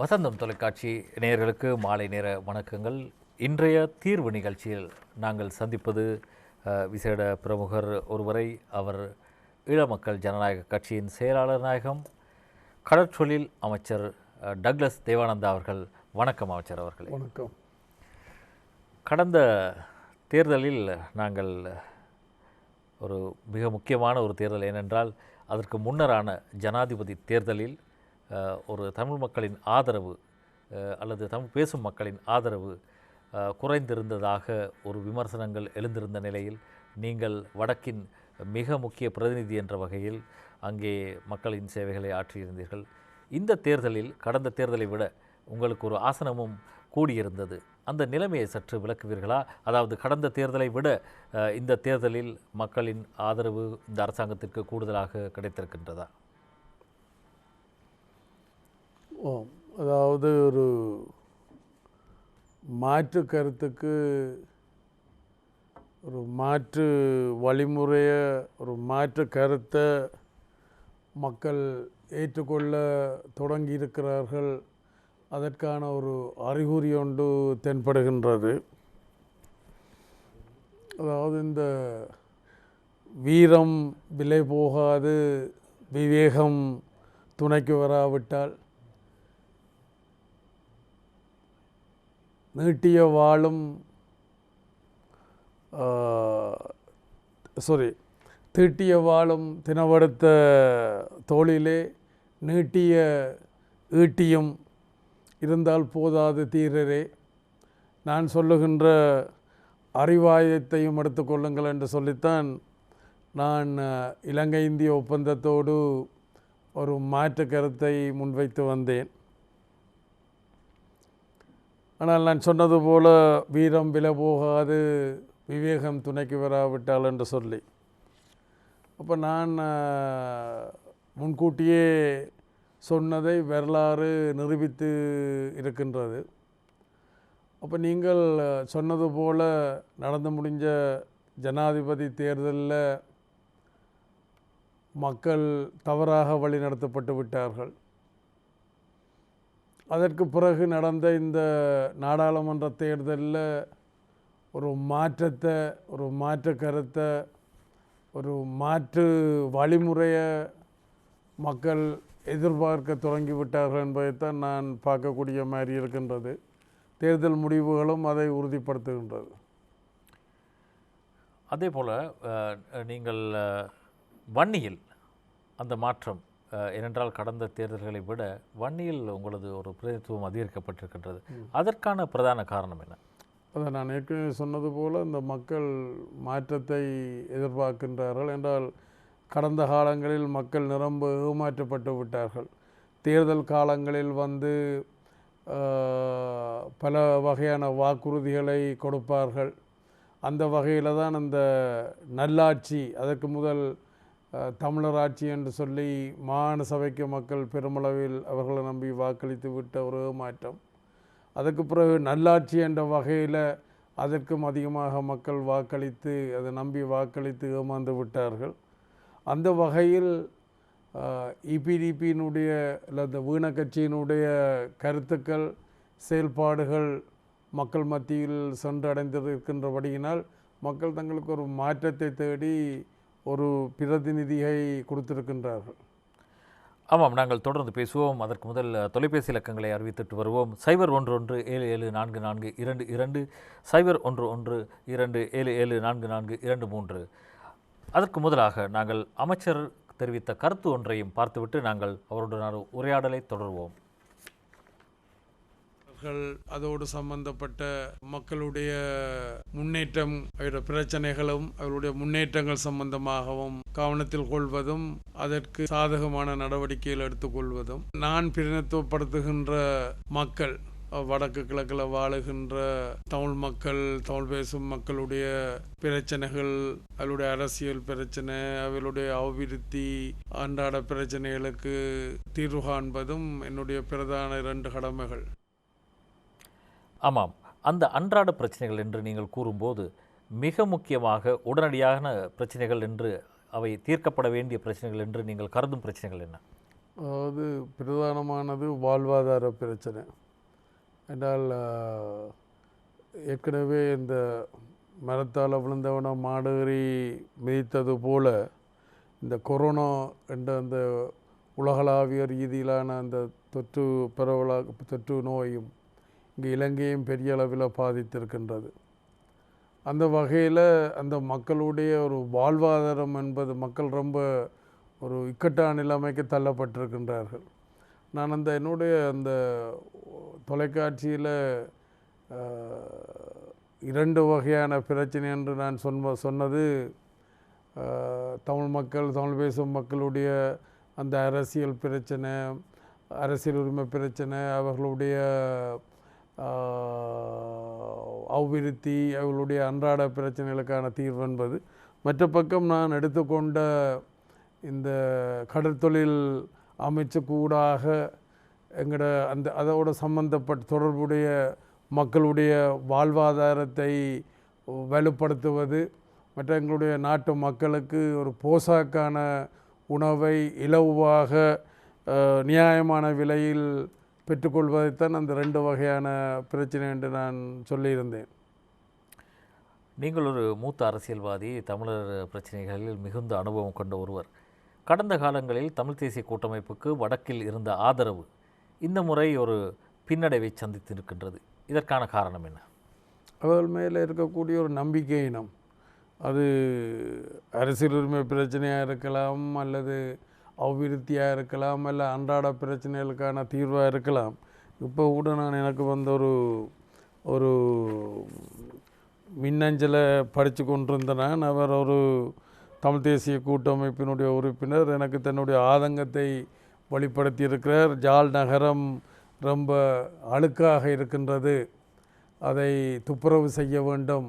வசந்தம் தொலைக்காட்சி நேயர்களுக்கு மாலை நேர வணக்கங்கள். இன்றைய தீர்வு நிகழ்ச்சியில் நாங்கள் சந்திப்பது விசேட பிரமுகர் ஒருவரை. அவர் ஈழமக்கள் ஜனநாயக கட்சியின் செயலாளர் நாயகம் கடற்றொழில் அமைச்சர் டக்ளஸ் தேவானந்தா அவர்கள். வணக்கம் அமைச்சர் அவர்களே. வணக்கம். கடந்த தேர்தலில் நாங்கள் ஒரு மிக முக்கியமான ஒரு தேர்தல், ஏனென்றால் அதற்கு முன்னரான ஜனாதிபதி தேர்தலில் ஒரு தமிழ் மக்களின் ஆதரவு அல்லது தமிழ் பேசும் மக்களின் ஆதரவு குறைந்திருந்ததாக ஒரு விமர்சனங்கள் எழுந்திருந்த நிலையில் நீங்கள் வடக்கின் மிக முக்கிய பிரதிநிதி என்ற வகையில் அங்கே மக்களின் சேவைகளை ஆற்றியிருந்தீர்கள். இந்த தேர்தலில் கடந்த தேர்தலை விட உங்களுக்கு ஒரு ஆசனமும் கூடியிருந்தது. அந்த நிலைமையை சற்று விளக்குவீர்களா? அதாவது கடந்த தேர்தலை விட இந்த தேர்தலில் மக்களின் ஆதரவு இந்த அரசாங்கத்திற்கு கூடுதலாக கிடைத்திருக்கின்றதா? அதாவது ஒரு மாற்று கருத்துக்கு ஒரு மாற்று வழிமுறையை, ஒரு மாற்று கருத்தை மக்கள் ஏற்றுக்கொள்ள தொடங்கி இருக்கிறார்கள். அதற்கான ஒரு அறிகுறி ஒன்று தென்படுகின்றது. அதாவது இந்த வீரம் விலை போகாது, விவேகம் துணைக்கு வராவிட்டால் நீட்டிய வாளும் தீட்டிய வாளும் தினவடுத்த தோளிலே நீட்டிய ஈட்டியும் இருந்தால் போதாது தீரரே, நான் சொல்லுகின்ற அறிவாயத்தையும் எடுத்துக்கொள்ளுங்கள் என்று சொல்லித்தான் நான் இலங்கை இந்திய ஒப்பந்தத்தோடு ஒரு மாற்று கருத்தை முன்வைத்து வந்தேன். ஆனால் நான் சொன்னது போல வீரம் விலை போகாது, விவேகம் துணைக்கு வராவிட்டால் என்று சொல்லி, அப்போ நான் முன்கூட்டியே சொன்னதை வரலாறு நிரூபித்து இருக்கின்றது. அப்போ நீங்கள் சொன்னது போல நடந்து முடிஞ்ச ஜனாதிபதி தேர்தலில் மக்கள் தவறாக வழி நடத்தப்பட்டு விட்டார்கள். அதற்கு பிறகு நடந்த இந்த நாடாளுமன்ற தேர்தலில் ஒரு மாற்றத்தை, ஒரு மாற்று கருத்தை, ஒரு மாற்று வழிமுறையை மக்கள் எதிர்பார்க்க தொடங்கிவிட்டார்கள் என்பதைத்தான் நான் பார்க்கக்கூடிய மாதிரி இருக்கின்றது. தேர்தல் முடிவுகளும் அதை உறுதிப்படுத்துகின்றது. அதே போல் நீங்கள் வன்னியில் அந்த மாற்றம், ஏனென்றால் கடந்த தேர்தல்களை விட வன்னியில் உங்களது ஒரு பிரதிநிதித்துவம் அதிகரிக்கப்பட்டிருக்கின்றது. அதற்கான பிரதான காரணம் என்ன? அதை நான் ஏற்கனவே சொன்னது போல் இந்த மக்கள் மாற்றத்தை எதிர்பார்க்கின்றார்கள். என்றால் கடந்த காலங்களில் மக்கள் நிரம்ப ஏமாற்றப்பட்டு விட்டார்கள். தேர்தல் காலங்களில் பல வகையான வாக்குறுதிகளை கொடுப்பார்கள். அந்த வகையில் தான் அந்த நல்லாட்சி, அதற்கு முதல் தமிழர் ஆட்சி என்று சொல்லி மாகாண சபைக்கு மக்கள் பெருமளவில் அவர்களை நம்பி வாக்களித்து விட்ட ஒரு மாற்றம். அதற்கு பிறகு நல்லாட்சி என்ற வகையில் அதற்கும் அதிகமாக மக்கள் வாக்களித்து, அதை நம்பி வாக்களித்து ஏமாந்து விட்டார்கள். அந்த வகையில் இபிடிபியினுடைய அல்லது வீண கட்சியினுடைய கருத்துக்கள், செயல்பாடுகள் மக்கள் மத்தியில் சென்றடைந்திருக்கின்றபடியினால் மக்கள் தங்களுக்கு ஒரு மாற்றத்தை தேடி ஒரு பிரதிநிதியை கொடுத்திருக்கின்றார்கள். ஆமாம், நாங்கள் தொடர்ந்து பேசுவோம். அதற்கு முதல் தொலைபேசி இலக்கங்களை அறிவித்துட்டு வருவோம். 0117744222, 0112774423. அதற்கு முதலாக நாங்கள் அமைச்சர் தெரிவித்த கருத்து ஒன்றையும் பார்த்துவிட்டு நாங்கள் அவருடன் உரையாடலை தொடர்வோம். அதோடு சம்பந்தப்பட்ட மக்களுடைய முன்னேற்றம், அவருடைய பிரச்சனைகளும் அவருடைய முன்னேற்றங்கள் சம்பந்தமாகவும் கவனத்தில் கொள்வதும், அதற்கு சாதகமான நடவடிக்கைகள் எடுத்துக்கொள்வதும், நான் பிரதிநிதித்துவப்படுத்துகின்ற மக்கள், வடக்கு கிழக்கில் வாழுகின்ற தமிழ் மக்கள், தமிழ் பேசும் மக்களுடைய பிரச்சனைகள், அவருடைய அரசியல் பிரச்சனை, அவர்களுடைய அபிவிருத்தி, அன்றாட பிரச்சனைகளுக்கு தீர்வு காண்பதும் என்னுடைய பிரதான 2 கடமைகள். ஆமாம், அந்த அன்றாட பிரச்சனைகள் என்று நீங்கள் கூறும்போது மிக முக்கியமாக உடனடியான பிரச்சனைகள் என்று, அவை தீர்க்கப்பட வேண்டிய பிரச்சனைகள் என்று நீங்கள் கருதும் பிரச்சனைகள் என்ன? அதாவது பிரதானமானது வாழ்வாதார பிரச்சனை என்றால் ஏற்கனவே இந்த மரத்தால் விழுந்தவன மாடேறி மிதித்தது போல இந்த கொரோனா என்ற அந்த உலகளாவிய ரீதியிலான அந்த தொற்று நோயும் இங்கே இலங்கையும் பெரிய அளவில் பாதித்திருக்கின்றது. அந்த வகையில் அந்த மக்களுடைய ஒரு வாழ்வாதாரம் என்பது மக்கள் ரொம்ப ஒரு இக்கட்டான நிலைமைக்கு தள்ளப்பட்டிருக்கின்றார்கள். நான் என்னுடைய அந்த தொலைக்காட்சியில் 2 வகையான பிரச்சனை என்று நான் சொன்னது தமிழ் மக்கள், தமிழ் பேசும் மக்களுடைய அந்த அரசியல் பிரச்சனை, அரசியல் உரிமை பிரச்சனை, அவர்களுடைய அபிவிருத்தி, அவர்களுடைய அன்றாட பிரச்சனைகளுக்கான தீர்வு என்பது. மற்ற பக்கம் நான் எடுத்துக்கொண்ட இந்த கடற்தொழில் அமைச்சுக்கூடாக எங்களோட அதோட சம்பந்தப்பட்ட தொடர்புடைய மக்களுடைய வாழ்வாதாரத்தை வலுப்படுத்துவது, மற்ற எங்களுடைய நாட்டு மக்களுக்கு ஒரு போசாக்கான உணவை இலவாக நியாயமான விலையில் பெற்றுக்கொள்வதைத்தான் அந்த 2 வகையான பிரச்சனை என்று நான் சொல்லியிருந்தேன். நீங்கள் ஒரு மூத்த அரசியல்வாதி, தமிழர் பிரச்சனைகளில் மிகுந்த அனுபவம் கொண்ட ஒருவர். கடந்த காலங்களில் தமிழ் தேசிய கூட்டமைப்புக்கு வடக்கில் இருந்த ஆதரவு இந்த முறை ஒரு பின்னடைவை சந்தித்திருக்கின்றது. இதற்கான காரணம் என்ன? அவர்கள் மேலே இருக்கக்கூடிய ஒரு நம்பிக்கையினம், அது அரசியல் உரிமை பிரச்சனையாக இருக்கலாம், அல்லது அபிவிருத்தியாக இருக்கலாம், அல்ல அன்றாட பிரச்சனைகளுக்கான தீர்வாக இருக்கலாம். இப்போ கூட நான் எனக்கு வந்த ஒரு மின்னஞ்சலை படித்து கொண்டிருந்தேன். அவர் ஒரு தமிழ் தேசிய கூட்டமைப்பினுடைய உறுப்பினர் எனக்கு தன்னுடைய ஆதங்கத்தை வெளிப்படுத்தியிருக்கிறார். ஜாழ் நகரம் ரொம்ப அழுக்காக இருக்கின்றது, அதை துப்புரவு செய்ய வேண்டும்,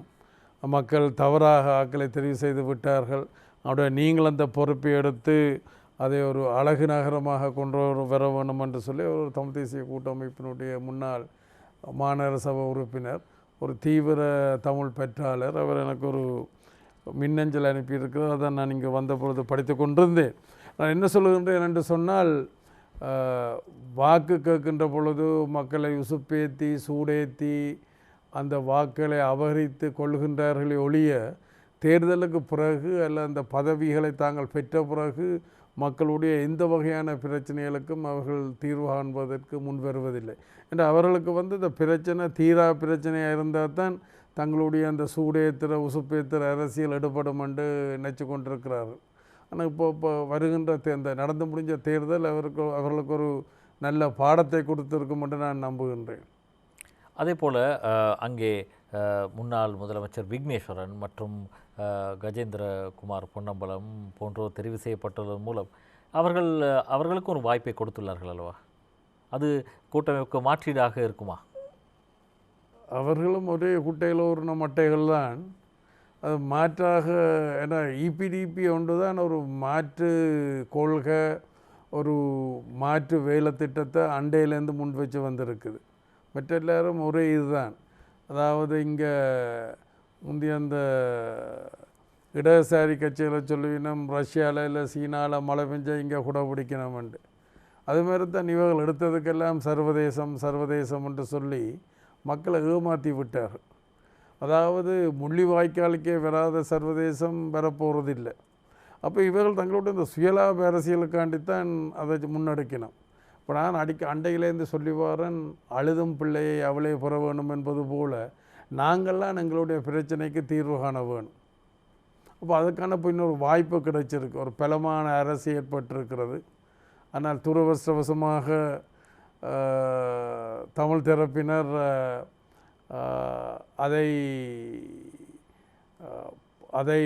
மக்கள் தவறாக ஆக்களை தெரிவு செய்து விட்டார்கள், அவருடைய நீங்கள் அந்த பொறுப்பை எடுத்து அதை ஒரு அழகு நகரமாக கொண்டு வர வேண்டும் என்று சொல்லி ஒரு தமிழ் தேசிய கூட்டமைப்பினுடைய முன்னாள் மாநகர சபை உறுப்பினர், ஒரு தீவிர தமிழ் பெற்றாளர், அவர் எனக்கு ஒரு மின்னஞ்சல் அனுப்பியிருக்கிறார். அதை நான் இங்கே வந்த பொழுது படித்து கொண்டிருந்தேன். நான் என்ன சொல்லுகின்றேன் என்று சொன்னால், வாக்கு கேட்கின்ற பொழுது மக்களை உசுப்பேற்றி சூடேற்றி அந்த வாக்களை அபகரித்து கொள்கின்றார்களே ஒழிய, தேர்தலுக்கு பிறகு அல்ல அந்த பதவிகளை தாங்கள் பெற்ற பிறகு மக்களுடைய எந்த வகையான பிரச்சனைகளுக்கும் அவர்கள் தீர்வு காண்பதற்கு முன் வருவதில்லை. என்று அவர்களுக்கு இந்த பிரச்சனை தீரா பிரச்சனையாக இருந்தால் தான் தங்களுடைய அந்த சூடேத்திர உசுப்பேத்திர அரசியல் எடுபடும் என்று நினைச்சு கொண்டிருக்கிறார்கள். ஆனால் இப்போ வருகின்ற இந்த நடந்து முடிஞ்ச தேர்தல் அவர்களுக்கு ஒரு நல்ல பாடத்தை கொடுத்திருக்கும் என்று நான் நம்புகின்றேன். அதே போல் அங்கே முன்னாள் முதலமைச்சர் விக்னேஸ்வரன் மற்றும் கஜேந்திரகுமார் பொன்னம்பலம் போன்றோர் தெரிவு செய்யப்பட்டதன் மூலம் அவர்களுக்கு ஒரு வாய்ப்பை கொடுத்துள்ளார்கள் அல்லவா? அது கூட்டமைப்புக்கு மாற்றீடாக இருக்குமா? அவர்களும் ஒரே குட்டையில் ஒரு மட்டைகள் தான். அது மாற்றாக ஏன்னா இபிடிபி ஒன்று தான் ஒரு மாற்று கொள்கை, ஒரு மாற்று வேலை திட்டத்தை அண்டையிலேருந்து முன் வச்சு வந்திருக்குது. மற்ற எல்லாரும் ஒரே இதுதான். அதாவது இங்கே முந்தைய அந்த இடதுசாரி கட்சிகளை சொல்லுவினோம், ரஷ்யாவில் இல்லை சீனாவில் மழை பெஞ்சால் இங்கே கூட பிடிக்கணும்ண்டு. அதுமாரி தான் இவர்கள் எடுத்ததுக்கெல்லாம் சர்வதேசம் என்று சொல்லி மக்களை ஏமாற்றி விட்டார்கள். அதாவது முள்ளிவாய்க்காலுக்கே வராத சர்வதேசம் வரப்போகிறதில்லை. அப்போ இவர்கள் தங்களுடைய இந்த சுயலாப அரசியலுக்காண்டித்தான் அதை முன்னெடுக்கணும். இப்போ நான் அண்டையிலேருந்து சொல்லி வரேன், அழுதும் பிள்ளையை அவளே பெற வேணும் என்பது போல் நாங்கள்லாம் எங்களுடைய பிரச்சனைக்கு தீர்வு காண வேணும். அப்போ அதுக்கான இப்போ இன்னொரு வாய்ப்பு கிடைச்சிருக்கு, ஒரு பலமான அரசு ஏற்பட்டிருக்கிறது. ஆனால் துரவசமாக தமிழ் தரப்பினர் அதை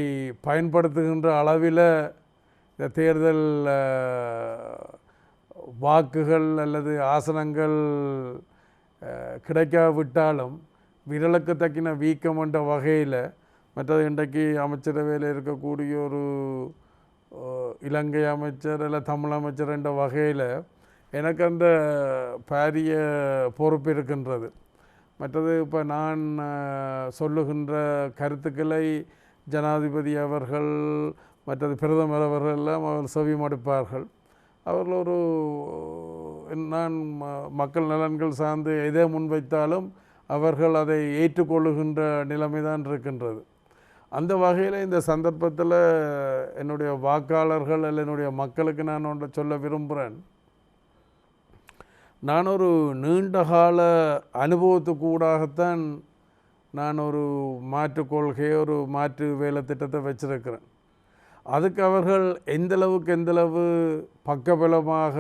பயன்படுத்துகின்ற அளவில் இந்த தேர்தல் வாக்குகள் அல்லது ஆசனங்கள் கிடைக்காவிட்டாலும் விரலுக்கு தக்கின வீக்கம் என்ற வகையில், மற்றது இன்றைக்கு அமைச்சரவையில் இருக்கக்கூடிய ஒரு இலங்கை அமைச்சர் இல்லை தமிழ் அமைச்சர் என்ற வகையில் எனக்கு அந்த பாரிய பொறுப்பு இருக்கின்றது. மற்றது இப்போ நான் சொல்லுகின்ற கருத்துக்களை ஜனாதிபதி அவர்கள், மற்றது பிரதமர் அவர்கள் எல்லாம் அவர் செவி மடுப்பார்கள். அவர்கள் ஒரு நான் மக்கள் நலன்கள் சார்ந்து எதை முன்வைத்தாலும் அவர்கள் அதை ஏற்றுக்கொள்ளுகின்ற நிலைமைதான் இருக்கின்றது. அந்த வகையில் இந்த சந்தர்ப்பத்தில் என்னுடைய வாக்காளர்கள் அல்ல என்னுடைய மக்களுக்கு நான் ஒன்றை சொல்ல விரும்புகிறேன். நான் ஒரு நீண்டகால அனுபவத்துக்கூடாகத்தான் நான் ஒரு மாற்று கொள்கையை ஒரு மாற்று வேலை திட்டத்தை வச்சிருக்கிறேன். அதுக்கு அவர்கள் எந்தளவு பக்கபலமாக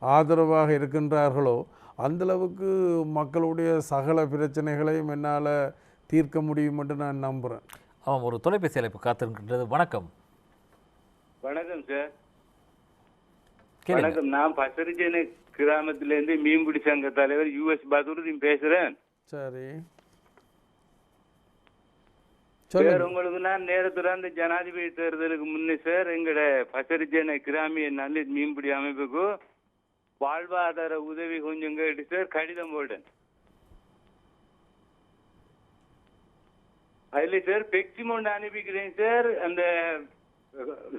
ஆதரவாக இருக்கின்றார்களோ அந்தளவுக்கு மக்களுடைய சகல பிரச்சனைகளையும் என்னால் தீர்க்க முடியும் என்று நான் நம்புகிறேன். ஆமாம், ஒரு தொலைபேசி அழைப்பு காத்திருக்கின்றது. வணக்கம். வணக்கம் சார். வணக்கம். நான் பசரிஜன கிராமத்திலேருந்து மீன்பிடி சங்க தலைவர் US பதுருதீன் பேசுறேன். சரி சார், உங்களுக்கு நான் நேரத்துல அந்த ஜனாதிபதி தேர்தலுக்கு முன்னே சார் எங்கட பசரிஜன கிராமிய நல்ல மீன்பிடி அமைப்புக்கு வாழ்வாதார உதவி கொஞ்சம் கேட்டு சார் கடிதம் போட்டேன். அதுல சார் பெக்சி அமௌண்ட் அனுப்பிக்கிறேன் சார், அந்த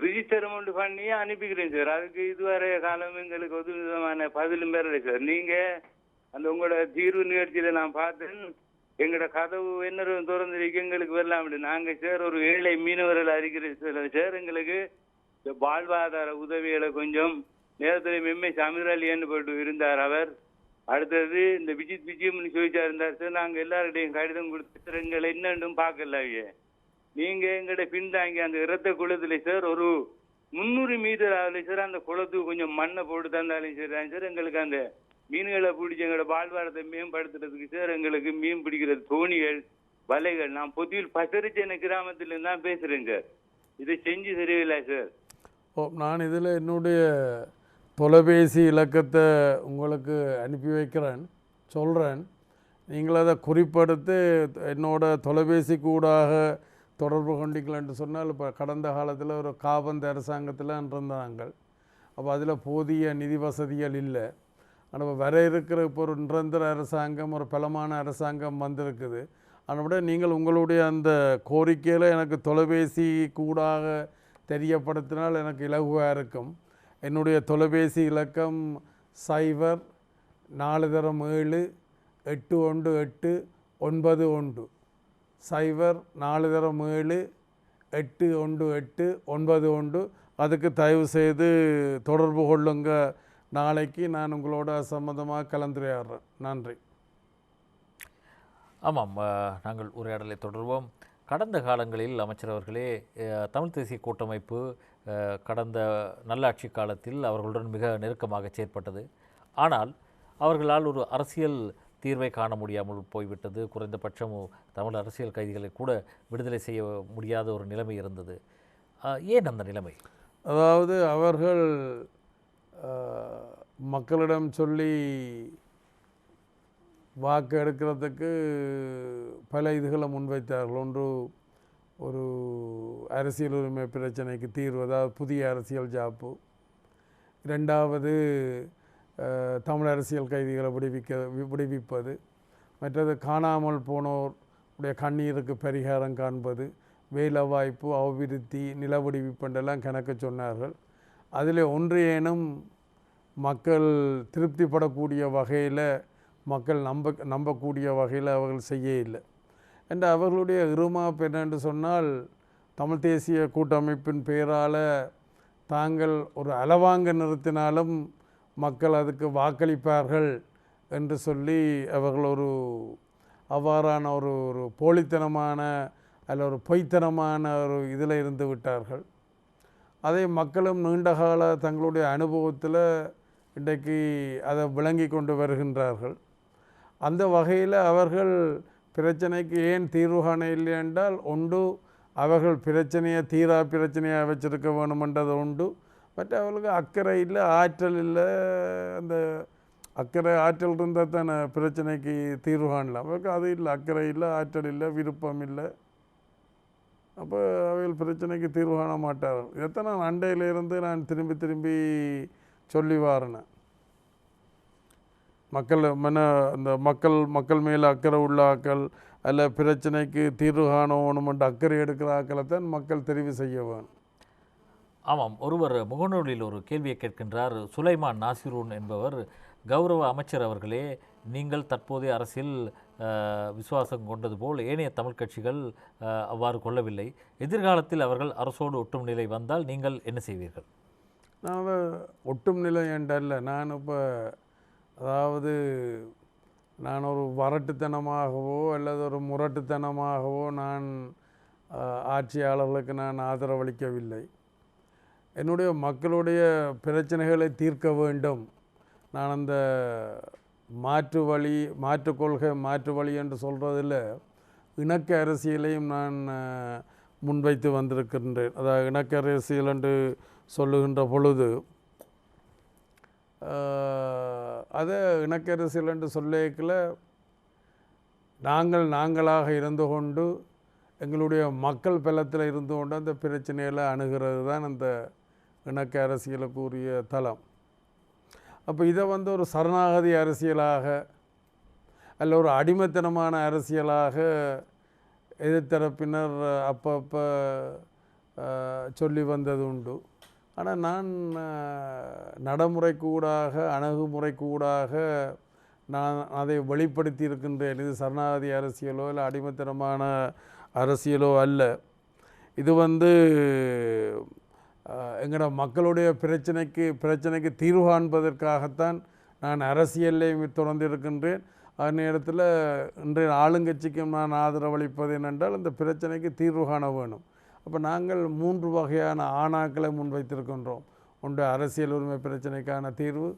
ரிஜிஸ்டர் அமௌண்ட் பண்ணி அனுப்பிக்கிறேன் சார். அதுக்கு இதுவரை காலம் எங்களுக்கு ஒரு விதமான பதிலும் பெறலை சார். நீங்க அந்த உங்களோட தீர்வு நிகழ்ச்சியில நான் பார்த்தேன், எங்களோட கதவு என்ன திறந்திருக்கு எங்களுக்கு வரலாம். நாங்க சார் ஒரு ஏழை மீனவர்கள் அறிக்கிறேன் சார், எங்களுக்கு இந்த வாழ்வாதார உதவிகளை கொஞ்சம் நேரத்தில் மெம்மை சமீர் அலி போட்டு இருந்தார் அவர். அடுத்தது இந்த விஜயம்னு சொல்லிச்சா இருந்தார் சார். நாங்கள் எல்லாருடையும் கடிதம் கொடுத்து எங்களை என்னண்டும் பார்க்கல. நீங்க எங்கள்ட பின்தாங்கி அந்த இரத்த குளத்துல சார் ஒரு 300 மீட்டர் ஆகலை சார், அந்த குளத்துக்கு கொஞ்சம் மண்ணை போட்டு தந்தாலும் சரி சார். எங்களுக்கு அந்த மீன்களை பிடிச்சி எங்களோட வாழ்வாரத்தை மேம்படுத்துறதுக்கு சார் எங்களுக்கு மீன் பிடிக்கிற தோணிகள் வலைகள், நான் பொதுவில் பசரிச்சன கிராமத்திலிருந்து தான் பேசுறேன் சார். இதை செஞ்சு சரியில்லை சார். நான் இதில் என்னுடைய தொலைபேசி இலக்கத்தை உங்களுக்கு அனுப்பி வைக்கிறேன், சொல்கிறேன். நீங்கள் அதை குறிப்பெடுத்து என்னோட தொலைபேசி கூடாக தொடர்பு கொண்டிக்கலான்னு சொன்னால், இப்போ கடந்த காலத்தில் ஒரு காபந்து அரசாங்கத்தில் இருந்தாங்க. அப்போ அதில் போதிய நிதி வசதிகள் இல்லை. ஆனால் வர இருக்கிற இப்போ ஒரு நிரந்தர அரசாங்கம், ஒரு பலமான அரசாங்கம் வந்திருக்குது. அதை விட நீங்கள் உங்களுடைய அந்த கோரிக்கையில் எனக்கு தொலைபேசி கூடாக தெரியப்படுத்தினால் எனக்கு இலகுவாக இருக்கும். என்னுடைய தொலைபேசி இலக்கம் 0447 818 91 0447 818 91. அதுக்கு தயவு செய்து தொடர்பு கொள்ளுங்க. நாளைக்கு நான் உங்களோட சம்மந்தமாக கலந்துரையாடுறேன். நன்றி. ஆமாம், நாங்கள் உரையாடலை தொடர்வோம். கடந்த காலங்களில் அமைச்சர் அவர்களே, தமிழ் தேசிய கூட்டமைப்பு கடந்த நல்லாட்சி காலத்தில் அவர்களுடன் மிக நெருக்கமாக செயற்பட்டது. ஆனால் அவர்களால் ஒரு அரசியல் தீர்வை காண முடியாமல் போய்விட்டது. குறைந்தபட்சம் தமிழ் அரசியல் கைதிகளை கூட விடுதலை செய்ய முடியாத ஒரு நிலைமை இருந்தது. ஏன் அந்த நிலைமை? அதாவது அவர்கள் மக்களிடம் சொல்லி வாக்கு எடுக்கிறதுக்கு பல இதுகளை முன்வைத்தார்கள். ஒன்று, ஒரு அரசியல் உரிமை பிரச்சனைக்கு தீர்வு, அதாவது புதிய அரசியல் ஜாப்பு. இரண்டாவது, தமிழ் அரசியல் கைதிகளை விடுவிப்பது. மற்றது, காணாமல் போனோருடைய கண்ணீருக்கு பரிகாரம் காண்பது, வேலை வாய்ப்பு, அபிவிருத்தி, நில விடுவிப்பென்றெல்லாம் கணக்கு சொன்னார்கள். அதில் ஒன்றையேனும் மக்கள் திருப்திப்படக்கூடிய வகையில், மக்கள் நம்பக்கூடிய வகையில் அவர்கள் செய்ய இல்லை. என்ற அவர்களுடைய இருமாப்பு என்னென்று சொன்னால், தமிழ் தேசிய கூட்டமைப்பின் பெயரால் தாங்கள் ஒரு அளவாங்க நிறுத்தினாலும் மக்கள் அதுக்கு வாக்களிப்பார்கள் என்று சொல்லி அவர்கள் ஒரு அவ்வாறான ஒரு போலித்தனமான அல்ல ஒரு பொய்த்தனமான ஒரு இதில் இருந்து விட்டார்கள். அதை மக்களும் நீண்டகால தங்களுடைய அனுபவத்தில் இன்றைக்கு அதை விளங்கி கொண்டு வருகின்றார்கள். அந்த வகையில் அவர்கள் பிரச்சனைக்கு ஏன் தீர்வு காண இல்லை என்றால், ஒன்று, அவர்கள் பிரச்சனையை தீரா பிரச்சனையாக வச்சிருக்க வேணுமென்றது உண்டு. மற்ற அவர்களுக்கு அக்கறை இல்லை, ஆற்றல் இல்லை. அந்த அக்கறை ஆற்றல் இருந்தால் தானே பிரச்சனைக்கு தீர்வு காணலாம். அவருக்கு அது இல்லை, அக்கறை இல்லை, ஆற்றல் இல்லை, விருப்பம் இல்லை. அப்போ அவைகள் பிரச்சனைக்கு தீர்வு காண மாட்டார்கள். இதைத்தான் நான் அண்டையிலிருந்து நான் திரும்பி சொல்லி வாரினேன். அந்த மக்கள் மேலே அக்கறை உள்ள ஆக்கள், அதில் பிரச்சனைக்கு தீர்வு காணணுமென்று அக்கறை எடுக்கிற ஆக்களை தான் மக்கள் தெரிவு செய்ய வேணும். ஆமாம், ஒருவர் முகநூலில் ஒரு கேள்வியை கேட்கின்றார். சுலைமான் நாசிரூன் என்பவர், கௌரவ அமைச்சர் அவர்களே, நீங்கள் தற்போதைய அரசியல் விசுவாசம் கொண்டது போல் ஏனைய தமிழ் கட்சிகள் அவ்வாறு கொள்ளவில்லை. எதிர்காலத்தில் அவர்கள் அரசோடு ஒட்டும் நிலை வந்தால் நீங்கள் என்ன செய்வீர்கள்? நான் ஒட்டும் நிலை என்றல்ல, நான் இப்போ அதாவது நான் ஒரு வரட்டுத்தனமாகவோ அல்லது ஒரு முரட்டுத்தனமாகவோ நான் ஆட்சியாளர்களுக்கு நான் ஆதரவளிக்கவில்லை. என்னுடைய மக்களுடைய பிரச்சனைகளை தீர்க்க வேண்டும். நான் அந்த மாற்று வழி, மாற்று கொள்கை, மாற்று வழி என்று சொல்கிறதில் இணக்க அரசியலையும் நான் முன்வைத்து வந்திருக்கின்றேன். அதாவது இணக்க அரசியல் என்று சொல்லுகின்ற பொழுது அதை இணக்க அரசியல் என்று சொல்லிக்கல நாங்களாக இருந்து கொண்டு எங்களுடைய மக்கள் பலத்தில் இருந்து கொண்டு அந்த பிரச்சனைகளை அணுகிறது தான் அந்த இணக்க அரசியலுக்குரிய தளம். அப்போ இதை ஒரு சரணாகதி அரசியலாக அல்ல ஒரு அடிமைத்தனமான அரசியலாக எதிர்த்தரப்பினர் அப்பப்போ சொல்லி வந்தது உண்டு. ஆனால் நான் நடைமுறைக்கூடாக அணுகுமுறைக்கூடாக நான் அதை வெளிப்படுத்தி இருக்கின்றேன். இது சரணாகதி அரசியலோ இல்லை அடிமைத்தனமான அரசியலோ அல்ல. இது எங்களோட மக்களுடைய பிரச்சனைக்கு தீர்வு காண்பதற்காகத்தான் நான் அரசியலையும் தொடர்ந்து இருக்கின்றேன். அதே நேரத்தில் இன்றைய ஆளுங்கட்சிக்கும் நான் ஆதரவளிப்பது என்னென்றால் இந்த பிரச்சனைக்கு தீர்வு காண வேணும். அப்போ நாங்கள் 3 வகையான ஆணாக்களை முன்வைத்திருக்கின்றோம். ஒன்று அரசியல் உரிமை பிரச்சனைக்கான தீர்வு,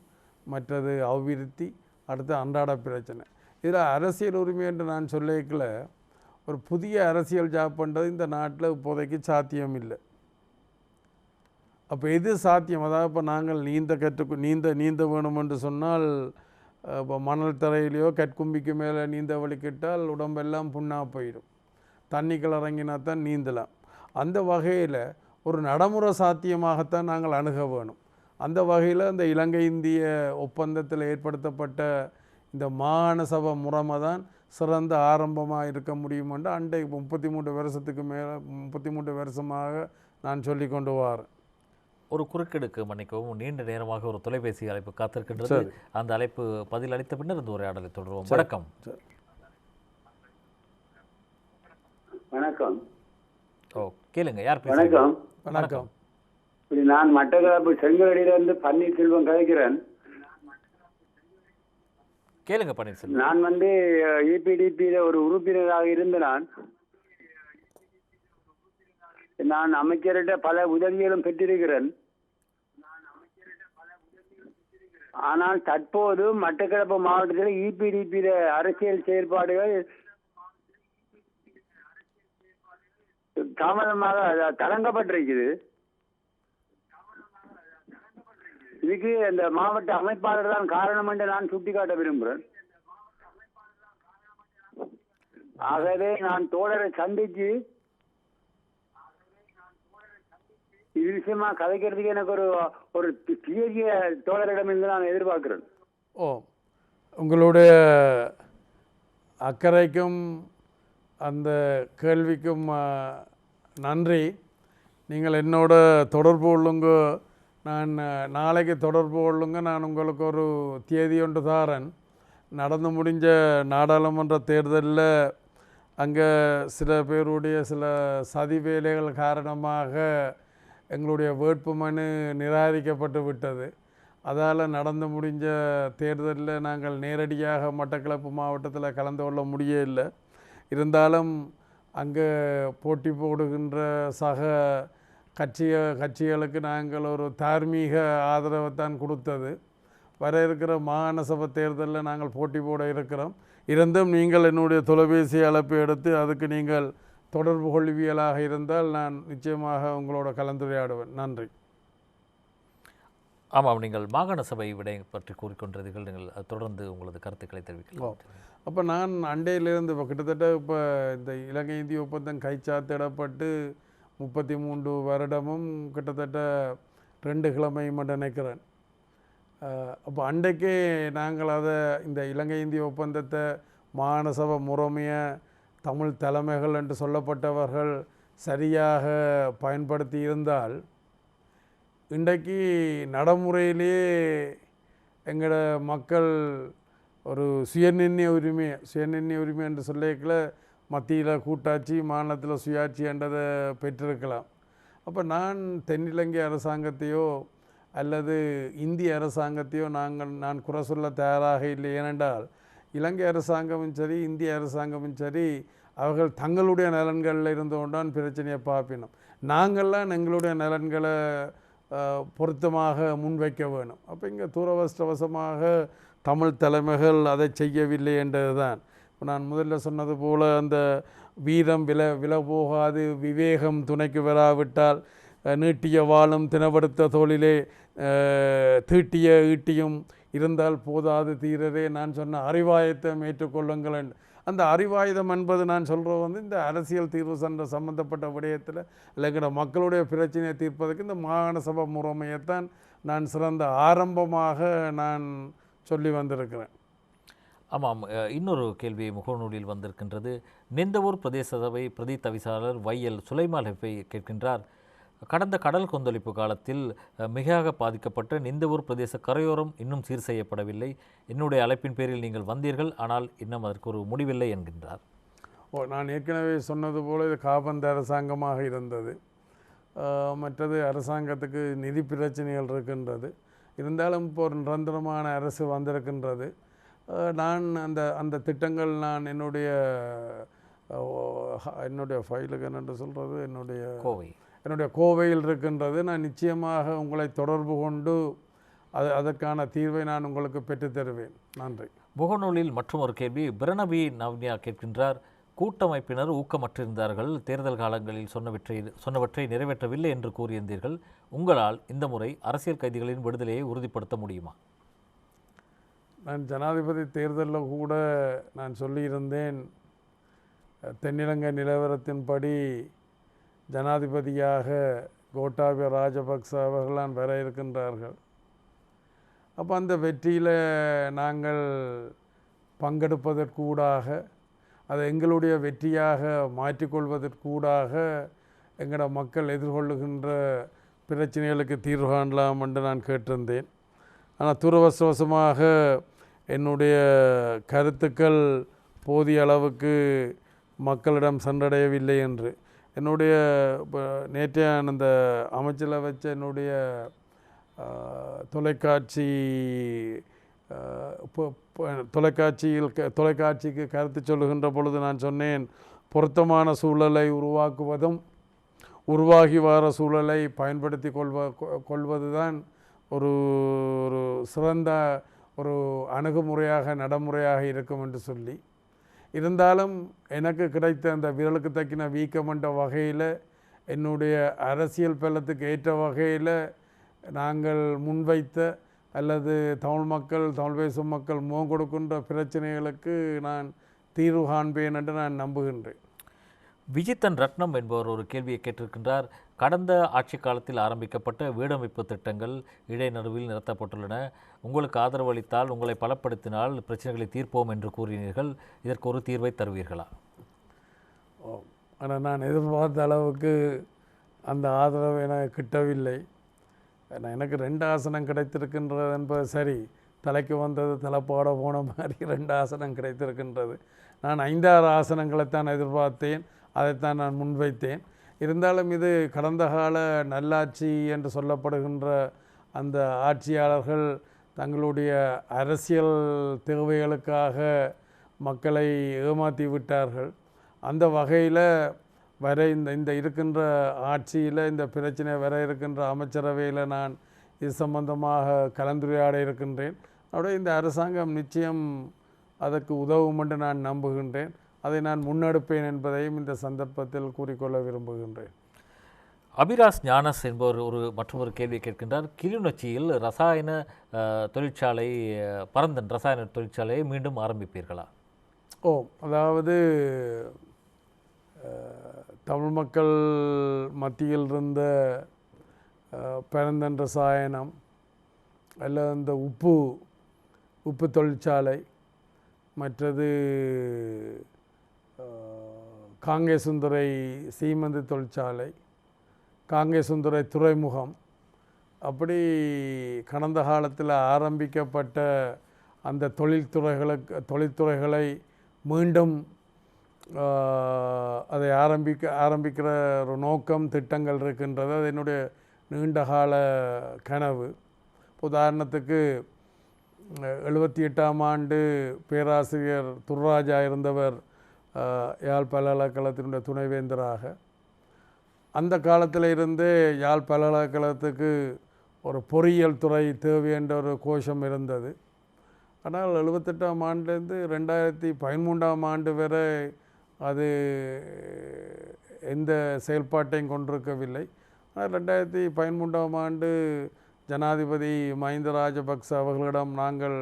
மற்றது அபிவிருத்தி, அடுத்து அன்றாட பிரச்சனை. இதில் அரசியல் உரிமை என்று நான் சொல்லிக்கல ஒரு புதிய அரசியல் ஜாப் பண்ணுறது இந்த நாட்டில் இப்போதைக்கு சாத்தியம் இல்லை. அப்போ எது சாத்தியம்? அதாவது இப்போ நாங்கள் நீந்த வேணும் என்று சொன்னால் இப்போ மணல் தரையிலையோ கற்கும்பிக்கு மேலே நீந்த வலிக்கிட்டால் உடம்பெல்லாம் புண்ணாக போயிடும். தண்ணிக்குள்ள இறங்கினா தான் நீந்தலாம். அந்த வகையில் ஒரு நடைமுறை சாத்தியமாகத்தான் நாங்கள் அணுக வேணும். அந்த வகையில் இந்த இலங்கை இந்திய ஒப்பந்தத்தில் ஏற்படுத்தப்பட்ட இந்த மாகாண சபை முறைமை தான் சிறந்த ஆரம்பமாக இருக்க முடியும் என்று அண்டை 33 வருஷமாக நான் சொல்லி கொண்டு வரேன். ஒரு குறுக்கெடுக்கு மன்னிக்கவும், நீண்ட நேரமாக ஒரு தொலைபேசி அழைப்பு காத்திருக்கின்றது. அந்த அழைப்பு பதில் அளித்த பின்னர் இந்த உரையாடலை தொடருவோம். வணக்கம். வணக்கம். கேளுங்க, யார்? வணக்கம். வணக்கம். நான் மட்டக்களப்பு செங்கலடியிலிருந்து பன்னீர்செல்வம் கதைக்கிறேன். கேளுங்க பன்னீர்செல்வம். நான் EPDP ஒரு உறுப்பினராக இருந்த நான் அமைச்சர்கிட்ட பல உதவிகளும் பெற்றிருக்கிறேன். ஆனால் தற்போது மட்டக்களப்பு மாவட்டத்தில் EPDP அரசியல் செயற்பாடுகள் தாமதமாக தடங்கப்பட்டிருக்குது. இதுக்கு இந்த மாவட்ட அமைப்பாளர் தான் காரணம் என்று நான் சுட்டிக்காட்ட விரும்புகிறேன். ஆகவே நான் தோழரை சந்திச்சு இது விஷயமா கதைக்கிறதுக்கு எனக்கு ஒரு பெரிய தோழரிடமிருந்து நான் எதிர்பார்க்கிறேன். உங்களுடைய அக்கறைக்கும் அந்த கேள்விக்கும் நன்றி. நீங்கள் என்னோட தொடர்பு கொள்ளுங்க. நான் நாளைக்கு தொடர்பு கொள்ளுங்க. நான் உங்களுக்கு ஒரு தேதி ஒன்று தாரேன். நடந்து முடிஞ்ச நாடாளுமன்ற தேர்தலில் அங்கே சில பேருடைய சில சதி வேலைகள் காரணமாக எங்களுடைய வேட்புமனு நிராகரிக்கப்பட்டு விட்டது. அதால் நடந்து முடிஞ்ச தேர்தலில் நாங்கள் நேரடியாக மட்டக்களப்பு மாவட்டத்தில் கலந்து கொள்ள முடியவில்லை. இருந்தாலும் அங்கே போட்டி போடுகின்ற சக கட்சிகளுக்கு நாங்கள் ஒரு தார்மீக ஆதரவை தான் கொடுத்தது. வர இருக்கிற மாகாண சபை தேர்தலில் நாங்கள் போட்டி போட இருக்கிறோம். இருந்தும் நீங்கள் என்னுடைய தொலைபேசி அழைப்பை எடுத்து அதுக்கு நீங்கள் தொடர்பு கொள்வியலாக இருந்தால் நான் நிச்சயமாக உங்களோட கலந்துரையாடுவேன். நன்றி. ஆமாம், நீங்கள் மாகாண சபை விடை பற்றி கூறிக்கொண்டீர்கள். நீங்கள் தொடர்ந்து உங்களது கருத்துக்களை தெரிவிக்கலாம். அப்போ நான் அண்டையிலிருந்து இப்போ கிட்டத்தட்ட இப்போ இந்த இலங்கை இந்திய ஒப்பந்தம் கைச்சாத்திடப்பட்டு 33 வருடமும் கிட்டத்தட்ட 2 கிழமை மட்டும் நினைக்கிறேன். அப்போ அன்றைக்கே நாங்கள் அதை இந்த இலங்கை இந்திய ஒப்பந்தத்தை மாகாண சபை முறைமையை தமிழ் தலைமைகள் என்று சொல்லப்பட்டவர்கள் சரியாக பயன்படுத்தி இருந்தால் இன்றைக்கு நடைமுறையிலேயே எங்களோட மக்கள் ஒரு சுயநிர்ணய உரிமை என்று சொல்லிக்கல மத்தியில் கூட்டாட்சி மாநிலத்தில் சுயாட்சி என்றதை பெற்றிருக்கலாம். அப்போ நான் தென்னிலங்கை அரசாங்கத்தையோ அல்லது இந்திய அரசாங்கத்தையோ நான் குறை சொல்ல தயாராக இல்லை. ஏனென்றால் இலங்கை அரசாங்கமும் சரி இந்திய அரசாங்கமும் சரி அவர்கள் தங்களுடைய நலன்களில் இருந்து கொண்டான் பிரச்சனையை பார்ப்பினோம். நாங்கள்லாம் எங்களுடைய நலன்களை பொருத்தமாக முன்வைக்க வேணும். அப்போ இங்கே துரவஷ்டவசமாக தமிழ் தலைமைகள் அதை செய்யவில்லை என்றது தான். இப்போ நான் முதல்ல சொன்னது போல் அந்த வீரம் வில போகாது, விவேகம் துணைக்கு வராவிட்டால் நீட்டிய வாளும் தினப்படுத்த தோளிலே தீட்டிய ஈட்டியும் இருந்தால் போதாது தீரரே. நான் சொன்ன அறிவாயத்தை ஏற்றுக்கொள்ளுங்கள். அந்த அறிவாயுதம் என்பது நான் சொல்கிறது இந்த அரசியல் தீர்வு சென்ற சம்பந்தப்பட்ட விடயத்தில் இல்லைங்கிற மக்களுடைய பிரச்சனையை தீர்ப்பதற்கு இந்த மாகாண சபை முறைமையைத்தான் நான் சிறந்த ஆரம்பமாக நான் சொல்லி வந்திருக்கிறேன். ஆமாம். இன்னொரு கேள்வி முகநூலில் வந்திருக்கின்றது. நிந்தவூர் பிரதேச சபை பிரதி தவிசாளர் வையல் சுலைமான் ஹெஃபை கேட்கின்றார். கடந்த கடல் கொந்தளிப்பு காலத்தில் மிக பாதிக்கப்பட்ட நிந்தவூர் பிரதேச கரையோரம் இன்னும் சீர் செய்யப்படவில்லை. என்னுடைய அழைப்பின் பேரில் நீங்கள் வந்தீர்கள், ஆனால் இன்னும் அதற்கு ஒரு முடிவில்லை என்கின்றார். நான் ஏற்கனவே சொன்னது போல் இது காபந்து அரசாங்கமாக இருந்தது. மற்றது அரசாங்கத்துக்கு நிதி பிரச்சனைகள் இருக்கின்றது. இருந்தாலும் இப்போ ஒரு நிரந்தரமான அரசு வந்திருக்கின்றது. நான் அந்த திட்டங்கள் நான் என்னுடைய ஃபைலுக்கு என்னென்று சொல்கிறது என்னுடைய கோவையில் இருக்கின்றது. நான் நிச்சயமாக உங்களை தொடர்பு கொண்டு அதற்கான தீர்வை நான் உங்களுக்கு பெற்றுத்தருவேன். நன்றி. முகநூலில் மற்றும் ஒரு கேள்வி பிரணபி நவ்னியா கேட்கின்றார். கூட்டமைப்பினர் ஊக்கமற்றிருந்தார்கள், தேர்தல் காலங்களில் சொன்னவற்றை நிறைவேற்றவில்லை என்று கூறியிருந்தீர்கள். உங்களால் இந்த முறை அரசியல் கைதிகளின் விடுதலையை உறுதிப்படுத்த முடியுமா? நான் ஜனாதிபதி தேர்தலில் கூட நான் சொல்லியிருந்தேன், தென்னிலங்கை நிலவரத்தின்படி ஜனாதிபதியாக கோட்டாபய ராஜபக்ச அவர்களான் வர இருக்கின்றார்கள். அப்போ அந்த வெற்றியில் நாங்கள் பங்கெடுப்பதற்கூடாக அதை எங்களுடைய வெற்றியாக மாற்றிக்கொள்வதற்கூடாக எங்களோட மக்கள் எதிர்கொள்ளுகின்ற பிரச்சனைகளுக்கு தீர்வு காணலாம் என்று நான் கேட்டிருந்தேன். ஆனால் துரவசவசமாக என்னுடைய கருத்துக்கள் போதிய அளவுக்கு மக்களிடம் சென்றடையவில்லை என்று என்னுடைய நேற்றைய அந்த அமைச்சில் வச்ச என்னுடைய தொலைக்காட்சிக்கு கருத்து சொல்லுகின்ற பொழுது நான் சொன்னேன், பொருத்தமான சூழலை உருவாக்குவதும் உருவாகி வர சூழலை பயன்படுத்தி கொள்வது தான் ஒரு சிறந்த ஒரு அணுகுமுறையாக நடைமுறையாக இருக்கும் என்று சொல்லி, இருந்தாலும் எனக்கு கிடைத்த அந்த விரலுக்கு தக்கின வீக்கம் என்ற வகையில் என்னுடைய அரசியல் பலத்துக்கு ஏற்ற வகையில் நாங்கள் முன்வைத்த அல்லது தமிழ் பேசும் மக்கள் முகம் கொடுக்கின்ற பிரச்சனைகளுக்கு நான் தீர்வு காண்பேன் என்று நான் நம்புகின்றேன். விஜித்தன் ரத்னம் என்பவர் ஒரு கேள்வியை கேட்டிருக்கின்றார். கடந்த ஆட்சி காலத்தில் ஆரம்பிக்கப்பட்ட வீடமைப்பு திட்டங்கள் இடைநடுவில் நிறுத்தப்பட்டுள்ளன. உங்களுக்கு ஆதரவு அளித்தால், உங்களை பலப்படுத்தினால் பிரச்சனைகளை தீர்ப்போம் என்று கூறினீர்கள். இதற்கு ஒரு தீர்வை தருவீர்களா? ஆனால் நான் எதிர்பார்த்த அளவுக்கு அந்த ஆதரவு எனக்கு கிட்டவில்லை. எனக்கு 2 ஆசனம் கிடைத்திருக்கின்றது என்பது சரி, தலைக்கு வந்தது தலைப்பாட போன மாதிரி 2 ஆசனம் கிடைத்திருக்கின்றது. நான் 5-6 ஆசனங்களைத்தான் எதிர்பார்த்தேன், அதைத்தான் நான் முன்வைத்தேன். இருந்தாலும் இது கடந்த கால நல்லாட்சி என்று சொல்லப்படுகின்ற அந்த ஆட்சியாளர்கள் தங்களுடைய அரசியல் தேவைகளுக்காக மக்களை ஏமாற்றி விட்டார்கள். அந்த வகையில் இந்த இருக்கின்ற ஆட்சியில் இந்த பிரச்சனை வர இருக்கின்ற அமைச்சரவையில் நான் இது சம்பந்தமாக கலந்துரையாட இருக்கின்றேன். அதோட இந்த அரசாங்கம் நிச்சயம் அதற்கு உதவும் என்று நான் நம்புகின்றேன். அதை நான் முன்னெடுப்பேன் என்பதையும் இந்த சந்தர்ப்பத்தில் கூறிக்கொள்ள விரும்புகின்றேன். அபிராஸ் ஞானஸ் என்பவர் மற்றொரு கேள்வியை கேட்கின்றார். கிளிநொச்சியில் ரசாயன தொழிற்சாலை பரந்தன் ரசாயன தொழிற்சாலையை மீண்டும் ஆரம்பிப்பீர்களா? அதாவது தமிழ் மக்கள் மத்தியில் இருந்த பரந்தன் ரசாயனம் அல்ல அந்த உப்பு தொழிற்சாலை, மற்றது காங்கேசுந்துறை சீமெந்து தொழிற்சாலை, காங்கேசுந்துறை துறைமுகம், அப்படி கடந்த காலத்தில் ஆரம்பிக்கப்பட்ட அந்த தொழில்துறைகளை மீண்டும் அதை ஆரம்பிக்கிற ஒரு நோக்கம் திட்டங்கள் இருக்கின்றது. அது என்னுடைய நீண்டகால கனவு. உதாரணத்துக்கு 78ஆம் ஆண்டு பேராசிரியர் துர்ராஜா இருந்தவர் யாழ் பல்கலைக்கழகத்தினுடைய துணைவேந்தராக. அந்த காலத்தில் இருந்தே யாழ் பல்கலைக்கழகத்துக்கு ஒரு பொறியியல் துறை தேவை என்ற ஒரு கோஷம் இருந்தது. ஆனால் 78ஆம் ஆண்டுலேருந்து 2013ஆம் ஆண்டு வரை அது எந்த செயல்பாட்டையும் கொண்டிருக்கவில்லை. ஆனால் 2013ஆம் ஆண்டு ஜனாதிபதி மஹிந்த ராஜபக்ச அவர்களிடம் நாங்கள்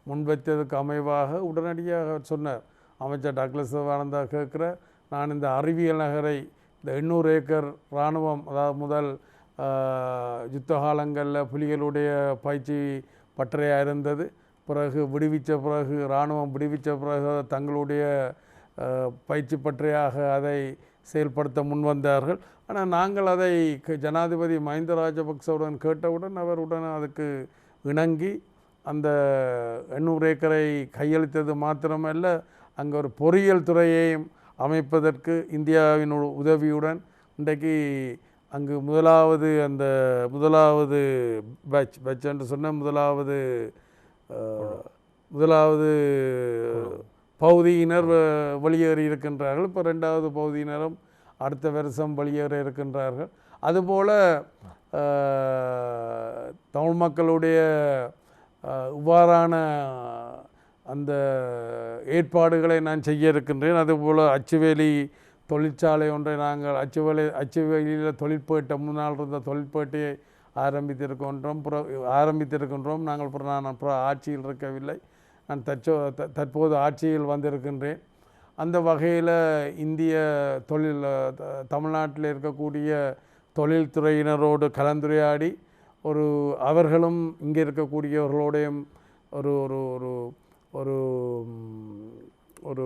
முன்வைத்ததுக்கு அமைவாக உடனடியாக சொன்னார், அமைச்சர் டாக்டர் சிவானந்தா கேட்குற, நான் இந்த அறிவியல் நகரை இந்த 800 ஏக்கர் இராணுவம், அதாவது முதல் யுத்த காலங்களில் புலிகளுடைய பயிற்சி பட்டறையாக இருந்தது, பிறகு இராணுவம் விடுவித்த பிறகு தங்களுடைய பயிற்சி பட்டறையாக அதை செயல்படுத்த முன்வந்தார்கள். ஆனால் நாங்கள் அதை ஜனாதிபதி மஹிந்த ராஜபக்சவுடன் கேட்டவுடன் அவர் உடனே அதுக்கு இணங்கி அந்த 800 ஏக்கரை கையளித்தது மாத்திரமல்ல, அங்கே ஒரு பொறியியல் துறையையும் அமைப்பதற்கு இந்தியாவின் உதவியுடன் இன்றைக்கு அங்கு முதலாவது பேட்ச் என்று சொன்ன முதலாவது பகுதியினர் வெளியேறி இருக்கின்றார்கள். இப்போ 2வது பகுதியினரும் அடுத்த வருஷம் வெளியேற இருக்கின்றார்கள். அதுபோல் தமிழ் மக்களுடைய இவ்வாறான அந்த ஏற்பாடுகளை நான் செய்ய இருக்கின்றேன். அதுபோல் அச்சுவேலி தொழிற்சாலை ஒன்றை நாங்கள் அச்சுவேலியில் தொழிற்பேட்டை, முன்னால் இருந்த தொழிற்பேட்டையை ஆரம்பித்திருக்கின்றோம். நாங்கள் ஆட்சியில் இருக்கவில்லை, நான் தற்போது ஆட்சியில் வந்திருக்கின்றேன். அந்த வகையில் இந்திய தமிழ்நாட்டில் இருக்கக்கூடிய தொழில்துறையினரோடு கலந்துரையாடி அவர்களும் இங்கே இருக்கக்கூடியவர்களோடையும் ஒரு ஒரு ஒரு ஒரு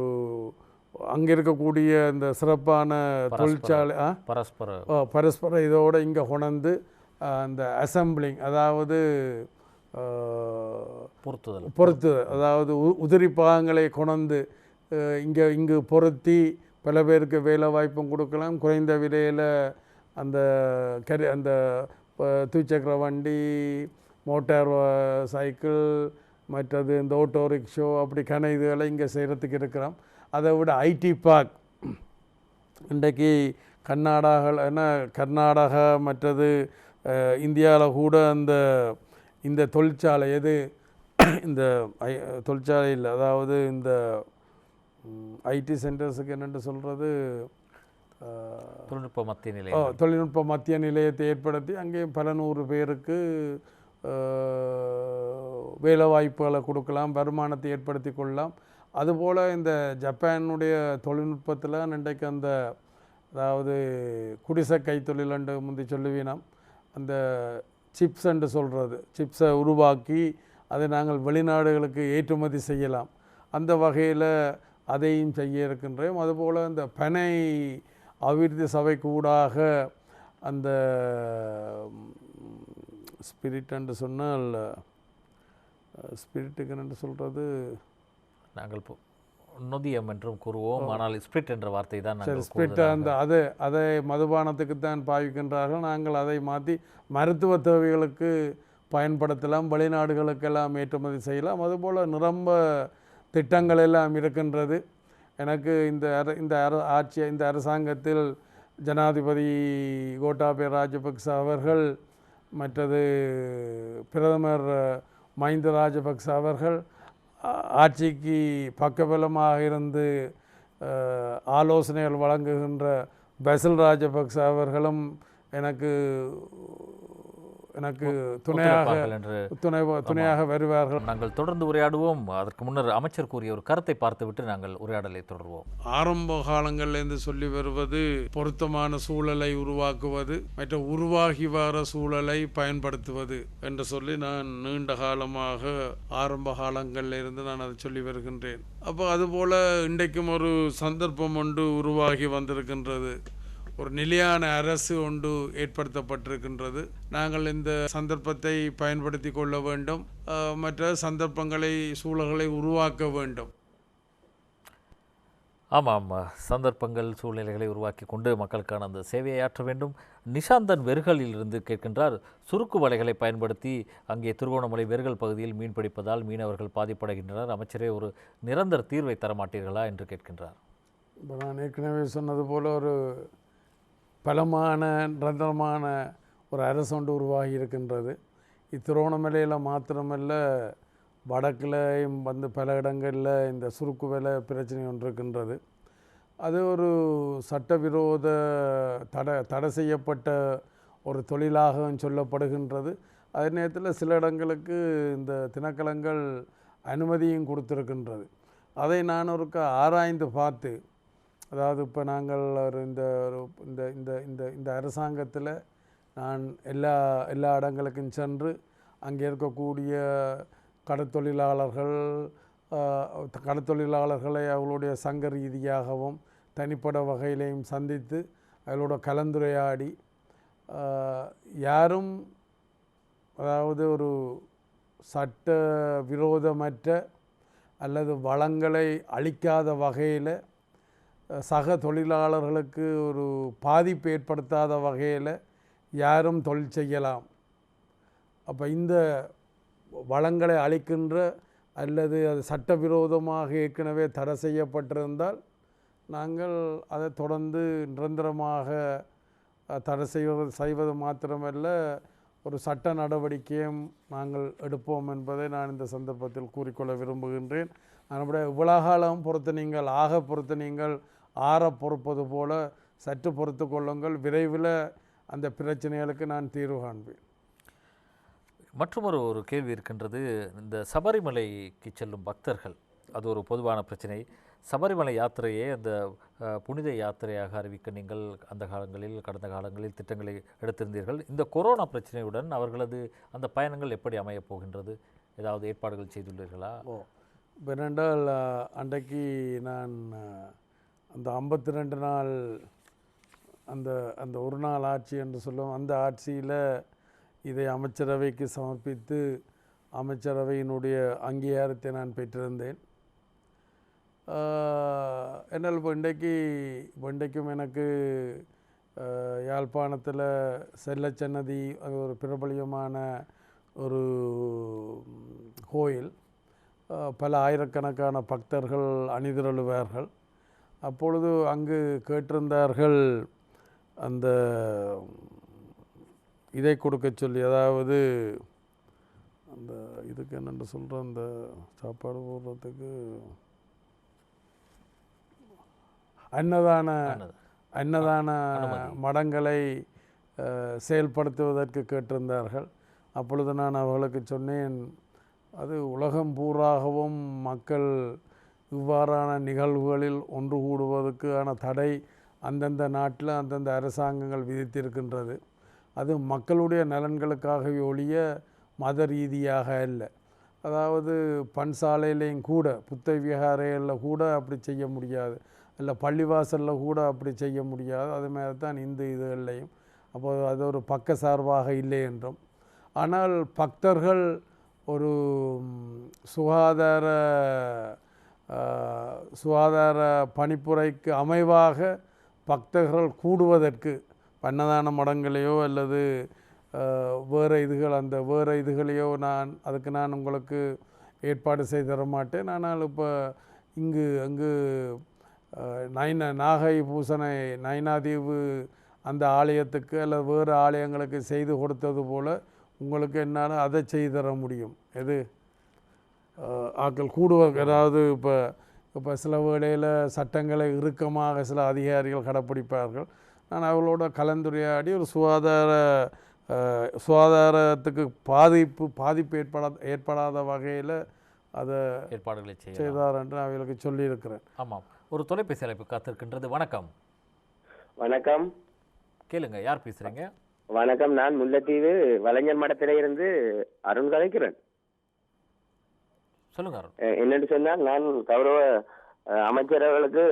அங்கே இருக்கக்கூடிய இந்த சிறப்பான தொழிற்சாலை பரஸ்பர இதோடு இங்கே கொண்டு அந்த அசம்பிளிங், அதாவது பொறுத்துதல், அதாவது உதிரி பாகங்களை கொண்டு இங்கு பொருத்தி பல பேருக்கு வேலை வாய்ப்பும் கொடுக்கலாம். குறைந்த விலையில் அந்த துவிச்சக்கர வண்டி, மோட்டார் சைக்கிள், மற்றது இந்த ஆட்டோ ரிக்ஷோ, அப்படி இதுகளை இங்கே செய்கிறதுக்கு இருக்கிறோம். அதை விட ஐடி பார்க் இன்றைக்கு கர்நாடகா மற்றது இந்தியாவில் கூட இந்த தொழிற்சாலை இந்த தொழிற்சாலையில், அதாவது இந்த ஐடி சென்டர்ஸுக்கு என்னென்று சொல்கிறது, தொழில்நுட்ப மத்திய நிலையத்தை ஏற்படுத்தி அங்கே பல 100 பேருக்கு வேலை வாய்ப்புகளை கொடுக்கலாம், வருமானத்தை ஏற்படுத்தி கொள்ளலாம். அதுபோல் இந்த ஜப்பானுடைய தொழில்நுட்பத்தில் இன்றைக்கு அதாவது குடிசை கைத்தொழில் என்று முந்தி சொல்லுவீனம், அந்த சிப்ஸ் என்று சொல்கிறது, சிப்ஸை உருவாக்கி அதை நாங்கள் வெளிநாடுகளுக்கு ஏற்றுமதி செய்யலாம். அந்த வகையில் அதையும் செய்ய இருக்கின்றோம். அதுபோல் இந்த பனை அபிவிருத்தி சபைக்கு ஊடாக அந்த ஸ்பிரிட் என்று சொன்னால், ஸ்பிரிட்டுக்கு என்று சொல்கிறது நாங்கள் நொதியம் என்றும் கூறுவோம், ஆனால் ஸ்பிரிட் என்ற வார்த்தை தான் ஸ்பிரிட். அதை மதுபானத்துக்கு தான் பாவிக்கின்றார்கள். நாங்கள் அதை மாற்றி மருத்துவ தேவைகளுக்கு பயன்படுத்தலாம், வெளிநாடுகளுக்கெல்லாம் ஏற்றுமதி செய்யலாம். அதுபோல் நிரம்ப திட்டங்கள் எல்லாம் இருக்கின்றது. எனக்கு இந்த அரசாங்கத்தில் ஜனாதிபதி கோட்டாபய ராஜபக்ச அவர்கள், மற்றது பிரதமர் மஹிந்த ராஜபக்ச அவர்கள் ஆட்சிக்கு பக்கபலமாக இருந்து ஆலோசனைகள் வழங்குகின்ற பசில் ராஜபக்ச அவர்களும் எனக்கு துணையாக வருவார்கள். நாங்கள் தொடர்ந்து உரையாடுவோம். அதற்கு முன்னர் அமைச்சர் கூறிய ஒரு கருத்தை பார்த்துவிட்டு நாங்கள் உரையாடலை தொடர்வோம். ஆரம்ப காலங்களிலிருந்து சொல்லி வருவது பொருத்தமான சூழலை உருவாக்குவது, மற்ற உருவாகி வர சூழலை பயன்படுத்துவது என்று சொல்லி நான் நீண்ட காலமாக ஆரம்ப காலங்களில் இருந்து நான் அதை சொல்லி வருகின்றேன். அப்போ அதுபோல இன்றைக்கும் ஒரு சந்தர்ப்பம் ஒன்று உருவாகி வந்திருக்கின்றது. ஒரு நிலையான அரசு ஒன்று ஏற்படுத்தப்பட்டிருக்கின்றது. நாங்கள் இந்த சந்தர்ப்பத்தை பயன்படுத்தி கொள்ள வேண்டும், மற்ற சந்தர்ப்பங்களை சூழல்களை உருவாக்க வேண்டும். ஆமாம், சந்தர்ப்பங்கள் சூழ்நிலைகளை உருவாக்கி கொண்டு மக்களுக்கான அந்த சேவையை ஆற்ற வேண்டும். நிஷாந்தன் வெறுகலிலிருந்து கேட்கின்றார், சுருக்கு வலைகளை பயன்படுத்தி அங்கே திருகோணமலை வெறுகல் பகுதியில் மீன் பிடிப்பதால் மீனவர்கள் பாதிப்படைகின்றனர், அமைச்சரே ஒரு நிரந்தர தீர்வை தரமாட்டீர்களா என்று கேட்கின்றார். இப்போ நான் ஏற்கனவே சொன்னது போல் ஒரு பலமான நிரந்தரமான ஒரு அரசு ஒன்று உருவாகி இருக்கின்றது. திருகோணமலையில் மாத்திரமல்ல, வடக்கிலையும் பல இடங்களில் இந்த சுருக்கு வேலை பிரச்சனை ஒன்று இருக்கின்றது. அது ஒரு சட்டவிரோத தடை செய்யப்பட்ட ஒரு தொழிலாக சொல்லப்படுகின்றது. அதே நேரத்தில் சில இடங்களுக்கு இந்த திணைக்களங்கள் அனுமதியும் கொடுத்துருக்கின்றது. அதை நான் ஒருக்க ஆராய்ந்து பார்த்து, அதாவது இப்போ நாங்கள் இந்த இந்த இந்த இந்த இந்த அரசாங்கத்தில் நான் எல்லா இடங்களுக்கும் சென்று அங்கே இருக்கக்கூடிய கடற்தொழிலாளர்களை அவர்களுடைய சங்க ரீதியாகவும் தனிப்பட்ட வகையிலையும் சந்தித்து அவர்களோட கலந்துரையாடி, யாரும் அதாவது ஒரு சட்ட விரோதமற்ற அல்லது வளங்களை அளிக்காத வகையில், சக தொழிலாளர்களுக்கு ஒரு பாதிப்பு ஏற்படுத்தாத வகையில் யாரும் தொழில் செய்யலாம். அப்போ இந்த வளங்களை அளிக்கின்ற அல்லது அது சட்டவிரோதமாக ஏற்கனவே தடை செய்யப்பட்டிருந்தால் நாங்கள் அதை தொடர்ந்து நிரந்தரமாக தடை செய்வது மாத்திரமல்ல, ஒரு சட்ட நடவடிக்கையும் நாங்கள் எடுப்போம் என்பதை நான் இந்த சந்தர்ப்பத்தில் கூறிக்கொள்ள விரும்புகின்றேன். நம்முடைய உலகாலம் பொறுத்து நீங்கள் ஆற பொறுப்பது போல சற்று பொறுத்து கொள்ளுங்கள். விரைவில் அந்த பிரச்சனைகளுக்கு நான் தீர்வு காண்பேன். மற்றொரு கேள்வி இருக்கின்றது. இந்த சபரிமலைக்கு செல்லும் பக்தர்கள், அது ஒரு பொதுவான பிரச்சனை. சபரிமலை யாத்திரையை அந்த புனித யாத்திரையாக அறிவிக்க நீங்கள் கடந்த காலங்களில் திட்டங்களை எடுத்திருந்தீர்கள். இந்த கொரோனா பிரச்சனையுடன் அவர்களது அந்த பயணங்கள் எப்படி அமையப் போகின்றது? ஏதாவது ஏற்பாடுகள் செய்துள்ளீர்களா? ஏனென்றால் அன்றைக்கு நான் அந்த 52 நாள் அந்த ஒரு நாள் ஆட்சி என்று சொல்லுவோம், அந்த ஆட்சியில் இதை அமைச்சரவைக்கு சமர்ப்பித்து அமைச்சரவையினுடைய அங்கீகாரத்தை நான் பெற்றிருந்தேன். என்னால் இன்றைக்கும் எனக்கு யாழ்ப்பாணத்தில் செல்லச்சன்னதி, அது ஒரு பிரபலியமான ஒரு கோயில், பல ஆயிரக்கணக்கான பக்தர்கள் அணிதிரளுவார்கள். அப்பொழுது அங்கு கேட்டிருந்தார்கள் அந்த இதை கொடுக்க சொல்லி, அதாவது அந்த இதுக்கு என்னென்று சொல்கிற அந்த சாப்பாடு போடுறதுக்கு அன்னதான மடங்களை செயல்படுத்துவதற்கு கேட்டிருந்தார்கள். அப்பொழுது நான் அவர்களுக்கு சொன்னேன், அது உலகம் பூராகவும் மக்கள் இவ்வாறான நிகழ்வுகளில் ஒன்று கூடுவதற்கான தடை அந்தந்த நாட்டில் அந்தந்த அரசாங்கங்கள் விதித்திருக்கின்றது. அது மக்களுடைய நலன்களுக்காகவே ஒழிய மத ரீதியாக அல்ல. அதாவது பன்சாலையிலையும் கூட, புத்த விகாரைகளில் கூட அப்படி செய்ய முடியாது, இல்லை பள்ளிவாசலில் கூட அப்படி செய்ய முடியாது. அதுமாதிரி தான் இந்து இதுகள்லையும். அப்போது அது ஒரு பக்க சார்பாக இல்லை என்றும், ஆனால் பக்தர்கள் ஒரு சுகாதார பணிப்புரைக்கு அமைவாக பக்தர்கள் கூடுவதற்கு அன்னதான மடங்களையோ அல்லது வேறு இதுகளையோ அதுக்கு நான் உங்களுக்கு ஏற்பாடு செய்து தர மாட்டேன். ஆனால் இப்போ அங்கு நாகை பூசணை நைனாதீவு அந்த ஆலயத்துக்கு அல்லது வேறு ஆலயங்களுக்கு செய்து கொடுத்தது போல் உங்களுக்கு என்னால் அதை செய்து தர முடியும். எது ஆக்கள் கூடுவாங்க. அதாவது இப்போ சில வேளையில் சட்டங்களை இறுக்கமாக சில அதிகாரிகள் கடைப்பிடிப்பார்கள். நான் அவர்களோட கலந்துரையாடி ஒரு சுகாதாரத்துக்கு பாதிப்பு ஏற்படாத வகையில் அதை ஏற்பாடுகளை செய்தார் என்று அவர்களுக்கு சொல்லியிருக்கிறேன். ஆமாம், ஒரு தொலைபேசி அழைப்பு காத்திருக்கின்றது. வணக்கம். வணக்கம், கேளுங்க, யார் பேசுறீங்க? வணக்கம், நான் முல்லைத்தீவு வலைஞர் மடத்தில இருந்து அருண் கலைக்கிறேன். சொல்லுங்க அருண். என்னென்னு சொன்னால், நான் கௌரவ அமைச்சர்களுக்கு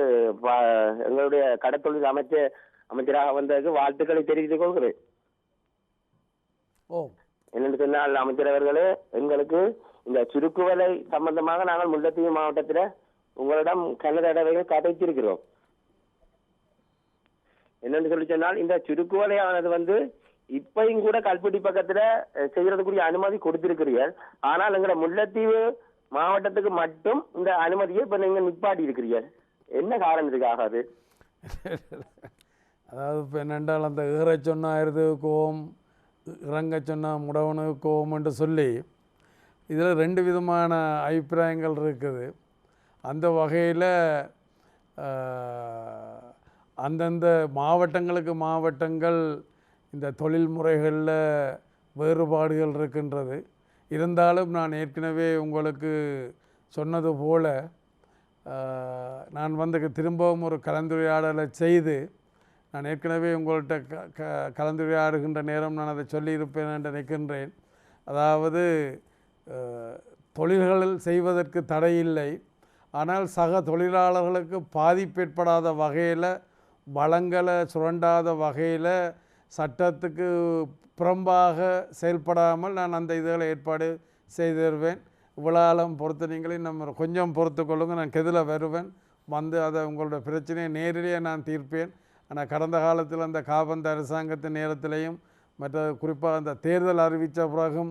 எங்களுடைய கடத்தொழில் அமைச்சர் அமைச்சராக வந்ததுக்கு வாழ்த்துக்களை தெரிவித்துக் கொள்கிறேன். ஓ, என்னென்னு சொன்னால் அமைச்சர் அவர்களே, எங்களுக்கு இந்த சுருக்குவலை சம்பந்தமாக நாங்கள் முல்லைத்தீவு மாவட்டத்தில் உங்களிடம் கன தடவைகள் கதைத்திருக்கிறோம். என்னென்னு சொல்லி சொன்னால் இந்த சுருக்குவலையானது இப்பையும் கூட கல்பட்டி பக்கத்துல செய்யறதுக்குரிய அனுமதி கொடுத்திருக்கிறீர்கள். ஆனால் எங்களை முல்லைத்தீவு மாவட்டத்துக்கு மட்டும் இந்த அனுமதியை இப்ப நீங்க நிப்பாட்டி இருக்கிறீர்கள். என்ன காரணத்துக்காக அது? அதாவது இப்போ என்னென்றால் அந்த ஏற சொன்னால் ஆயிரத்துக்கு இறங்க சொன்னால் முடவனுக்கு என்று சொல்லி இதில் 2 விதமான அபிப்பிராயங்கள் இருக்குது. அந்த வகையில் அந்தந்த மாவட்டங்கள் இந்த தொழில் முறைகளில் வேறுபாடுகள் இருக்கின்றது. இருந்தாலும் நான் ஏற்கனவே உங்களுக்கு சொன்னது போல் நான் திரும்பவும் ஒரு கலந்துரையாடலை செய்து நான் ஏற்கனவே உங்கள்கிட்ட கலந்துரையாடுகின்ற நேரம் நான் அதை சொல்லியிருப்பேன் என்று நினைக்கின்றேன். அதாவது தொழில்களில் செய்வதற்கு தடையில்லை, ஆனால் சக தொழிலாளர்களுக்கு பாதிப்பு ஏற்படாத வகையில், வளங்களை சுரண்டாத வகையில், சட்டத்துக்கு புறம்பாக செயல்படாமல் நான் அந்த இதுகளை ஏற்பாடு செய்து தருவேன். இவ்வளோ பொறுத்து நீங்களே நம்ம கொஞ்சம் பொறுத்து கொள்ளுங்க. நான் கெதில் வருவேன், அதை உங்களோட பிரச்சனையை நேரிலேயே நான் தீர்ப்பேன். ஆனால் கடந்த காலத்தில் அந்த காபந்து அரசாங்கத்தின் நேரத்திலையும் மற்ற குறிப்பாக அந்த தேர்தல் அறிவித்த பிறகும்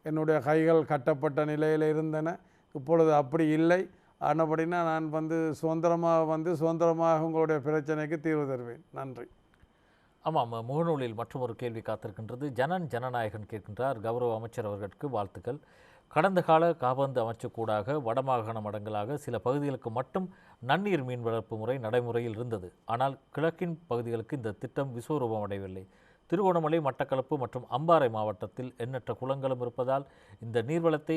என்னுடைய கைகள் கட்டப்பட்ட நிலையில் இருந்தன. இப்பொழுது அப்படி இல்லை. ஆனபடினா நான் சுதந்திரமாக உங்களுடைய பிரச்சனைக்கு தீர்வு தருவேன். நன்றி. ஆமாம், முகநூலில் மற்றும் ஒரு கேள்வி காத்திருக்கின்றது. ஜனநாயகன் கேட்கின்றார், கௌரவ அமைச்சர் அவர்களுக்கு வாழ்த்துக்கள். கடந்த கால காபந்து அமைச்சுக்கூடாக வடமாகாண மடங்களாக சில பகுதிகளுக்கு மட்டும் நன்னீர் மீன் வளர்ப்பு முறை நடைமுறையில் இருந்தது. ஆனால் கிழக்கின் பகுதிகளுக்கு இந்த திட்டம் விஸ்வரூபம் அடையவில்லை. திருகோணமலை, மட்டக்களப்பு மற்றும் அம்பாறை மாவட்டத்தில் எண்ணற்ற குளங்களும் இருப்பதால் இந்த நீர்வளத்தை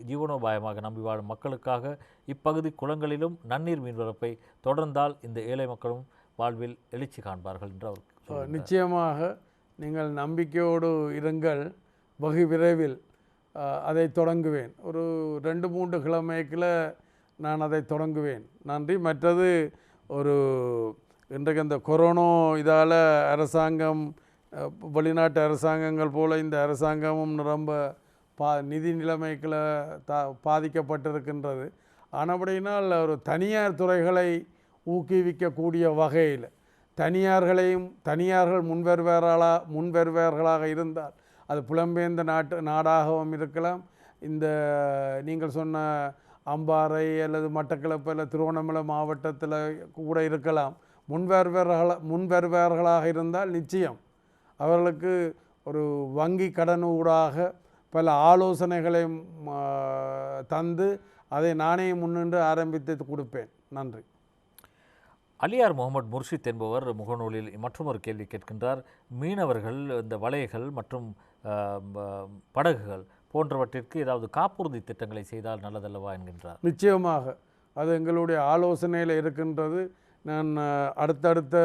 ஜீவனோபாயமாக நம்பி வாழும் மக்களுக்காக இப்பகுதி குளங்களிலும் நன்னீர் மீன் வளர்ப்பை தொடர்ந்தால் இந்த ஏழை மக்களும் வாழ்வில் எழுச்சி காண்பார்கள் என்று அவர் நிச்சயமாக நீங்கள் நம்பிக்கையோடு இருங்கள். வெகு விரைவில் அதை தொடங்குவேன். ஒரு 2-3 கிழமைக்குள்ள நான் அதை தொடங்குவேன். நன்றி. மற்றது இன்றைக்கு அந்த கொரோனா இதால் அரசாங்கம், வெளிநாட்டு அரசாங்கங்கள் போல் இந்த அரசாங்கமும் ரொம்ப நிதி நிலைமைக்குள்ள பாதிக்கப்பட்டிருக்கின்றது. ஆனபடியினால் ஒரு தனியார் துறைகளை ஊக்குவிக்கக்கூடிய வகையில் தனியார்கள் முன்வருவார்களாக இருந்தால் அது புலம்பெயர்ந்த நாடாகவும் இருக்கலாம். இந்த நீங்கள் சொன்ன அம்பாறை அல்லது மட்டக்களப்பு அல்லது திருவண்ணாமலை மாவட்டத்தில் கூட இருக்கலாம். முன்வருவார்களாக இருந்தால் நிச்சயம் அவர்களுக்கு ஒரு வங்கி கடனூடாக பல ஆலோசனைகளை தந்து அதை நானே முன்னின்று ஆரம்பித்து கொடுப்பேன். நன்றி. அலியார் முகமது முர்ஷித் என்பவர் முகநூலில் மற்றொரு கேள்வி கேட்கின்றார். மீனவர்கள் இந்த வலைகள் மற்றும் படகுகள் போன்றவற்றிற்கு ஏதாவது காப்புறுதி திட்டங்களை செய்தால் நல்லதல்லவா என்கின்றார். நிச்சயமாக அது எங்களுடைய ஆலோசனையில் இருக்கின்றது. நான் அடுத்தடுத்த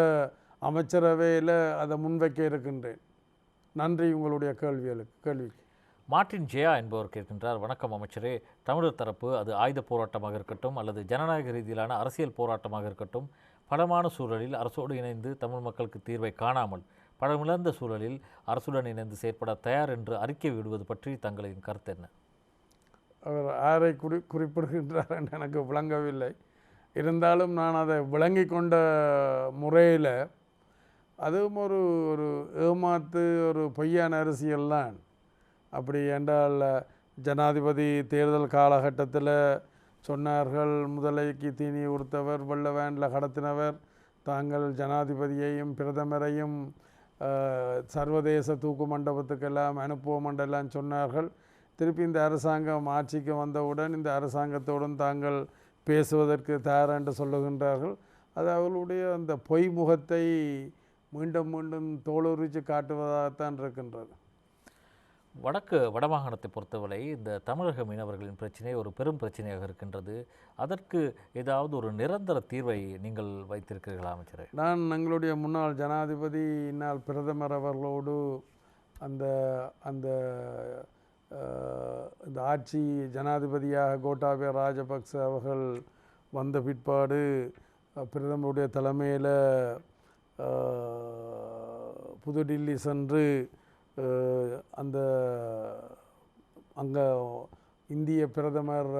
அமைச்சரவையில் அதை முன்வைக்க இருக்கின்றேன். நன்றி உங்களுடைய கேள்விக்கு. மார்ட்டின் ஜெயா என்பவர் கேட்கின்றார், வணக்கம் அமைச்சரே. தமிழர் தரப்பு அது ஆயுத போராட்டமாக இருக்கட்டும் அல்லது ஜனநாயக ரீதியிலான அரசியல் போராட்டமாக இருக்கட்டும், பலமான சூழலில் அரசோடு இணைந்து தமிழ் மக்களுக்கு தீர்வை காணாமல் பலமிழந்த சூழலில் அரசுடன் இணைந்து செயற்பட தயார் என்று அறிக்கை விடுவது பற்றி தங்களின் கருத்து என்ன? அவர் யாரை குறிப்பிடுகின்றார் என்று எனக்கு விளங்கவில்லை. இருந்தாலும் நான் அதை விளங்கி கொண்ட முறையில் அதுவும் ஒரு ஏமாத்து ஒரு பொய்யான அரசியல்தான். அப்படி என்றால் ஜனாதிபதி தேர்தல் காலகட்டத்தில் சொன்னார்கள், முதலைக்கு தீனி உறுத்தவர் வெள்ள வேனில் கடத்தினவர், தாங்கள் ஜனாதிபதியையும் பிரதமரையும் சர்வதேச தூக்கு மண்டபத்துக்கெல்லாம் அனுப்புவோம் என்றெல்லாம் சொன்னார்கள். திருப்பி இந்த அரசாங்கம் ஆட்சிக்கு வந்தவுடன் இந்த அரசாங்கத்துடன் தாங்கள் பேசுவதற்கு தயார் என்று சொல்லுகின்றார்கள். அது அவர்களுடைய அந்த பொய் முகத்தை மீண்டும் மீண்டும் தோலுரித்து காட்டுவதாகத்தான் இருக்கின்றது. வடமாகாணத்தை பொறுத்தவரை இந்த தமிழக மீனவர்களின் பிரச்சனை ஒரு பெரும் பிரச்சனையாக இருக்கின்றது. அதற்கு ஏதாவது ஒரு நிரந்தர தீர்வை நீங்கள் வைத்திருக்கிறீர்களா அமைச்சரே? நான் எங்களுடைய முன்னாள் ஜனாதிபதி இந்நாள் பிரதமர் அவர்களோடு அந்த இந்த ஆட்சி ஜனாதிபதியாக கோட்டாபய ராஜபக்ச அவர்கள் வந்த பிற்பாடு பிரதமருடைய தலைமையில் புதுடில்லி சென்று அந்த அங்கே இந்திய பிரதமர்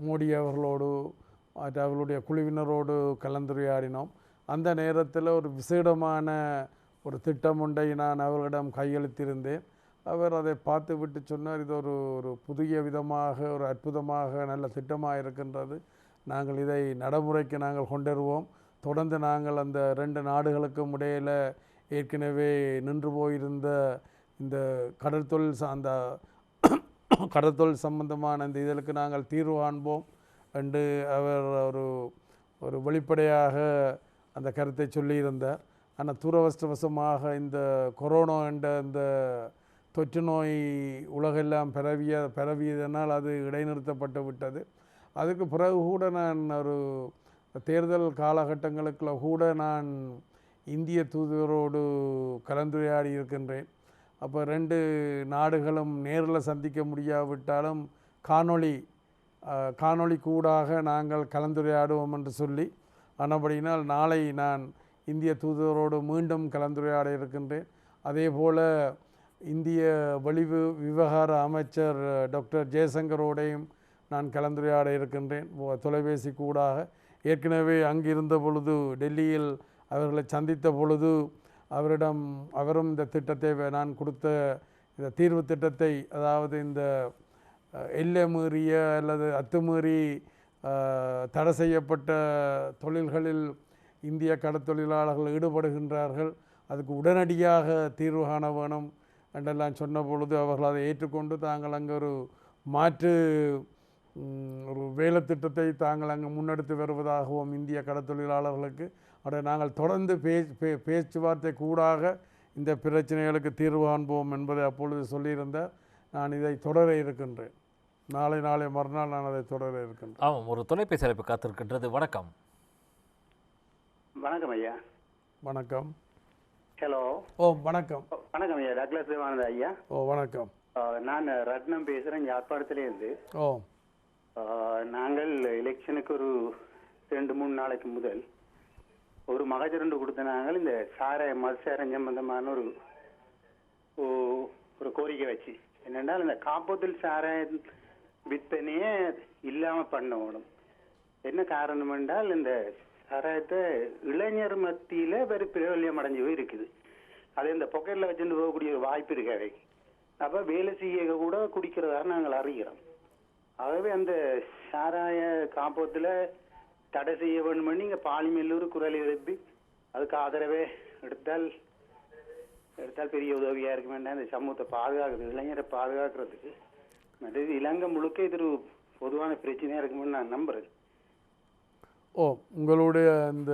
மோடி அவர்களோடு அவர்களுடைய குழுவினரோடு கலந்துரையாடினோம். அந்த நேரத்தில் ஒரு விசேடமான ஒரு திட்டம் ஒன்றை நான் அவர்களிடம் கையளித்திருந்தேன். அவர் அதை பார்த்து விட்டு சொன்னார், இது ஒரு புதிய விதமாக ஒரு அற்புதமாக நல்ல திட்டமாக இருக்கின்றது, நாங்கள் இதை நடைமுறைக்கு நாங்கள் கொண்டுருவோம். தொடர்ந்து நாங்கள் அந்த 2 நாடுகளுக்கும் இடையில் ஏற்கனவே நின்று போயிருந்த இந்த கடற்தொழில் சம்பந்தமான இந்த இதற்கு நாங்கள் தீர்வு காண்போம் என்று அவர் ஒரு வெளிப்படையாக அந்த கருத்தை சொல்லியிருந்தார். ஆனால் துரதிர்ஷ்டவசமாக இந்த கொரோனா என்ற இந்த தொற்று நோய் உலகெல்லாம் பரவியதனால் அது இடைநிறுத்தப்பட்டு விட்டது. அதுக்கு பிறகு கூட நான் ஒரு தேர்தல் காலகட்டங்களுக்குள்ள கூட நான் இந்திய தூதுவரோடு கலந்துரையாடி இருக்கின்றேன். அப்போ 2 நாடுகளும் நேரில் சந்திக்க முடியாவிட்டாலும் காணொளி கூடாக நாங்கள் கலந்துரையாடுவோம் என்று சொல்லி ஆனபடியினால் நாளை நான் இந்திய தூதுவரோடு மீண்டும் கலந்துரையாட இருக்கின்றேன். அதே போல் இந்திய விவகார அமைச்சர் டாக்டர் ஜெய்சங்கரோடையும் நான் கலந்துரையாட இருக்கின்றேன் தொலைபேசி கூடாக. ஏற்கனவே அங்கிருந்த பொழுது டெல்லியில் அவர்களை சந்தித்த பொழுது அவரும் இந்த திட்டத்தை நான் கொடுத்த இந்த தீர்வு திட்டத்தை, அதாவது இந்த எல்லை மீறிய அல்லது அத்துமீறி தடை செய்யப்பட்ட தொழில்களில் இந்திய கடற்தொழிலாளர்கள் ஈடுபடுகின்றார்கள், அதுக்கு உடனடியாக தீர்வு காண வேணும் என்றெல்லாம் சொன்ன பொழுது அவர்கள் அதை ஏற்றுக்கொண்டு தாங்கள் அங்கே ஒரு மாற்று ஒரு வேலை திட்டத்தை தாங்கள் அங்கே முன்னெடுத்து வருவதாகவும் இந்திய கடற்தொழிலாளர்களுக்கு அதை நாங்கள் தொடர்ந்து பேச்சுவார்த்தை கூடாக இந்த பிரச்சனைகளுக்கு தீர்வு காண்போம் என்பதை அப்பொழுது சொல்லியிருந்தார். நான் இதை தொடர இருக்கின்றேன். நாளை மறுநாள் நான் அதை தொடர இருக்கின்றேன். ஆமாம், ஒரு தொலைபேசி அழைப்பு காத்திருக்கின்றது. வணக்கம். வணக்கம் ஐயா. வணக்கம். ஹலோ. வணக்கம். வணக்கம் ஐயா. டக்ளஸ் தேவானந்தா ஐயா. வணக்கம். நான் ரத்னம் பேசுகிறேன், யாழ்ப்பாணத்திலேருந்து. நாங்கள் எலெக்ஷனுக்கு ஒரு 2-3 நாளைக்கு முதல் ஒரு மகஜரண்டு கொடுத்த நாங்கள் இந்த மதுசாரம் சம்பந்தமான ஒரு கோரிக்கை வச்சு, என்னென்றால் இந்த காப்போத்தில் சாராய விற்பனையே இல்லாமல் பண்ணணும். என்ன காரணம் என்றால் இந்த சாராயத்தை இளைஞர் மத்தியில் வேறு பிரபல்யம் அடைஞ்சு போய் இருக்குது. அது இந்த பொக்கெட்டில் வச்சுட்டு போகக்கூடிய ஒரு வாய்ப்பு இருக்கு அவைக்கு. அப்போ வேலை செய்ய கூட குடிக்கிறதா நாங்கள் அறிகிறோம். ஆகவே அந்த சாராய காப்போத்தில் தடை செய்ய வேண்டும் பண்ணி இங்கே பாலிமெல்லூர் குரல் எழுப்பி அதுக்கு ஆதரவே எடுத்தால் பெரிய உதவியாக இருக்க வேண்டாம். இந்த சமூகத்தை பாதுகாக்கிறது, இளைஞரை பாதுகாக்கிறதுக்கு. மற்றது இலங்கை முழுக்க இது ஒரு பொதுவான பிரச்சனையாக இருக்குமென்னு நான் நம்புறேன். உங்களுடைய இந்த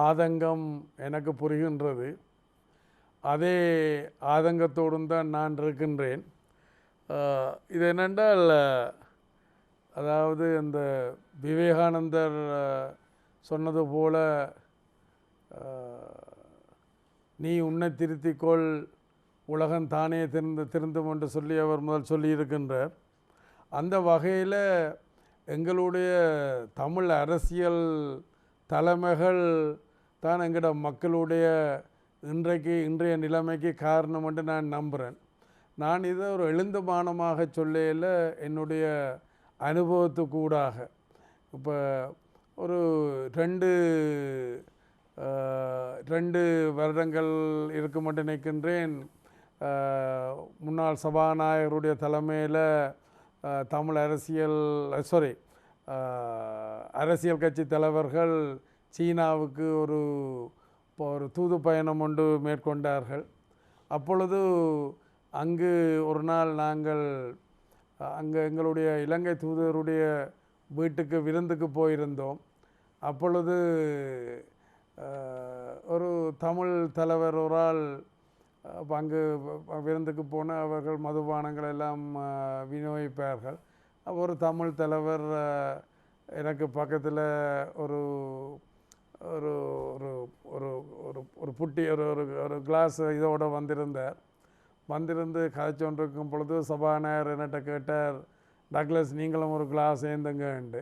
ஆதங்கம் எனக்கு புரிகின்றது. அதே ஆதங்கத்தோடும் தான் நான் இருக்கின்றேன். இது என்னென்றால், அதாவது இந்த விவேகானந்தர் சொன்னது போல நீ உன்னை திருத்திக்கொள், உலகம் தானே திருந்தும் என்று சொல்லி அவர் முதல் சொல்லியிருக்கின்றார். அந்த வகையில் எங்களுடைய தமிழ் அரசியல் தலைமைகள் தான் எங்களோட மக்களுடைய இன்றைய நிலைமைக்கு காரணம் என்று நான் நம்புகிறேன். நான் இதை ஒரு எழுந்தமானமாக சொல்லையில் என்னுடைய அனுபவத்துக்கூடாக இப்போ ஒரு 2 வருடங்கள் இருக்கும் என்று நினைக்கின்றேன். முன்னாள் சபாநாயகருடைய தலைமையில் தமிழ் அரசியல் கட்சி தலைவர்கள் சீனாவுக்கு ஒரு தூது பயணம் ஒன்று மேற்கொண்டார்கள். அப்பொழுது அங்கு ஒரு நாள் நாங்கள் அங்கே எங்களுடைய இலங்கை தூதருடைய வீட்டுக்கு விருந்துக்கு போயிருந்தோம். அப்பொழுது ஒரு தமிழ் தலைவர் ஒரு ஆள் அங்கு விருந்துக்கு போன அவர்கள் மதுபானங்கள் எல்லாம் விநியோகிப்பார்கள். ஒரு தமிழ் தலைவர் எனக்கு பக்கத்தில் ஒரு ஒரு ஒரு ஒரு புட்டி ஒரு கிளாஸ் இதோடு வந்திருந்து கதைச்சொன்றிருக்கும் பொழுது சபாநாயகர் என்னட்ட கேட்டார், டக்ளஸ் நீங்களும் ஒரு கிளாஸ் ஏந்துங்கண்டு.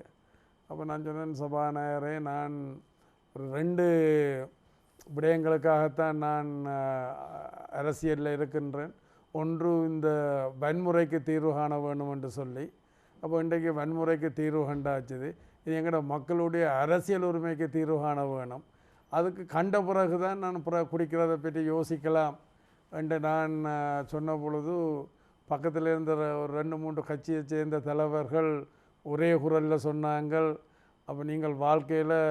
அப்போ நான் சொன்னேன், சபாநாயகரே நான் ஒரு 2 விடயங்களுக்காகத்தான் நான் அரசியலில் இருக்கின்றேன். ஒன்று, இந்த வன்முறைக்கு தீர்வு காண வேணும் என்று சொல்லி, அப்போ இன்றைக்கு வன்முறைக்கு தீர்வு கண்டாச்சுது. இது எங்களோட மக்களுடைய அரசியல் உரிமைக்கு தீர்வு காண வேணும். அதுக்கு கண்ட பிறகு தான் நான் குடிக்கிறதை பற்றி யோசிக்கலாம் என்று நான் சொன்ன பொழுது, பக்கத்தில் இருந்த ஒரு 2-3 கட்சியை சேர்ந்த தலைவர்கள் ஒரே குரலில் சொன்னாங்கள், அப்போ நீங்கள் வாழ்க்கையில்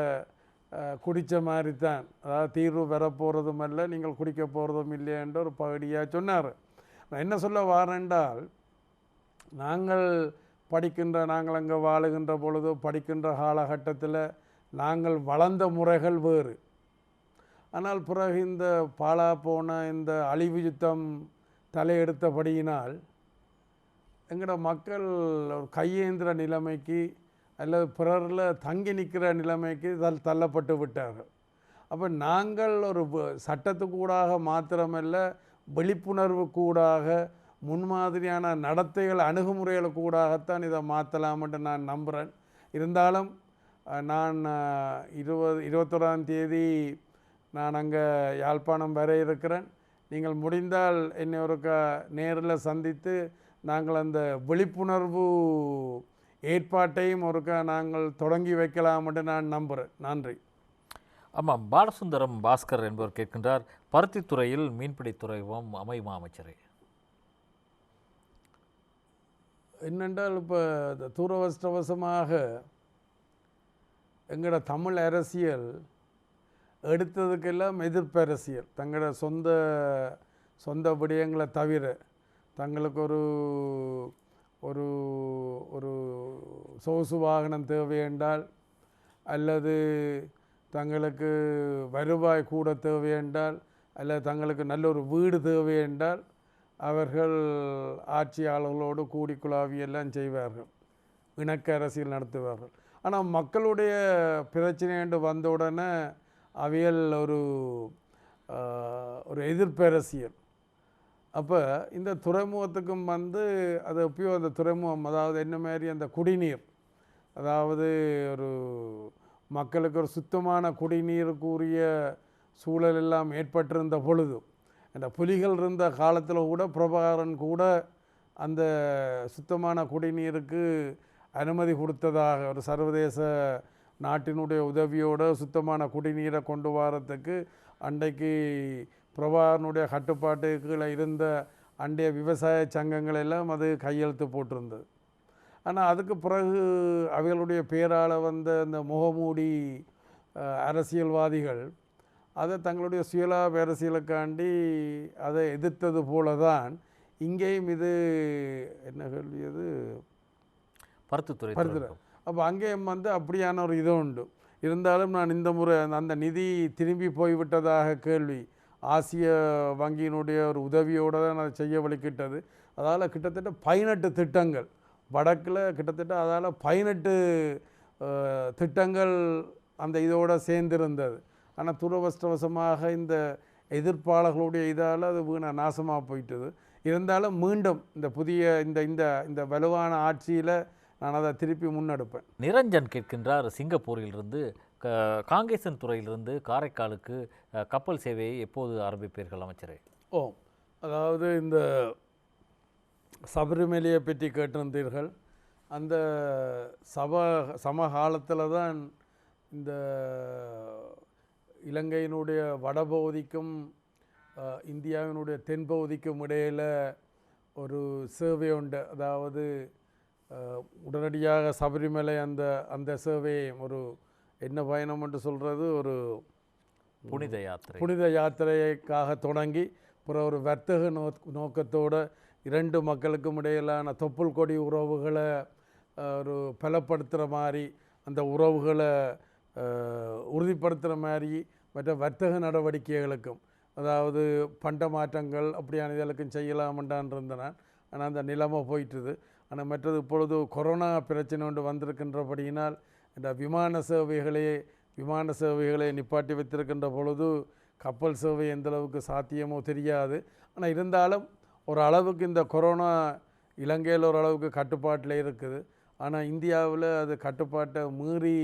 குடித்த மாதிரி தான், அதாவது தீர்வு பெறப்போகிறதும் அல்ல, நீங்கள் குடிக்க போகிறதும் இல்லையென்ற ஒரு பகுதியாக சொன்னார். நான் என்ன சொல்ல வாரென்றால், நாங்கள் அங்கே வாழுகின்ற பொழுது, படிக்கின்ற காலகட்டத்தில் நாங்கள் வளர்ந்த முறைகள் வேறு. ஆனால் பிறகு இந்த பாழா போன இந்த அழிவு யுத்தம் தலையெடுத்தபடியினால் எங்களோட மக்கள் ஒரு கையேந்திர நிலைமைக்கு அல்லது பிறரில் தங்கி நிற்கிற நிலைமைக்கு தள்ளப்பட்டு விட்டார்கள். அப்போ நாங்கள் ஒரு சட்டத்துக்கூடாக மாத்திரமல்ல, விழிப்புணர்வு கூடாக, முன்மாதிரியான நடத்தைகள் அணுகுமுறைகள் கூடாகத்தான் இதை மாற்றலாம் என்று நான் நம்புகிறேன். இருந்தாலும் நான் 21ஆம் தேதி நான் அங்கே யாழ்ப்பாணம் வர இருக்கிறேன். நீங்கள் முடிந்தால் என்னை ஒருக்கா நேரில் சந்தித்து நாங்கள் அந்த விழிப்புணர்வு ஏற்பாட்டையும் ஒருக்கா நாங்கள் தொடங்கி வைக்கலாம் என்று நான் நம்புகிறேன். நன்றி. ஆமாம், பாலசுந்தரம் பாஸ்கர் என்பவர் கேட்கின்றார், பருத்தித்துறையில் மீன்பிடி துறைமுகம் அமையுமா அமைச்சரே? என்னென்றால், இப்போ துரவஷ்டவசமாக எங்களோட தமிழ் அரசியல் எடுத்ததுக்கெல்லாம் எதிர்ப்பு அரசியல். தங்களோட சொந்த விடயங்களை தவிர தங்களுக்கு ஒரு ஒரு சொகுசு வாகனம் தேவை என்றால், அல்லது தங்களுக்கு வருவாய் கூட தேவை என்றால், அல்லது தங்களுக்கு நல்ல ஒரு வீடு தேவை என்றால், அவர்கள் ஆட்சியாளர்களோடு கூடிக்குழாவியெல்லாம் செய்வார்கள், இணக்க அரசியல் நடத்துவார்கள். ஆனால் மக்களுடைய பிரச்சனை என்று வந்தவுடனே அவைகள் ஒரு எதிர்ப்பு அரசியல். அப்போ இந்த துறைமுகத்துக்கும் அது எப்பயோ அந்த துறைமுகம், அதாவது என்ன மாதிரி அந்த குடிநீர், அதாவது ஒரு மக்களுக்கு ஒரு சுத்தமான குடிநீருக்குரிய சூழல் எல்லாம் ஏற்பட்டிருந்த பொழுது, அந்த புலிகள் இருந்த காலத்தில் கூட பிரபாகரன் கூட அந்த சுத்தமான குடிநீருக்கு அனுமதி கொடுத்ததாக, ஒரு சர்வதேச நாட்டினுடைய உதவியோடு சுத்தமான குடிநீரை கொண்டு வரத்துக்கு அன்றைக்கு பிரபாகரனுடைய கட்டுப்பாட்டுக்குள்ளே இருந்த அண்டைய விவசாய சங்கங்கள் எல்லாம் அது கையெழுத்து போட்டிருந்தது. ஆனால் அதுக்கு பிறகு அவைகளுடைய பேரால் வந்த இந்த முகமூடி அரசியல்வாதிகள் அதை தங்களுடைய சுயலாப அரசியலுக்காண்டி அதை எதிர்த்தது போல தான் இங்கேயும் இது என்ன கேள்வி, அது பருத்தித்துறை. அப்போ அங்கேயும் அப்படியான ஒரு இது உண்டு. இருந்தாலும் நான் இந்த முறை அந்த நிதி திரும்பி போய்விட்டதாக கேள்வி, ஆசிய வங்கியினுடைய ஒரு உதவியோடு தான் அதை செய்ய வலிக்கிட்டது. அதால் கிட்டத்தட்ட 18 திட்டங்கள் வடக்கில், கிட்டத்தட்ட அதால் 18 திட்டங்கள் அந்த இதோடு சேர்ந்திருந்தது. ஆனால் துரவஷ்டவசமாக இந்த எதிர்ப்பாளர்களுடைய இதால் அது நாசமாக போயிட்டது. இருந்தாலும் மீண்டும் இந்த புதிய இந்த வலுவான ஆட்சியில் நான் அதை திருப்பி முன்னெடுப்பேன். நிரஞ்சன் கேட்கின்றார், சிங்கப்பூரிலிருந்து காங்கேசன் துறையிலிருந்து காரைக்காலுக்கு கப்பல் சேவையை எப்போது ஆரம்பிப்பீர்கள் அமைச்சரே? அதாவது இந்த சபரிமலையை பற்றி கேட்டிருந்தீர்கள். அந்த சமகாலத்தில் தான் இந்த இலங்கையினுடைய வடபகுதிக்கும் இந்தியாவினுடைய தென்பகுதிக்கும் இடையில் ஒரு சேவை உண்டு. அதாவது உடனடியாக சபரிமலை அந்த சேவையை ஒரு என்ன பயணம் என்று சொல்கிறது, ஒரு புனித யாத்திரைக்காக தொடங்கி அப்புறம் ஒரு வர்த்தக நோக்கத்தோடு 2 மக்களுக்கும் இடையிலான தொப்புள் கொடி உறவுகளை ஒரு பலப்படுத்துகிற மாதிரி, அந்த உறவுகளை உறுதிப்படுத்துகிற மாதிரி மற்ற வர்த்தக நடவடிக்கைகளுக்கும், அதாவது பண்ட மாற்றங்கள் அப்படியான இதழுக்கும் செய்யலாமண்டான் இருந்தேன். ஆனால் அந்த நிலைமை போயிட்டுது. ஆனால் மற்றது இப்பொழுது கொரோனா பிரச்சனை ஒன்று வந்திருக்கின்றபடியினால் இந்த விமான சேவைகளை நிப்பாட்டி வைத்திருக்கின்ற பொழுது கப்பல் சேவை எந்தளவுக்கு சாத்தியமோ தெரியாது. ஆனால் இருந்தாலும் ஒரு அளவுக்கு இந்த கொரோனா இலங்கையில் ஓரளவுக்கு கட்டுப்பாட்டில் இருக்குது. ஆனால் இந்தியாவில் அது கட்டுப்பாட்டை மீறி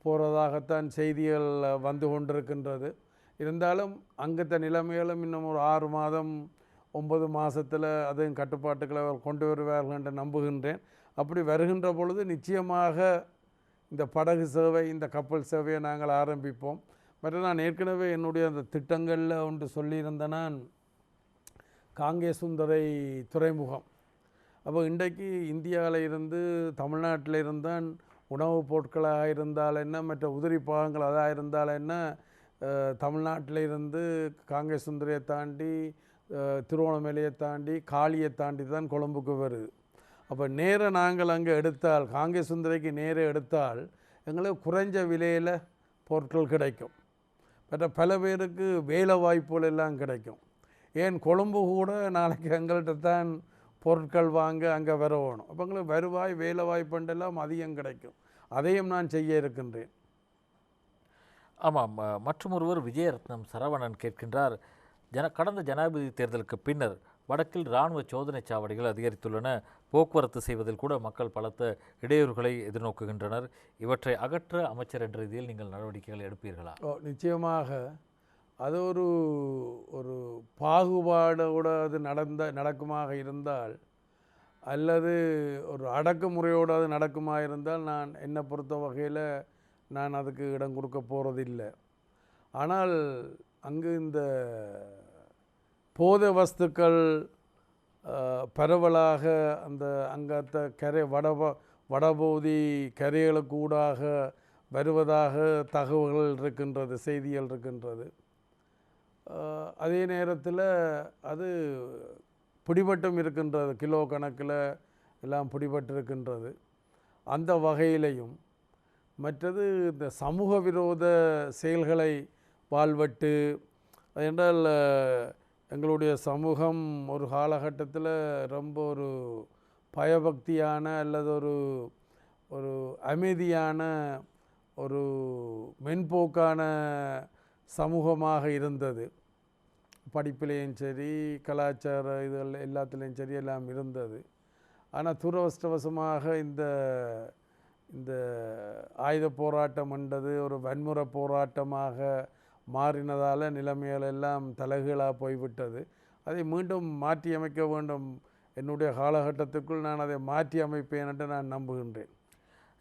போகிறதாகத்தான் செய்திகள் வந்து கொண்டிருக்கின்றது. இருந்தாலும் அங்கத்த நிலைமைகளும் இன்னும் ஒரு 6 மாதம் 9 மாதத்தில் அதுவும் கட்டுப்பாட்டுக்களை கொண்டு வருவார்கள் என்று நம்புகின்றேன். அப்படி வருகின்ற பொழுது நிச்சயமாக இந்த படகு சேவை, இந்த கப்பல் சேவையை நாங்கள் ஆரம்பிப்போம். மற்ற நான் ஏற்கனவே என்னுடைய அந்த திட்டங்களில் ஒன்று சொல்லியிருந்தேன், நான் காங்கேசுந்தரை துறைமுகம். அப்போ இன்றைக்கு இந்தியாவில் இருந்து தமிழ்நாட்டில் இருந்தால் உணவுப் பொருட்களாக இருந்தால் என்ன, மற்ற உதிரி பாகங்கள் அதாக இருந்தால் என்ன, தமிழ்நாட்டில் இருந்து காங்கேசுந்தரையை தாண்டி திருவோணமலையை தாண்டி காளியை தாண்டி தான் கொழும்புக்கு வருது. அப்போ நேர நாங்கள் அங்கே எடுத்தால், காங்கேசுந்தரைக்கு நேர எடுத்தால் எங்களுக்கு குறைஞ்ச விலையில் பொருட்கள் கிடைக்கும். மற்ற பல பேருக்கு வேலை வாய்ப்புகள் எல்லாம் கிடைக்கும். ஏன் கொழும்பு கூட நாளைக்கு எங்கள்கிட்ட தான் பொருட்கள் வாங்க அங்கே வரணும். அப்போ எங்களுக்கு வருவாய் வேலை வாய்ப்புண்டெல்லாம் அதிகம் கிடைக்கும். அதையும் நான் செய்ய இருக்கின்றேன். ஆமாம். மற்றும் ஒருவர் விஜயரத்னம் சரவணன் கேட்கின்றார், கடந்த ஜனாதிபதி தேர்தலுக்கு பின்னர் வடக்கில் இராணுவ சோதனை சாவடிகள் அதிகரித்துள்ளன. போக்குவரத்து செய்வதில் கூட மக்கள் பலத்த இடையூறுகளை எதிர்நோக்குகின்றனர். இவற்றை அகற்ற அமைச்சர் என்ற ரீதியில் நீங்கள் நடவடிக்கைகள் எடுப்பீர்களா? நிச்சயமாக. அது ஒரு பாகுபாடோடு அது நடக்குமாக இருந்தால், அல்லது ஒரு அடக்குமுறையோடு அது நடக்குமாக இருந்தால், நான் என்னை பொறுத்த வகையில் நான் அதுக்கு இடம் கொடுக்க போகிறதில்லை. ஆனால் அங்கு இந்த போதை வஸ்துக்கள் பரவலாக அந்த அங்கத்த கரை வடபகுதி கரைகளுக்கு ஊடாக வருவதாக தகவல்கள் இருக்கின்றது, செய்திகள் இருக்கின்றது. அதே நேரத்தில் அது பிடிபட்டும் இருக்கின்றது, கிலோ கணக்கில் எல்லாம் பிடிபட்டிருக்கின்றது. அந்த வகையிலையும் மற்றது இந்த சமூக விரோத செயல்களை வாழ்வட்டு என்றால், எங்களுடைய சமூகம் ஒரு காலகட்டத்தில் ரொம்ப ஒரு பயபக்தியான அல்லது ஒரு அமைதியான ஒரு மென்போக்கான சமூகமாக இருந்தது. படிப்பிலையும் சரி, கலாச்சார இதுகள் எல்லாத்துலேயும் சரி எல்லாம் இருந்தது. ஆனால் துரதிர்ஷ்டவசமாக இந்த ஆயுத போராட்டம் என்றது ஒரு வன்முறை போராட்டமாக மாறினதால் நிலைமைகள் எல்லாம் தலைகீழாக போய்விட்டது. அதை மீண்டும் மாற்றி அமைக்க வேண்டும். என்னுடைய காலகட்டத்துக்குள் நான் அதை மாற்றி அமைப்பேன் என்று நான் நம்புகின்றேன்.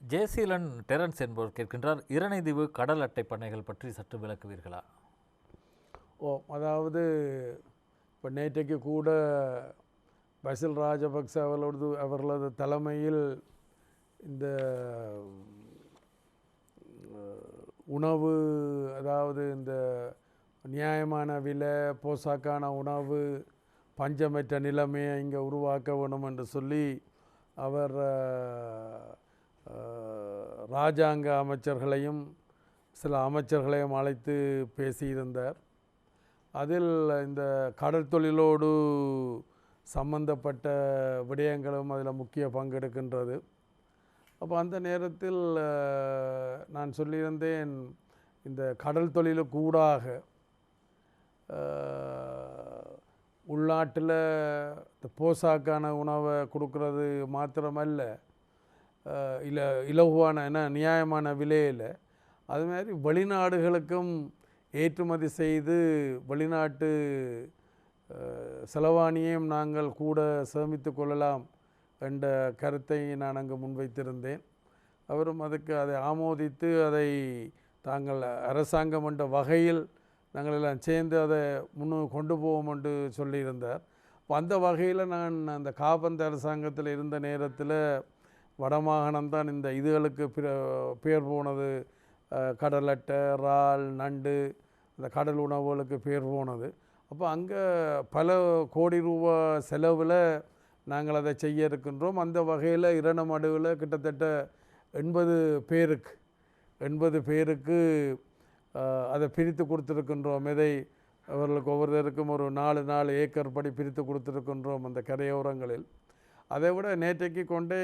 ஜெயசீலன் டெரன்ஸ் என்பவர் கேட்கின்றார், இரணைதீவு கடல் அட்டை பண்ணைகள் பற்றி சற்று விளக்குவீர்களா? அதாவது இப்போ நேற்றைக்கு கூட பசில் ராஜபக்ச அவர்களது தலைமையில் இந்த உணவு, அதாவது இந்த நியாயமான விலை, போசாக்கான உணவு, பஞ்சமற்ற நிலைமையை இங்கே உருவாக்க வேணும் என்று சொல்லி அவர் இராஜாங்க அமைச்சர்களையும் சில அமைச்சர்களையும் அழைத்து பேசியிருந்தார். அதில் இந்த கடல் தொழிலோடு சம்பந்தப்பட்ட விடயங்களும் அதில் முக்கிய பங்கெடுக்கின்றது. அப்போ அந்த நேரத்தில் நான் சொல்லியிருந்தேன், இந்த கடல் தொழிலுக்கு ஊடாக உள்நாட்டில் இந்த போசாக்கான உணவை கொடுக்கறது மாத்திரமல்ல, இலகுவான நியாயமான விலையில் அதுமாதிரி வெளிநாடுகளுக்கும் ஏற்றுமதி செய்து வெளிநாட்டு செலவாணியையும் நாங்கள் கூட சேமித்து கொள்ளலாம் என்ற கருத்தை நான் அங்கு முன்வைத்திருந்தேன். அவரும் அதுக்கு அதை ஆமோதித்து அதை தாங்கள் அரசாங்கம் என்ற வகையில் நாங்கள் எல்லாம் சேர்ந்து அதை கொண்டு போவோம் என்று சொல்லியிருந்தார். இப்போ அந்த வகையில் நான் அந்த காபந்து அரசாங்கத்தில் இருந்த நேரத்தில் வடமாகாணம்தான் இந்த இதுகளுக்கு பேர் போனது. கடல் அட்டை, இறால், நண்டு, இந்த கடல் உணவுகளுக்கு பேர் போனது. அப்போ அங்கே பல கோடி ரூபா செலவில் நாங்கள் அதை செய்ய இருக்கின்றோம். அந்த வகையில் இரணமடுவில் கிட்டத்தட்ட 80 பேருக்கு அதை பிரித்து கொடுத்துருக்கின்றோம். இதை அவர்களுக்கு ஒவ்வொருத்தருக்கும் ஒரு 4 ஏக்கர் படி பிரித்து கொடுத்துருக்கின்றோம் அந்த கரையோரங்களில். அதை விட நேற்றைக்கு கொண்டே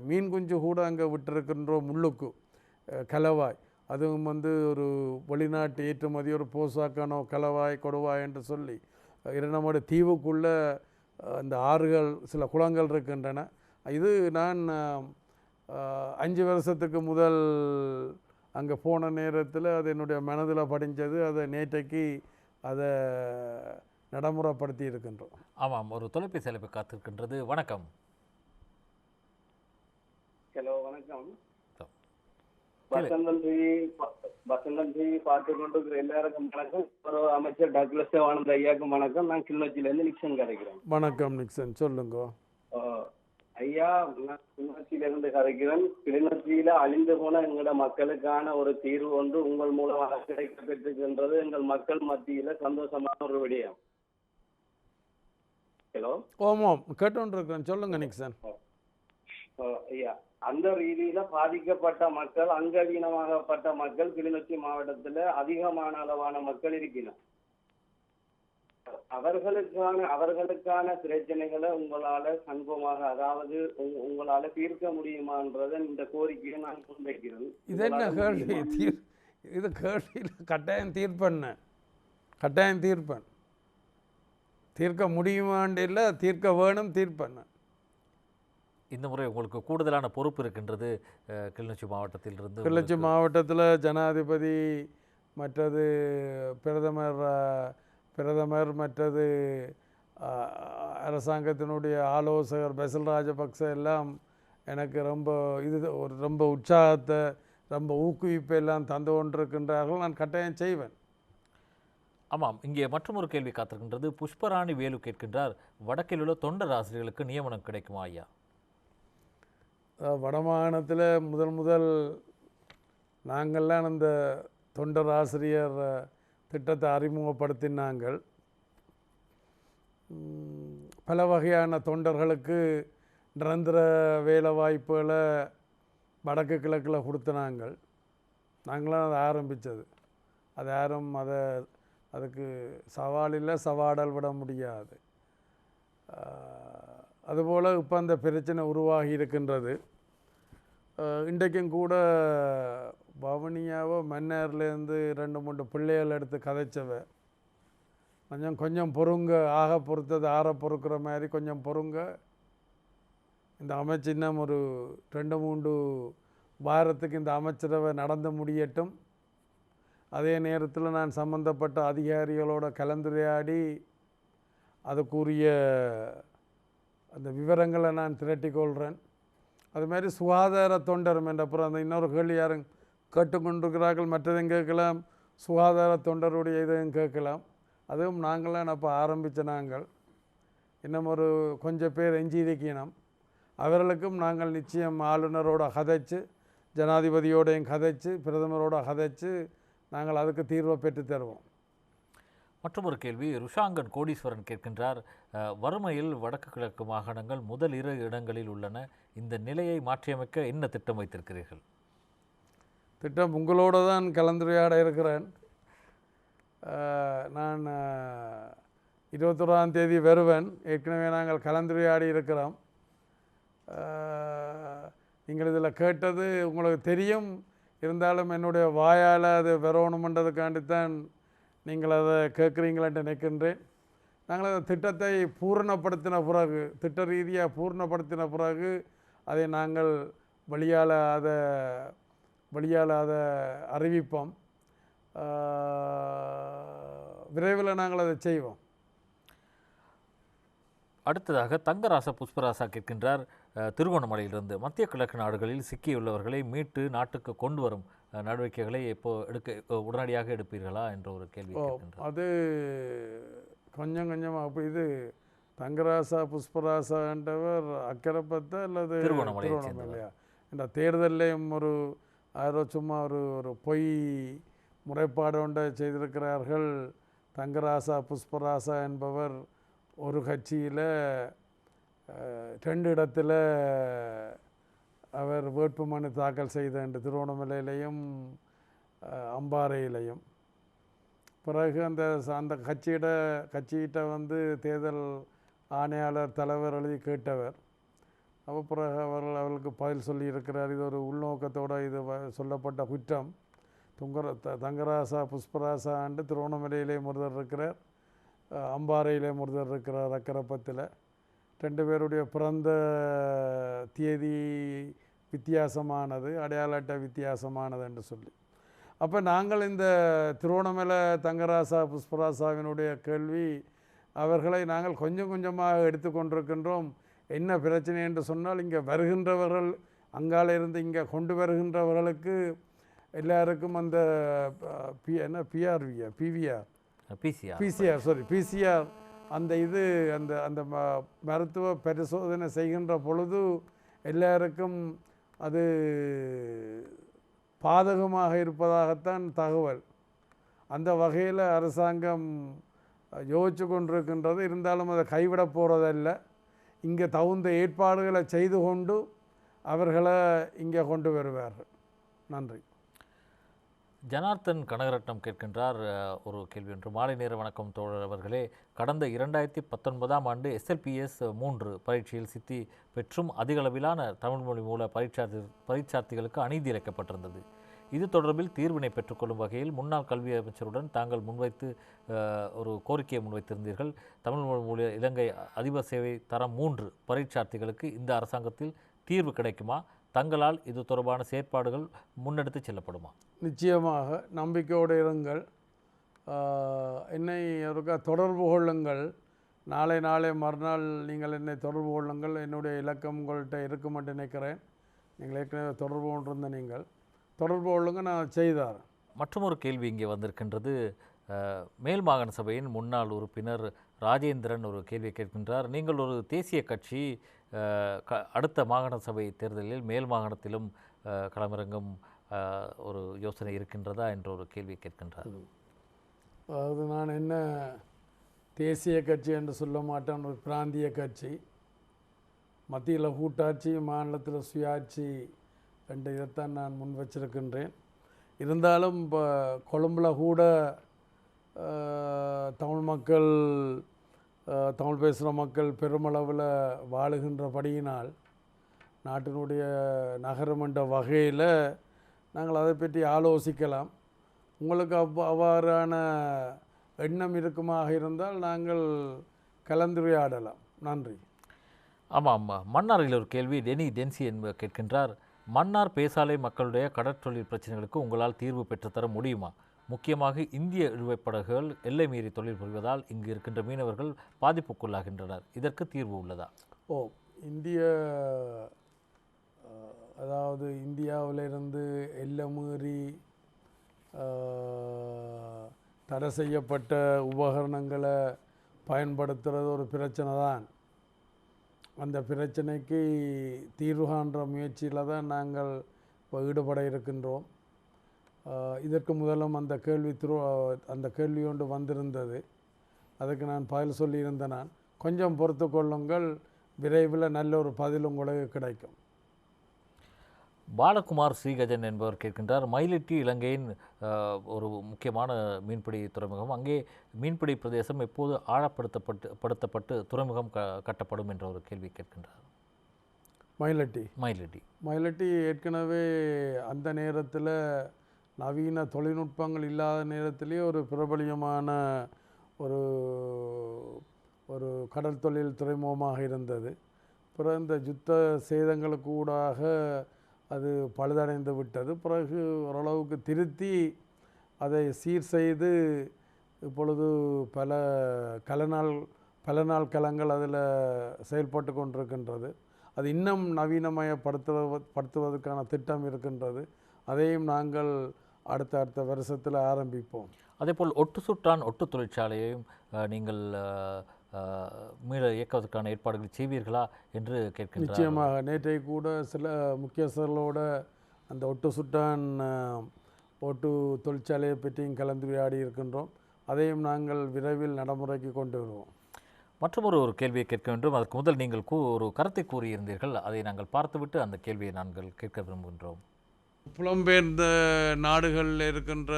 மீன் குஞ்சு கூட அங்கே விட்டிருக்கின்றோம், முள்ளுக்கு கலவாய். அதுவும் ஒரு வெளிநாட்டு ஏற்றுமதி, ஒரு போசாக்கானோ கலவாய் கொடுவாய் என்று சொல்லி இரணமடு தீவுக்குள்ளே அந்த ஆறுகள் சில குளங்கள் இருக்கின்றன. இது நான் 5 வருஷத்துக்கு முதல் அங்கே போன நேரத்தில் அது என்னுடைய மனதில் படிஞ்சது. அதை நேற்றைக்கு அதை நடைமுறைப்படுத்தி இருக்கின்றோம். ஆமாம், ஒரு தொலைபேசி அழைப்பு காத்திருக்கின்றது. வணக்கம். ஹலோ, வணக்கம். So, வசந்தம் டிவி பார்த்து கொண்டு எல்லாருக்கும் வணக்கம். ஒரு அமைச்சர் டாக்டர் தேவானந்த ஐயாவுக்கும் வணக்கம். நான் கிளிநொச்சியிலேருந்து நிக்சன் கதைக்கிறேன். வணக்கம் நிக்சன், சொல்லுங்க. ஐயா, நான் கிளிநொச்சியிலிருந்து கதைக்கிறேன். கிளிநொச்சியில அழிந்து போன எங்களோட மக்களுக்கான ஒரு தீர்வு ஒன்று உங்கள் மூலமாக கிடைக்க பெற்றுகின்றது. எங்கள் மக்கள் மத்தியில சந்தோஷமான ஒரு விடயம். ஹலோ, ஓமாம், கேட்டுருக்கேன், சொல்லுங்க நிக்சன். ஐயா, அந்த ரீதியில பாதிக்கப்பட்ட மக்கள், அங்கவீனமாகப்பட்ட மக்கள் கிளிநொச்சி மாவட்டத்துல அதிகமான அளவான மக்கள் இருக்கிறார். அவர்களுக்கான பிரச்சனைகளை உங்களால சண்பமாக, அதாவது உங்களால தீர்க்க முடியுமான்றத இந்த கோரிக்கையை நான் முன்வைக்கிறேன். இது என்ன கேள்வி? இது கேள்வியில் கட்டாயம் தீர்ப்பேன். தீர்க்க முடியுமான்னு இல்லை, தீர்க்க வேணும், தீர்ப்பேன். இந்த முறை உங்களுக்கு கூடுதலான பொறுப்பு இருக்கின்றது கிளிநொச்சி மாவட்டத்திலிருந்து. கிளிநொச்சி மாவட்டத்தில் ஜனாதிபதி, மற்றது பிரதமர், மற்றது அரசாங்கத்தினுடைய ஆலோசகர் பெசல் ராஜபக்ச எல்லாம் எனக்கு ரொம்ப உற்சாகத்தை, ரொம்ப ஊக்குவிப்பை எல்லாம் தந்து கொண்டிருக்கின்றார்கள். நான் கட்டாயம் செய்வேன். ஆமாம், இங்கே மற்றொரு கேள்வி காத்திருக்கின்றது. புஷ்பராணி வேலு கேட்கின்றார், வடக்கில் உள்ள தொண்டர் ஆசிரியர்களுக்கு நியமனம் கிடைக்குமா ஐயா? வடமாகாணத்தில் முதல் நாங்கள்லாம் அந்த தொண்டர் ஆசிரியர் திட்டத்தை அறிமுகப்படுத்தினாங்கள். பல வகையான தொண்டர்களுக்கு நிரந்தர வேலை வாய்ப்புகளை வடக்கு கிழக்கில் கொடுத்தனாங்கள். நாங்களாம் அதை ஆரம்பித்தது. அது யாரும் அதுக்கு சவாலில் சவாடல் விட முடியாது. அதுபோல் இப்போ அந்த பிரச்சனை உருவாகி இருக்கின்றது. இன்றைக்கும் கூட பவனியாவோ மன்னார்லேருந்து 2-3 பிள்ளைகள் எடுத்து கதைச்சவ, கொஞ்சம் பொறுங்க, ஆக பொறுத்தது ஆற பொறுக்கிற மாதிரி கொஞ்சம் பொறுங்க, இந்த அமைச்சு இன்னும் ஒரு 2-3 வாரத்துக்கு இந்த அமைச்சரவை நடந்து முடியட்டும். அதே நேரத்தில் நான் சம்பந்தப்பட்ட அதிகாரிகளோட கலந்துரையாடி அதுக்குரிய அந்த விவரங்களை நான் திரட்டிக்கொள்கிறேன். அதுமாதிரி சுகாதார தொண்டரும் என்ற அப்புறம் அந்த இன்னொரு கேள்வி யாரும் கேட்டுக்கொண்டிருக்கிறார்கள், மற்றதையும் கேட்கலாம், சுகாதார தொண்டருடைய இதையும் கேட்கலாம். அதுவும் நாங்களாம் அப்போ ஆரம்பித்த இன்னும் ஒரு கொஞ்சம் பேர் எஞ்சி இருக்கணும். அவர்களுக்கும் நாங்கள் நிச்சயம் ஆளுநரோட கதைச்சு, ஜனாதிபதியோடையும் கதைச்சு, பிரதமரோட கதைச்சு நாங்கள் அதுக்கு தீர்வை பெற்று தருவோம். மற்றொரு கேள்வி ருஷாங்கன் கோடீஸ்வரன் கேட்கின்றார், வறுமையில் வடக்கு கிழக்கு மாகாணங்கள் முதல் 2 இடங்களில் உள்ளன. இந்த நிலையை மாற்றியமைக்க என்ன திட்டம் வைத்திருக்கிறீர்கள்? திட்டம் உங்களோடு தான் கலந்துரையாட இருக்கிறேன். நான் 21ஆம் தேதி வருவேன். ஏற்கனவே நாங்கள் கலந்துரையாடி இருக்கிறோம். நீங்கள் இதில் கேட்டது உங்களுக்கு தெரியும், இருந்தாலும் என்னுடைய வாயால் அது வரணுமென்றதுக்காண்டித்தான் நீங்கள் அதை கேட்குறீங்களேன்ட்டு நினைக்கின்றேன். நாங்கள் அந்த திட்டத்தை பூரணப்படுத்தின பிறகு, திட்ட ரீதியாக பூரணப்படுத்தின பிறகு அதை நாங்கள் வழியால் அதை அறிவிப்போம். விரைவில் நாங்கள் அதை செய்வோம். அடுத்ததாக தங்கராசா புஷ்பராசா கேட்கின்றார், திருகோணமலையிலிருந்து, மத்திய கிழக்கு நாடுகளில் சிக்கியுள்ளவர்களை மீட்டு நாட்டுக்கு கொண்டு வரும் நடவடிக்கைகளை உடனடியாக எடுப்பீர்களா என்ற ஒரு கேள்வி கேட்கின்றார். அது கொஞ்சமாக அப்போ இது தங்கராசா புஷ்பராசான்றவர் அக்கரைப்பத்த அல்லது திருவண்ணாமலையா? இந்த தேர்தலையும் யாரோ சும்மா ஒரு பொய் முறைப்பாடு ஒன்றை செய்திருக்கிறார்கள். தங்கராசா புஷ்பராசா என்பவர் ஒரு கட்சியில் 2 இடத்துல அவர் வேட்புமனு தாக்கல் செய்த திருவண்ணாமலையிலையும் அம்பாறையிலையும். பிறகு அந்த கட்சியிட்ட தேர்தல் ஆணையாளர் தலைவர் எழுதி கேட்டவர். அப்போ பிறகு அவர்களுக்கு பதில் சொல்லியிருக்கிறார். இது ஒரு உள்நோக்கத்தோடு இது சொல்லப்பட்ட குற்றம். தங்கராசா புஷ்பராசா திருவண்ணாமலையிலே ஒருத்தர் இருக்கிறார், அம்பாறையிலே ஒருத்தர் இருக்கிறார் அக்கரைப்பத்தில். 2 பேருடைய பிறந்த தேதி வித்தியாசமானது, அடையாள அட்டை வித்தியாசமானது என்று சொல்லி அப்போ நாங்கள் இந்த திருவோணமலை தங்கராசா புஷ்பராசாவினுடைய கேள்வி அவர்களை நாங்கள் கொஞ்சம் கொஞ்சமாக எடுத்துக்கொண்டிருக்கின்றோம். என்ன பிரச்சனை என்று சொன்னால், இங்கே வருகின்றவர்கள் அங்கால இருந்து இங்கே கொண்டு வருகின்றவர்களுக்கு எல்லாருக்கும் அந்த பிசிஆர் அந்த இது அந்த அந்த மருத்துவ பரிசோதனை செய்கின்ற பொழுது எல்லாருக்கும் அது பாதகமாக இருப்பதாகத்தான் தகவல். அந்த வகையில் அரசாங்கம் யோசிச்சு கொண்டிருக்கின்றது. இருந்தாலும் அதை கைவிட போகிறதல்ல. இங்கே தகுந்த ஏற்பாடுகளை செய்து கொண்டு அவர்களை இங்கே கொண்டு வருவார்கள். நன்றி. ஜனார்த்தன் கனகரட்னம் கேட்கின்றார் ஒரு கேள்வி ஒன்று. மாலை நேர வணக்கம் தோழர் அவர்களே. கடந்த 2019ஆம் ஆண்டு SLPS 3 பரீட்சையில் சித்தி பெற்றும் அதிகளவிலான தமிழ் மொழி மூல பரீட்சார்த்திகளுக்கு அநீதி இழைக்கப்பட்டிருந்தது. இது தொடர்பில் தீர்வினை பெற்றுக்கொள்ளும் வகையில் முன்னாள் கல்வி அமைச்சருடன் தாங்கள் முன்வைத்து ஒரு கோரிக்கையை முன்வைத்திருந்தீர்கள். தமிழ் மொழி மூல இலங்கை அதிபர் சேவை தரம் 3 பரீட்சார்த்திகளுக்கு இந்த அரசாங்கத்தில் தீர்வு கிடைக்குமா? தங்களால் இது தொடர்பான செயற்பாடுகள் முன்னெடுத்து செல்லப்படுமா? நிச்சயமாக நம்பிக்கையோடு இருங்கள். என்னை தொடர்பு கொள்ளுங்கள். நாளை மறுநாள் நீங்கள் என்னை தொடர்பு கொள்ளுங்கள். என்னுடைய இலக்கம் உங்கள்கிட்ட இருக்கும் என்று நினைக்கிறேன். நீங்கள் ஏற்கனவே தொடர்பு கொண்டிருந்த நீங்கள் தொடர்பு கொள்ளுங்கள், நான் செய்தார். மற்றொரு கேள்வி இங்கே வந்திருக்கின்றது. மேல் மாகாண சபையின் முன்னாள் உறுப்பினர் ராஜேந்திரன் ஒரு கேள்வியை கேட்கின்றார். நீங்கள் ஒரு தேசிய கட்சி, அடுத்த மாகாண சபை தேர்தலில் மேல் மாகாணத்திலும் களமிறங்கும் ஒரு யோசனை இருக்கின்றதா என்ற ஒரு கேள்வி கேட்கின்றார். அதாவது நான் என்ன தேசிய கட்சி என்று சொல்ல மாட்டேன், ஒரு பிராந்திய கட்சி. மத்தியில் கூட்டாட்சி, மாநிலத்தில் சுயாட்சி என்ற இதைத்தான் நான் முன் வச்சிருக்கின்றேன். இருந்தாலும் இப்போ கொழும்பில் கூட தமிழ் மக்கள், தமிழ் பேசுகிற மக்கள் பெருமளவில் வாழுகின்றபடியினால் நாட்டினுடைய நகரம் என்ற வகையில் நாங்கள் அதை பற்றி ஆலோசிக்கலாம். உங்களுக்கு அவ்வாறான எண்ணம் இருக்குமாக இருந்தால் நாங்கள் கலந்துரையாடலாம். நன்றி. ஆமாம், மன்னாரில் ஒரு கேள்வி டென்சி என்பவர் கேட்கின்றார். மன்னார் பேசாலை மக்களுடைய கடற்றொழில் பிரச்சனைகளுக்கு உங்களால் தீர்வு பெற்றுத்தர முடியுமா? முக்கியமாக இந்திய இழுவைப்படகுகள் எல்லை மீறி தொழில் புரிவதால் இங்கு இருக்கின்ற மீனவர்கள் பாதிப்புக்குள்ளாகின்றனர். இதற்கு தீர்வு உள்ளதா? அதாவது இந்தியாவிலிருந்து எல்லை மீறி தடை செய்யப்பட்ட உபகரணங்களை பயன்படுத்துகிறது ஒரு பிரச்சனை தான். அந்த பிரச்சனைக்கு தீர்வு காண்ற முயற்சியில் தான் நாங்கள் ஈடுபட இருக்கின்றோம். இதற்கு முதலும் அந்த கேள்வி ஒன்று வந்திருந்தது. அதுக்கு நான் பதில் சொல்லியிருந்தேன். நான் கொஞ்சம் பொறுத்து கொள்ளுங்கள், விரைவில் நல்ல ஒரு பதில் உங்களுக்கு கிடைக்கும். பாலகுமார் ஸ்ரீகஜன் என்பவர் கேட்கின்றார். மயிலிட்டி இலங்கையின் ஒரு முக்கியமான மீன்பிடி துறைமுகம். அங்கே மீன்பிடி பிரதேசம் எப்போது ஆழப்படுத்தப்பட்டு துறைமுகம் கட்டப்படும் என்ற ஒரு கேள்வி கேட்கின்றார். மயிலிட்டி ஏற்கனவே அந்த நேரத்தில் நவீன தொழில்நுட்பங்கள் இல்லாத நேரத்திலேயே ஒரு பிரபலியமான ஒரு கடல் தொழில் துறைமுகமாக இருந்தது. பிறகு இந்த யுத்த சேதங்களுக்கு ஊடாக அது பழுதடைந்து விட்டது. பிறகு ஓரளவுக்கு திருத்தி அதை சீர் செய்து இப்பொழுது பல நாள் கலங்கள் அதில் செயல்பட்டு கொண்டிருக்கின்றது. அது இன்னும் நவீனமயப்படுத்துவதற்கான திட்டம் இருக்கின்றது. அதையும் நாங்கள் அடுத்த வருஷத்தில் ஆரம்பிப்போம். அதேபோல் ஒட்டு தொழிற்சாலையையும் நீங்கள் மீள இயக்குவதற்கான ஏற்பாடுகள் செய்வீர்களா என்று கேட்கின்றனர். நிச்சயமாக. நேற்றை கூட சில முக்கியஸ்தர்களோட அந்த ஒட்டு தொழிற்சாலையை பற்றியும் கலந்துரையாடி இருக்கின்றோம். அதையும் நாங்கள் விரைவில் நடைமுறைக்கு கொண்டு வருவோம். மற்றொரு கேள்வியை கேட்க வேண்டும். அதற்கு முதல் நீங்கள் ஒரு கருத்தை கூறியிருந்தீர்கள். அதை நாங்கள் பார்த்துவிட்டு அந்த கேள்வியை நாங்கள் கேட்க விரும்புகின்றோம். புலம்பெயர்ந்த நாடுகளில் இருக்கின்ற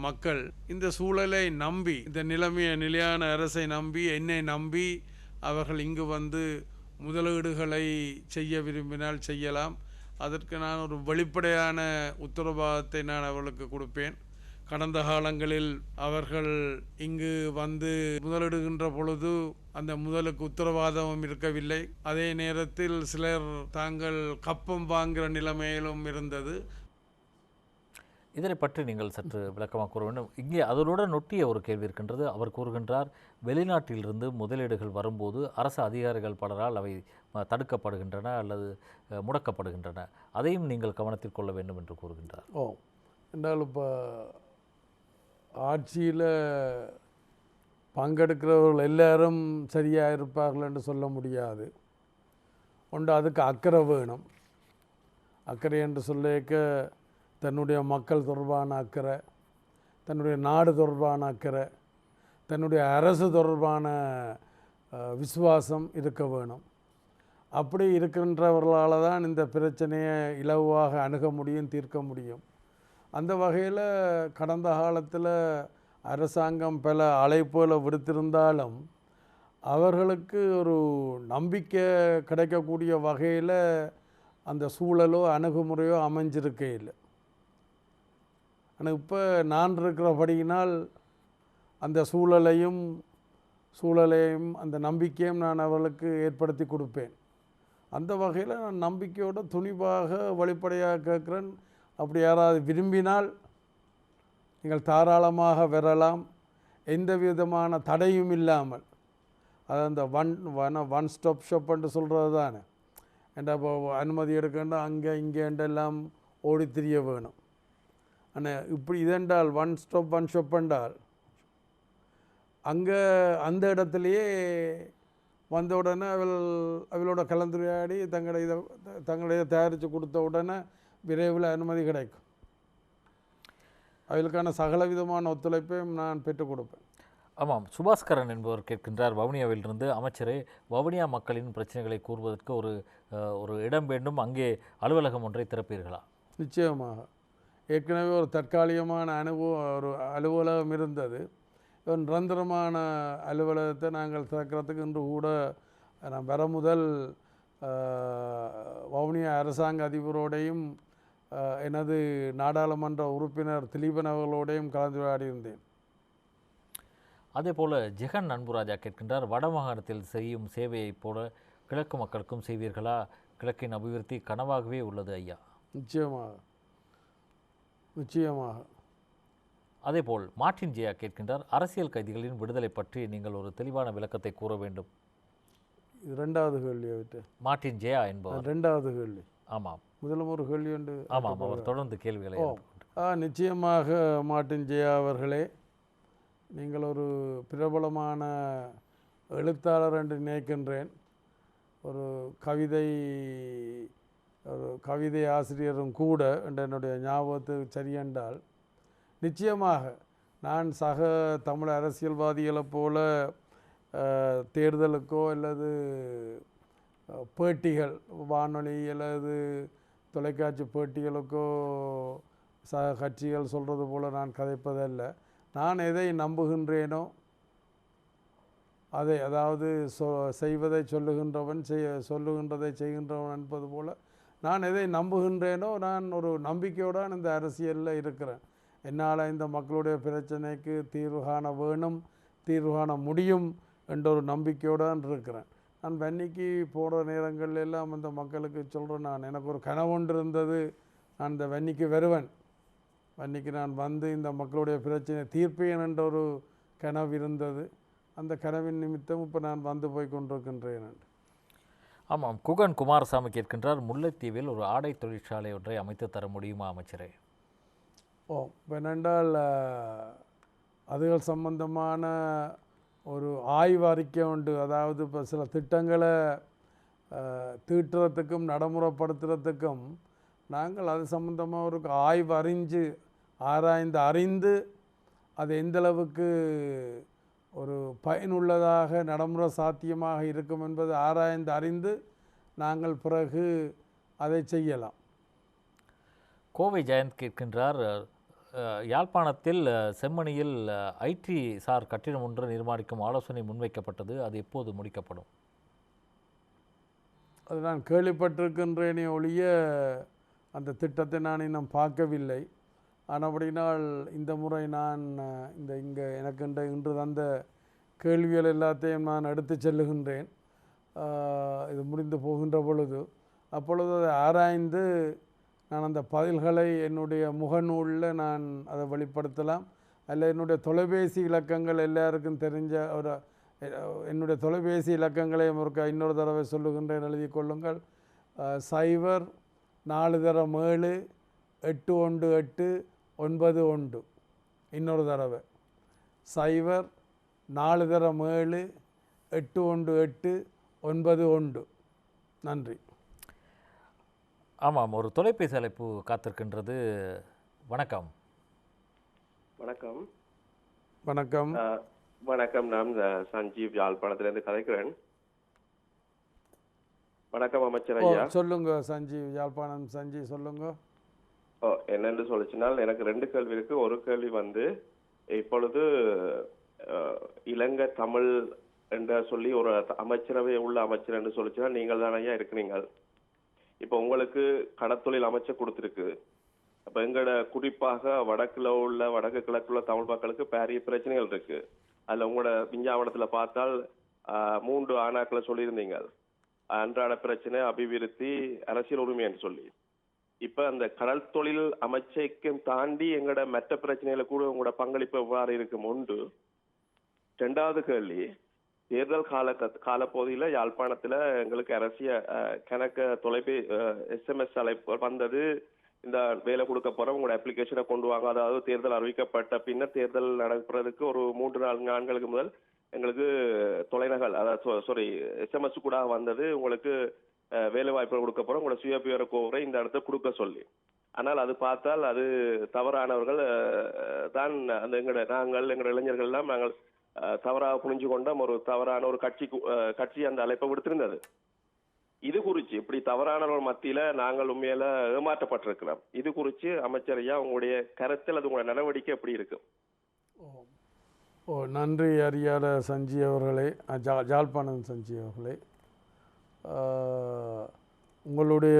மக்கள் இந்த சூழலை நம்பி, இந்த நிலையான அரசை நம்பி, என்னை நம்பி அவர்கள் இங்கு வந்து முதலீடுகளை செய்ய விரும்பினால் செய்யலாம். அதற்கு நான் ஒரு வெளிப்படையான உத்தரவாதத்தை நான் அவர்களுக்கு கொடுப்பேன். கடந்த காலங்களில் அவர்கள் இங்கு வந்து முதலிடுகின்ற பொழுது அந்த முதலுக்கு உத்தரவாதமும் இருக்கவில்லை. அதே நேரத்தில் சிலர் தாங்கள் கப்பம் வாங்குகிற நிலைமையிலும் இருந்தது. இதனை பற்றி நீங்கள் சற்று விளக்கமாக கூற வேண்டும். இங்கே அதனுடன் ஒட்டிய ஒரு கேள்வி இருக்கின்றது. அவர் கூறுகின்றார், வெளிநாட்டிலிருந்து முதலீடுகள் வரும்போது அரசு அதிகாரிகள் பலரால் அவை தடுக்கப்படுகின்றன அல்லது முடக்கப்படுகின்றன. அதையும் நீங்கள் கவனத்தில் கொள்ள வேண்டும் என்று கூறுகின்றார். என்றால் இப்போ ஆட்சியில் பங்கெடுக்கிறவர்கள் எல்லாரும் சரியாக இருப்பார்கள் என்று சொல்ல முடியாது. ஒன்று அதுக்கு அக்கறை வேணும். அக்கறை என்று சொல்லிக்க தன்னுடைய மக்கள் தொடர்பான அக்கறை, தன்னுடைய நாடு தொடர்பான அக்கறை, தன்னுடைய அரசு தொடர்பான விசுவாசம் இருக்க வேணும். அப்படி இருக்கின்றவர்களால் தான் இந்த பிரச்சனையை இலகுவாக அணுக முடியும், தீர்க்க முடியும். அந்த வகையில் கடந்த காலத்தில் அரசாங்கம் பல அழைப்புகளை விடுத்திருந்தாலும் அவர்களுக்கு ஒரு நம்பிக்கை கிடைக்கக்கூடிய வகையில் அந்த சூழலோ அணுகுமுறையோ அமைஞ்சிருக்கே இல்லை. ஆனால் இப்போ நான் இருக்கிறபடியினால் அந்த சூழலையும் அந்த நம்பிக்கையும் நான் அவர்களுக்கு ஏற்படுத்தி கொடுப்பேன். அந்த வகையில் நான் நம்பிக்கையோடு துணிவாக வெளிப்படையாக கேட்குறேன். அப்படி யாராவது விரும்பினால் நீங்கள் தாராளமாக வரலாம், எந்த விதமான தடையும் இல்லாமல். அது அந்த ஒன் ஸ்டாப் ஷாப் என்று சொல்கிறது தானே. ஏன்டா இப்போ அனுமதி எடுக்கண்டா அங்கே இங்கேண்டெல்லாம் ஓடி திரிய வேணும். ஆனால் இப்படி இதென்றால் ஒன் ஷாப் என்றால் அங்கே அந்த இடத்துலையே வந்த உடனே அவளோட கலந்துரையாடி தங்களுடைய தயாரித்து கொடுத்த உடனே விரைவில் அனுமதி கிடைக்கும். அவளுக்கான சகல விதமான ஒத்துழைப்பையும் நான் பெற்றுக் கொடுப்பேன். ஆமாம், சுபாஸ்கரன் என்பவர் கேட்கின்றார் வவுனியாவிலிருந்து, அமைச்சரே, வவுனியா மக்களின் பிரச்சனைகளை கூறுவதற்கு ஒரு இடம் வேண்டும், அங்கே அலுவலகம் ஒன்றை திறப்பீர்களா? நிச்சயமாக. ஏற்கனவே ஒரு தற்காலிகமான ஒரு அலுவலகம் இருந்தது. நிரந்தரமான அலுவலகத்தை நாங்கள் திறக்கிறதுக்கு இன்று கூட நான் வர முதல் வவுனியா அரசாங்க அதிபரோடையும் எனது நாடாளுமன்ற உறுப்பினர் திலீபன் அவர்களோடையும் கலந்துரையாடியிருந்தேன். அதே போல் ஜெகன் அன்புராஜா கேட்கின்றார், வடமாகாணத்தில் செய்யும் சேவையைப் போல கிழக்கு மக்களுக்கும் செய்வீர்களா? கிழக்கின் அபிவிருத்தி கனவாகவே உள்ளது ஐயா. நிச்சயமாக. அதேபோல் மார்ட்டின் ஜெயா கேட்கின்றார், அரசியல் கைதிகளின் விடுதலை பற்றி நீங்கள் ஒரு தெளிவான விளக்கத்தை கூற வேண்டும். இரண்டாவது கேள்வியை விட்டு மார்ட்டின் ஜெயா என்பவர் ரெண்டாவது கேள்வி. ஆமாம், முதலும் ஒரு கேள்வி உண்டு. ஆமாம், அவர் தொடர்ந்து கேள்விகளை. நிச்சயமாக மார்ட்டின் ஜெயா அவர்களே, நீங்கள் ஒரு பிரபலமான எழுத்தாளர் என்று நினைக்கின்றேன். ஒரு கவிதை ஆசிரியரும் கூட என்று என்னுடைய ஞாபகத்துக்கு சரியென்றால், நிச்சயமாக நான் சக தமிழ் அரசியல்வாதிகளைப் போல தேர்தலுக்கோ அல்லது பேட்டிகள், வானொலி அல்லது தொலைக்காட்சி பேட்டிகளுக்கோ சக கட்சிகள் சொல்கிறது போல் நான் கதைப்பதல்ல. நான் எதை நம்புகின்றேனோ அதை, அதாவது செய்வதை சொல்லுகின்றவன் சொல்லுகின்றதை செய்கின்றவன் என்பது போல் நான் எதை நம்புகின்றேனோ நான் ஒரு நம்பிக்கையோடு இந்த அரசியலில் இருக்கிறேன். என்னால் இந்த மக்களுடைய பிரச்சனைக்கு தீர்வு காண வேணும், தீர்வு காண முடியும் என்ற ஒரு நம்பிக்கையோடு இருக்கிறேன். நான் வன்னிக்கு போகிற நேரங்கள் எல்லாம் அந்த மக்களுக்கு சொல்கிறேன், எனக்கு ஒரு கனவு ஒன்று இருந்தது, நான் இந்த வன்னிக்கு வருவேன், வன்னிக்கு நான் வந்து இந்த மக்களுடைய பிரச்சனை தீர்ப்பேன் என்ற ஒரு கனவு இருந்தது. அந்த கனவின் நிமித்தம் இப்போ நான் வந்து போய் கொண்டிருக்கின்றேன். ஆமாம், குகன் குமாரசாமி கேட்கின்றார், முல்லைத்தீவில் ஒரு ஆடை தொழிற்சாலை ஒன்றை அமைத்து தர முடியுமா அமைச்சரே? என்னென்றால் அதுகள் சம்பந்தமான ஒரு ஆய்வு அறிக்கை உண்டு. அதாவது இப்போ சில திட்டங்களை தீட்டுறதுக்கும் நடைமுறைப்படுத்துறதுக்கும் நாங்கள் அது சம்பந்தமாக ஒரு ஆய்வு அறிந்து அது எந்தளவுக்கு ஒரு பயனுள்ளதாக நடைமுறை சாத்தியமாக இருக்கும் என்பது அறிந்து நாங்கள் பிறகு அதை செய்யலாம். கோவை ஜெயந்த் கேட்கின்றார், யாழ்ப்பாணத்தில் செம்மணியில் ஐடி சார் கட்டிடம் ஒன்று நிர்மாணிக்கும் ஆலோசனை முன்வைக்கப்பட்டது, அது எப்போது முடிக்கப்படும்? அது நான் கேள்விப்பட்டிருக்கின்றேனே ஒழிய அந்த திட்டத்தை நான் இன்னும் பார்க்கவில்லை. ஆனபடினால் இந்த முறை நான் இங்கே எனக்கு இன்று தந்த கேள்விகள் எல்லாத்தையும் நான் எடுத்து செல்லுகின்றேன். இது முடிந்து போகின்ற பொழுது அப்பொழுது அதை ஆராய்ந்து நான் அந்த பதில்களை என்னுடைய முகநூலில் நான் அதை வெளிப்படுத்தலாம். அதில் என்னுடைய தொலைபேசி இலக்கங்கள் எல்லாருக்கும் தெரிஞ்ச ஒரு என்னுடைய தொலைபேசி இலக்கங்களையும் இன்னொரு தடவை சொல்லுகின்றேன், எழுதி கொள்ளுங்கள். 04-7-818-9 இன்னொரு தடவை 04-7-818-9. நன்றி. ஆமாம், ஒரு தொலைபேசி அழைப்பு காத்திருக்கின்றது. வணக்கம். வணக்கம். வணக்கம். வணக்கம். நான் சஞ்சீவ் யாழ்ப்பாணத்திலிருந்து கதைக்கிறேன். வணக்கம் அமைச்சர் ஐயா. சொல்லுங்க சஞ்சீவ், யாழ்ப்பாணம் சஞ்சீவ் சொல்லுங்க. என்னென்று சொல்லிச்சுனால் எனக்கு 2 கேள்வி இருக்கு. ஒரு கேள்வி இப்பொழுது இலங்கை தமிழ் என்ற சொல்லி ஒரு அமைச்சரவை உள்ள அமைச்சர் என்று சொல்லிச்சுன்னா நீங்கள் தான் ஐயா இருக்கிறீங்க. இப்போ உங்களுக்கு கடத்தொழில் அமைச்சர் கொடுத்துருக்கு. அப்போ எங்களோட குறிப்பாக வடக்கு கிழக்குள்ள தமிழ் மக்களுக்கு பெரிய பிரச்சனைகள் இருக்கு. அதில் உங்களோட விஞ்ஞாபனத்தில் பார்த்தால் 3 ஆனாக்களை சொல்லியிருந்தீங்க. அன்றாட பிரச்சனை, அபிவிருத்தி, அரசியல் உரிமை என்று சொல்லி. இப்ப அந்த கடல் தொழில் அமைச்சைக்கும் தாண்டி எங்களோட மற்ற பிரச்சனைகளை கூட உங்களோட பங்களிப்பு எவ்வாறு இருக்கும் ஒன்று. 2வது கேள்வி, தேர்தல் காலப்பகுதியில யாழ்ப்பாணத்துல எங்களுக்கு அரசியல் கணக்க SMS அழைப்பு வந்தது. இந்த வேலை கொடுக்க போறோம், உங்களோட அப்ளிகேஷனை கொண்டு வாங்க. அதாவது தேர்தல் அறிவிக்கப்பட்ட பின்னர் தேர்தல் நடக்கிறதுக்கு ஒரு 3-4 நாட்களுக்கு முதல் எங்களுக்கு தொலைநகல், அதாவது SMS கூட வந்தது. உங்களுக்கு வேலை வாய்ப்புகள் கொடுக்க போறோம், உங்களோட சுயபிவர கோவரை இந்த இடத்துல கொடுக்க சொல்லி. ஆனால் அது பார்த்தால் அது தவறானவர்கள் தான். அந்த எங்களோட இளைஞர்கள் எல்லாம் நாங்கள் தவறாக புரிஞ்சு கொண்ட ஒரு தவறான ஒரு கட்சி அந்த அழைப்பை விடுத்திருந்தது. இது குறித்து இப்படி தவறானவர்கள் மத்தியில நாங்கள் உண்மையில ஏமாற்றப்பட்டிருக்கிறோம். இது குறித்து அமைச்சர் ஐயா உங்களுடைய கருத்தில் அது உங்களோட நடவடிக்கை எப்படி இருக்கு? நன்றி அறியாத சஞ்சி அவர்களே, ஜாழ்ப்பாணம் சஞ்சி அவர்களே. உங்களுடைய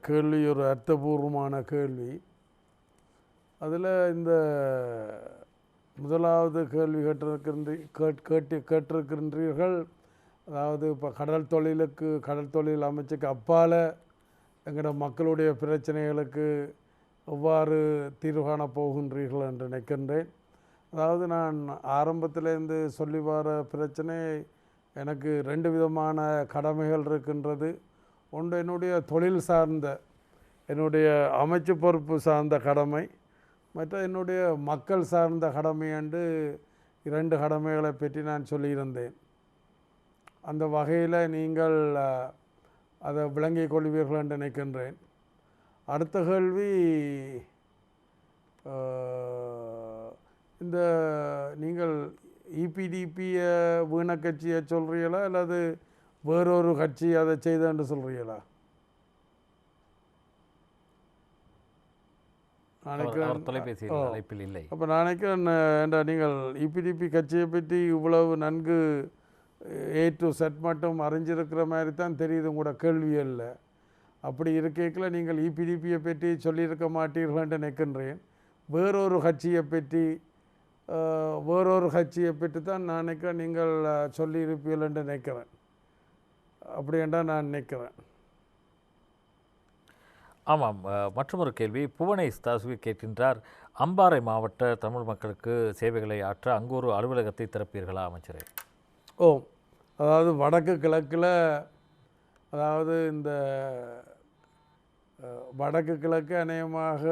கேள்வி ஒரு அர்த்தபூர்வமான கேள்வி. அதில் இந்த முதலாவது கேள்வி கேட்டிருக்கின்றீர்கள். அதாவது இப்போ கடல் தொழில் அமைச்சுக்கு அப்பால் எங்களோட மக்களுடைய பிரச்சனைகளுக்கு எவ்வாறு தீர்வு காண போகின்றீர்கள் என்று நினைக்கின்றேன். அதாவது நான் ஆரம்பத்திலேருந்து சொல்லி வர பிரச்சனை, எனக்கு 2 விதமான கடமைகள் இருக்கின்றது. ஒன்று என்னுடைய தொழில் சார்ந்த, என்னுடைய அமைச்சு பொறுப்பு சார்ந்த கடமை, மற்ற என்னுடைய மக்கள் சார்ந்த கடமை என்று 2 கடமைகளை பற்றி நான் சொல்லியிருந்தேன். அந்த வகையில் நீங்கள் அதை விளங்கிக் கொள்வீர்கள் என்று நினைக்கின்றேன். அடுத்த கேள்வி, இந்த நீங்கள் EPDPயை வீண கட்சியை சொல்கிறீங்களா அல்லது வேறொரு கட்சி அதை செய்தேன்னு சொல்கிறீங்களா? தொலைபேசி இல்லை. அப்போ நான் நினைக்கிறேன் நீங்கள் EPDP கட்சியை பற்றி இவ்வளவு நன்கு A to Z மட்டும் அறிஞ்சிருக்கிற மாதிரி தான் தெரியுது உங்களோட கேள்வியில். அப்படி இருக்கையில் நீங்கள் EPDPயை பற்றி சொல்லியிருக்க மாட்டீர்கள் என்று நினைக்கின்றேன். வேறொரு கட்சியை பற்றி தான் நான் நினைக்கிறேன் நீங்கள் சொல்லியிருப்பீர்கள் என்று நினைக்கிறேன். அப்படி என்றால் நான் நினைக்கிறேன். ஆமாம். மற்றொரு கேள்வி, புவனேஷ் தாசுவி கேட்கின்றார், அம்பாறை மாவட்ட தமிழ் மக்களுக்கு சேவைகளை ஆற்ற அங்கு ஒரு அலுவலகத்தை திறப்பீர்களா அமைச்சரே? அதாவது வடக்கு கிழக்கில், அதாவது இந்த வடக்கு கிழக்கு அநேகமாக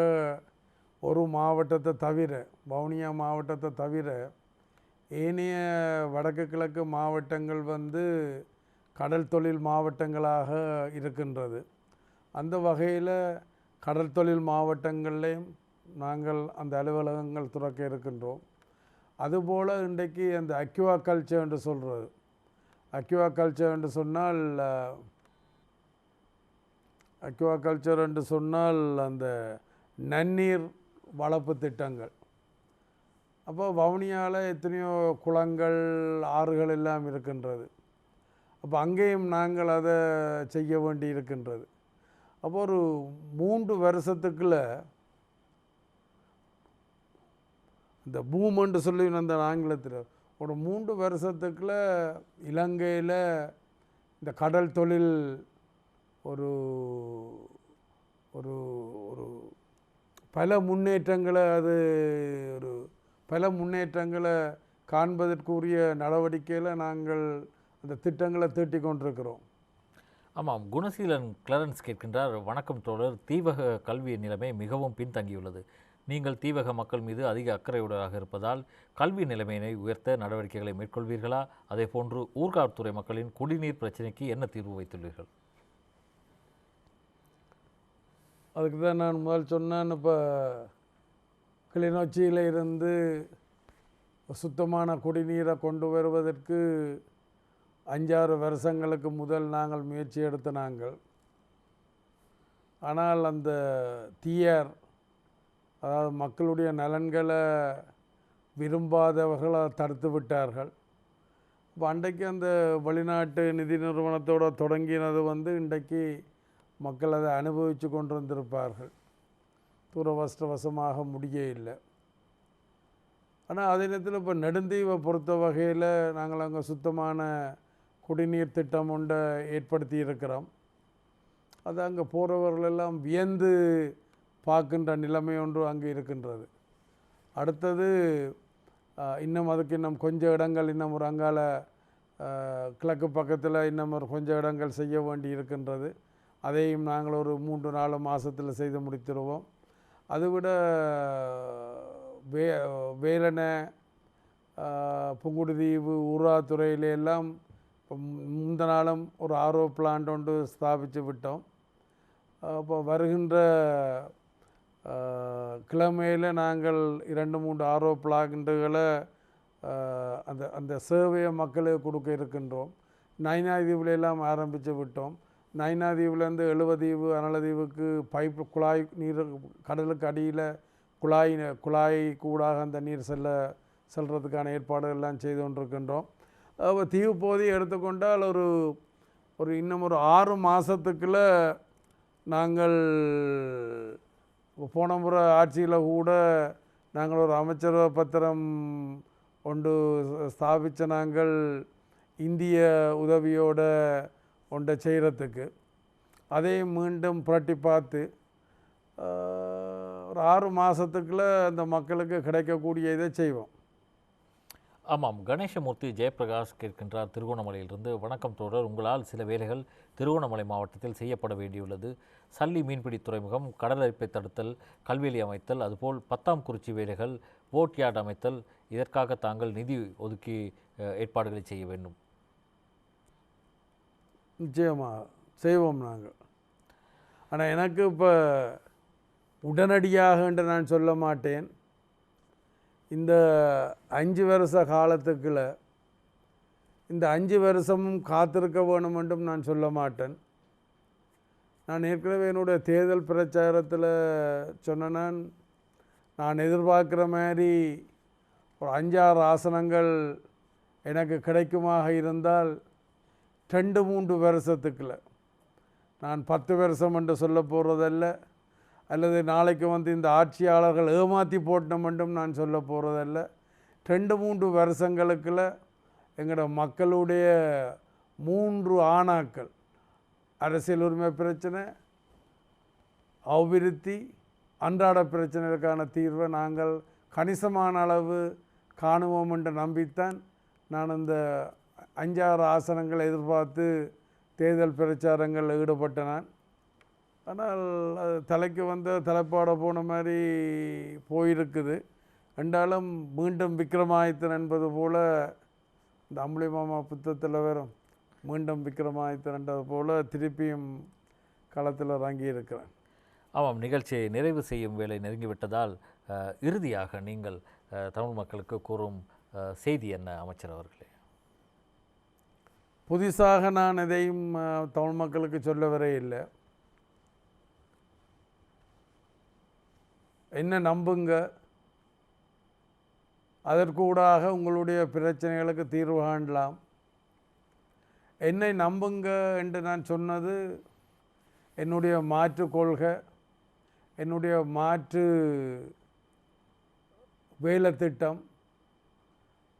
ஒரு மாவட்டத்தை தவிர, வவுனியா மாவட்டத்தை தவிர ஏனைய வடக்கு கிழக்கு மாவட்டங்கள் கடல் தொழில் மாவட்டங்களாக இருக்கின்றது. அந்த வகையில் கடல் தொழில் மாவட்டங்கள்லேயும் நாங்கள் அந்த அலுவலகங்கள் துறக்க இருக்கின்றோம். அதுபோல் இன்றைக்கு அந்த அக்வா கல்ச்சர் என்று சொல்கிறது, அக்வா கல்ச்சர் என்று சொன்னால் அந்த நன்னீர் வளர்ப்பு திட்டங்கள். அப்போ வவுனியாவில் எத்தனையோ குளங்கள், ஆறுகள் எல்லாம் இருக்கின்றது. அப்போ அங்கேயும் நாங்கள் அதை செய்ய வேண்டி இருக்கின்றது. அப்போ ஒரு 3 வருஷத்துக்குள்ள இந்த பூமென்று சொல்லி அந்த ஆங்கிலத்தில் ஒரு 3 வருஷத்துக்குள்ள இலங்கையில் இந்த கடல் தொழில் ஒரு ஒரு ஒரு பல முன்னேற்றங்களை பல முன்னேற்றங்களை காண்பதற்குரிய நடவடிக்கையில் நாங்கள் அந்த திட்டங்களை தீட்டிக் கொண்டிருக்கிறோம். ஆமாம், குணசீலன் கிளரன்ஸ் கேட்கின்றார், வணக்கம் தோழர், தீவக கல்வி நிலைமை மிகவும் பின்தங்கியுள்ளது. நீங்கள் தீவக மக்கள் மீது அதிக அக்கறையுடையதாக இருப்பதால் கல்வி நிலைமையினை உயர்த்த நடவடிக்கைகளை மேற்கொள்வீர்களா? அதே போன்று ஊர்காவற்துறை மக்களின் குடிநீர் பிரச்சனைக்கு என்ன தீர்வு வைத்துள்ளீர்கள்? அதுக்கு தான் நான் முதல் சொன்னேன், இப்போ கிளிநொச்சியில் இருந்து சுத்தமான குடிநீரை கொண்டு வருவதற்கு 5-6 வருஷங்களுக்கு முதல் நாங்கள் முயற்சி எடுத்த நாங்கள். ஆனால் அந்த தீயார், அதாவது மக்களுடைய நலன்களை விரும்பாதவர்கள் அதை தடுத்து விட்டார்கள். இப்போ அன்றைக்கு அந்த வெளிநாட்டு நிதி நிறுவனத்தோடு தொடங்கினது இன்றைக்கு மக்கள் அதை அனுபவித்து கொண்டு வந்திருப்பார்கள். துரவஷ்டவசமாக முடிய இல்லை. ஆனால் அதே நேரத்தில் இப்போ நெடுந்தீவை பொறுத்த வகையில் நாங்கள் அங்கே சுத்தமான குடிநீர் திட்டம் ஒன்றை ஏற்படுத்தி இருக்கிறோம். அது அங்கே போகிறவர்களெல்லாம் வியந்து பார்க்கின்ற நிலைமை ஒன்று அங்கே இருக்கின்றது. அடுத்தது அதுக்கு இன்னும் கொஞ்சம் இடங்கள், இன்னும் ஒரு அங்கால கிழக்கு பக்கத்தில் இன்னும் ஒரு கொஞ்சம் இடங்கள் செய்ய வேண்டி இருக்கின்றது. அதையும் நாங்கள் ஒரு 3-4 மாதத்தில் செய்து முடித்திருவோம். அதுவிட வேலனை, புங்குடுதீவு, ஊராத்துறையிலெல்லாம் இப்போ முந்த நாளும் ஒரு ஆர்ஓ பிளான்ட் ஒன்று ஸ்தாபித்து விட்டோம். இப்போ வருகின்ற கிழமையில் நாங்கள் 2-3 ஆர்ஓ பிளான்ட்டுகளை அந்த அந்த சேவையை மக்களுக்கு கொடுக்க இருக்கின்றோம். நைனாதீவுலாம் ஆரம்பித்து விட்டோம். நைனாதீவுலேருந்து 70 அனலதீவுக்கு பைப் குழாய் நீர் கடலுக்கு அடியில் குழாய் கூடாக அந்த நீர் செல்றதுக்கான ஏற்பாடுகள் எல்லாம் செய்து கொண்டிருக்கின்றோம். தீவு பகுதியை எடுத்துக்கொண்டால் ஒரு இன்னும் ஒரு 6 மாதத்துக்குள்ளே நாங்கள் போன முறை ஆட்சியில் கூட நாங்கள் ஒரு அமைச்சரவை பத்திரம் ஒன்று ஸ்தாபித்த நாங்கள் இந்திய உதவியோட ஒன்றை செய்கிறதுக்கு. அதையும் மீண்டும் புரட்டி பார்த்து ஒரு 6 மாதத்துக்குள்ளே அந்த மக்களுக்கு கிடைக்கக்கூடிய இதை செய்வோம். ஆமாம், கணேசமூர்த்தி ஜெயபிரகாஷ் கேட்கின்றார் திருகோணமலையிலிருந்து, வணக்கம் தோழர், உங்களால் சில வேலைகள் திருகோணமலை மாவட்டத்தில் செய்யப்பட வேண்டியுள்ளது. சல்லி மீன்பிடி துறைமுகம், கடலரிப்பை தடுத்தல், கல்வெளி அமைத்தல், அதுபோல் 10ஆம் குறிச்சி வேலைகள், போட் யார்ட் அமைத்தல், இதற்காக தாங்கள் நிதி ஒதுக்கி ஏற்பாடுகளை செய்ய வேண்டும். நிச்சயமாக செய்வோம் நாங்கள். ஆனால் எனக்கு இப்போ உடனடியாக என்று நான் சொல்ல மாட்டேன். இந்த 5 வருஷ காலத்துக்குள்ள இந்த 5 வருஷமும் காத்திருக்க வேணும் என்றும் நான் சொல்ல மாட்டேன். நான் ஏற்கனவே என்னுடைய தேர்தல் பிரச்சாரத்தில் சொன்னேன், நான் எதிர்பார்க்குற மாதிரி ஒரு 5-6 ஆசனங்கள் எனக்கு கிடைக்குமாக இருந்தால் 2-3 வருஷத்துக்குள்ள, நான் 10 வருஷம் என்று சொல்ல போகிறதல்ல, அல்லது நாளைக்கு இந்த ஆட்சியாளர்கள் ஏமாற்றி போட்டோம் என்றும் நான் சொல்ல போகிறதல்ல. 2-3 வருஷங்களுக்குள்ள எங்களோட மக்களுடைய 3 ஆணாக்கள், அரசியல் உரிமை பிரச்சனை, அபிவிருத்தி, அன்றாட பிரச்சனைகளுக்கான தீர்வை நாங்கள் கணிசமான அளவு காணுவோம் என்று நம்பித்தான் நான் இந்த 5-6 ஆசனங்களை எதிர்பார்த்து தேர்தல் பிரச்சாரங்களில் ஈடுபட்ட நான். ஆனால் அது தலைக்கு தலைப்பாட போன மாதிரி போயிருக்குது. என்றாலும் மீண்டும் விக்ரமாதித்தன் என்பது போல் இந்த அம்புலி மாமா புத்தகத்தில் வரும், மீண்டும் விக்ரமாதித்தன் என்றது போல் திருப்பியும் களத்தில் இறங்கி இருக்கிறேன். ஆமாம், நிகழ்ச்சியை நிறைவு செய்யும் வேலை நெருங்கிவிட்டதால் இறுதியாக நீங்கள் தமிழ் மக்களுக்கு கூறும் செய்தி என்ன அமைச்சர் அவர்களே? புதிசாக நான் எதையும் தமிழ் மக்களுக்கு சொல்ல வரே இல்லை. என்ன நம்புங்க, அதற்கூடாக உங்களுடைய பிரச்சனைகளுக்கு தீர்வு காணலாம். என்னை நம்புங்க என்று நான் சொன்னது என்னுடைய மாற்று கொள்கை, என்னுடைய மாற்று வேலை திட்டம்,